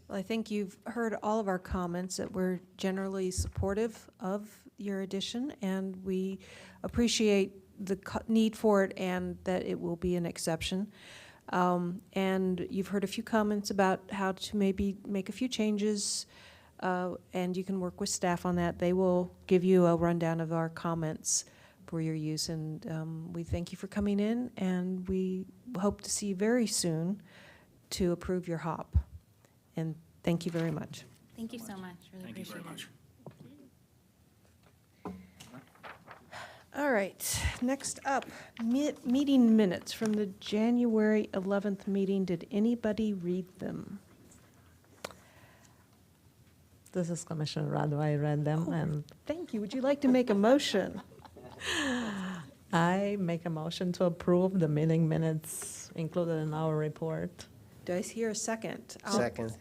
Well, I think you've heard all of our comments that we're generally supportive of your addition, and we appreciate the need for it and that it will be an exception. And you've heard a few comments about how to maybe make a few changes, and you can work with staff on that. They will give you a rundown of our comments for your use, and we thank you for coming in, and we hope to see you very soon to approve your hop. And thank you very much. Thank you so much. Really Thank you appreciate very it. much. All right, next up, meeting minutes from the January 11th meeting. Did anybody read them? This is Commissioner Rado. I read them, and Thank you. Would you like to make a motion? I make a motion to approve the meeting minutes included in our report. Do I hear a second? Second.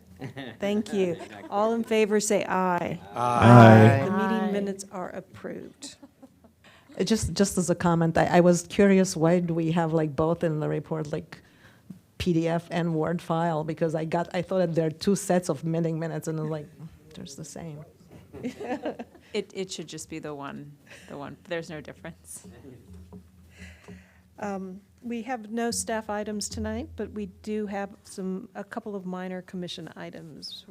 Thank you. All in favor, say aye. Aye. The meeting Aye. minutes are approved. Just as a comment, I was curious, why do we have like both in the report, like PDF and Word file? Because I thought that there are two sets of meeting minutes, and I'm like, there's the same. It should just be the one, there's no difference. We have no staff items tonight, but we do have a couple of minor commission items.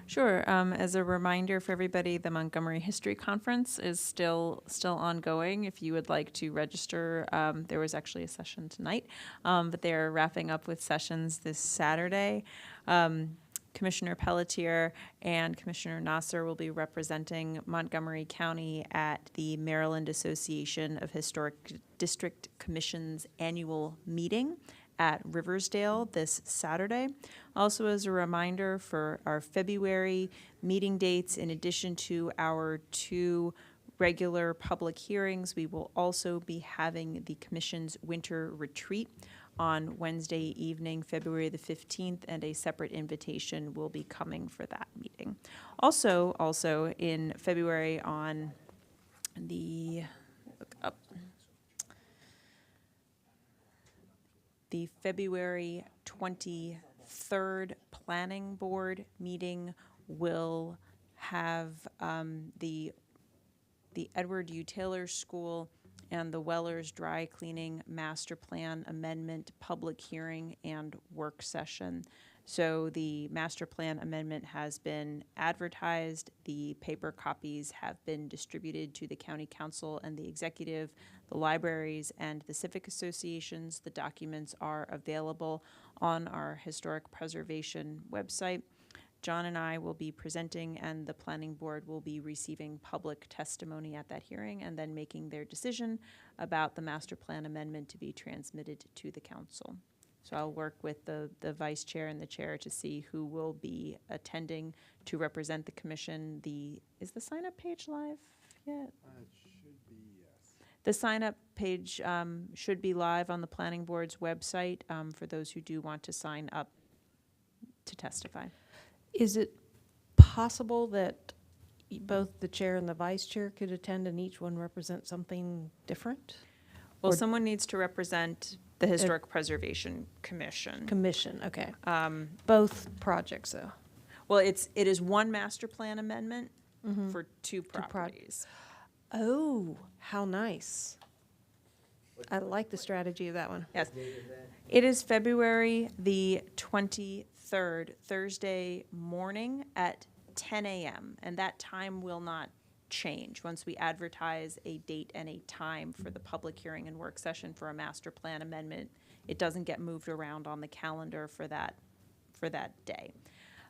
Sure. As a reminder for everybody, the Montgomery History Conference is still ongoing. If you would like to register, there was actually a session tonight, but they're wrapping up with sessions this Saturday. Commissioner Pelletier and Commissioner Nasser will be representing Montgomery County at the Maryland Association of Historic District Commissions annual meeting at Riversdale this Saturday. Also, as a reminder for our February meeting dates, in addition to our 2 regular public hearings, we will also be having the Commission's winter retreat on Wednesday evening, February the 15th, and a separate invitation will be coming for that meeting. Also in February on the, look up, the February 23rd Planning Board meeting will have the Edward U. Taylor School and the Wellers Dry Cleaning Master Plan Amendment Public Hearing and Work Session. So the Master Plan Amendment has been advertised. The paper copies have been distributed to the County Council and the Executive, the libraries, and the civic associations. The documents are available on our Historic Preservation website. John and I will be presenting, and the Planning Board will be receiving public testimony at that hearing and then making their decision about the Master Plan Amendment to be transmitted to the Council. So I'll work with the Vice Chair and the Chair to see who will be attending to represent the Commission. Is the sign-up page live yet? It should be, yes. The sign-up page should be live on the Planning Board's website for those who do want to sign up to testify. Is it possible that both the chair and the vice chair could attend and each one represent something different? Well, Or- someone needs to represent the Historic Preservation Commission. Commission, okay. Both projects, though. Well, it is one master plan amendment for 2 proj- properties. Oh, how nice. I like the strategy of that one. Yes. It is February the 23rd, Thursday morning at 10 a.m., and that time will not change once we advertise a date and a time for the public hearing and work session for a master plan amendment. It doesn't get moved around on the calendar for that day.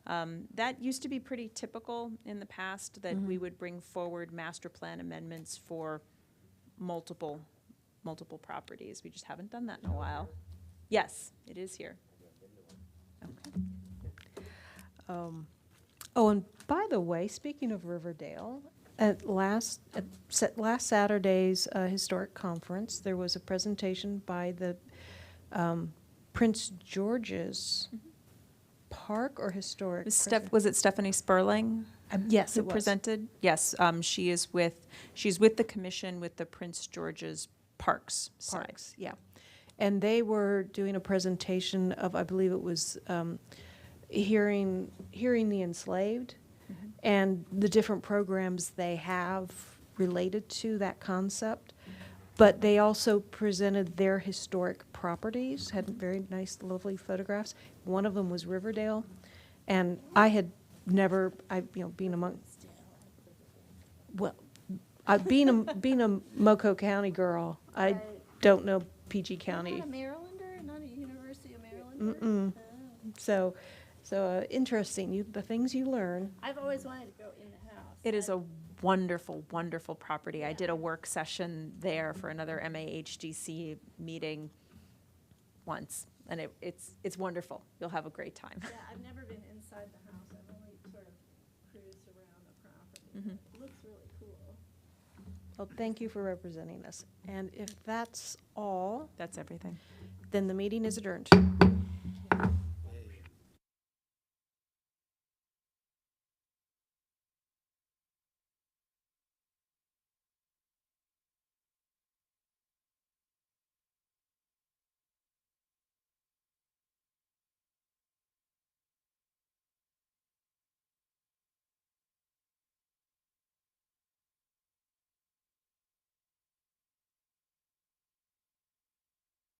That used to be pretty typical in the past, that we would bring forward master plan amendments for multiple properties. We just haven't done that in a while. Yes, it is here. Oh, and by the way, speaking of Riverdale, at last Saturday's historic conference, there was a presentation by the Prince George's Park or Historic. Was it Stephanie Sperling? Yes, who it was. presented? Yes, she's with the commission with the Prince George's Parks side. Parks, yeah. And they were doing a presentation of, I believe it was hearing the enslaved and the different programs they have related to that concept. But they also presented their historic properties, had very nice, lovely photographs. One of them was Riverdale, and I had never, being among, being a Moco County girl, I don't know PG County. Not a Marylander, not a University of Maryland. So interesting. The things you learn. I've always wanted to go in the house. It is a wonderful, wonderful property. I did a work session there for another MAHGC meeting once, and it's wonderful. You'll have a great time. Yeah, I've never been inside the house. I've only sort of cruised around the property. Mhm. It looks really cool. Well, thank you for representing us. And if that's all, That's everything. then the meeting is adjourned.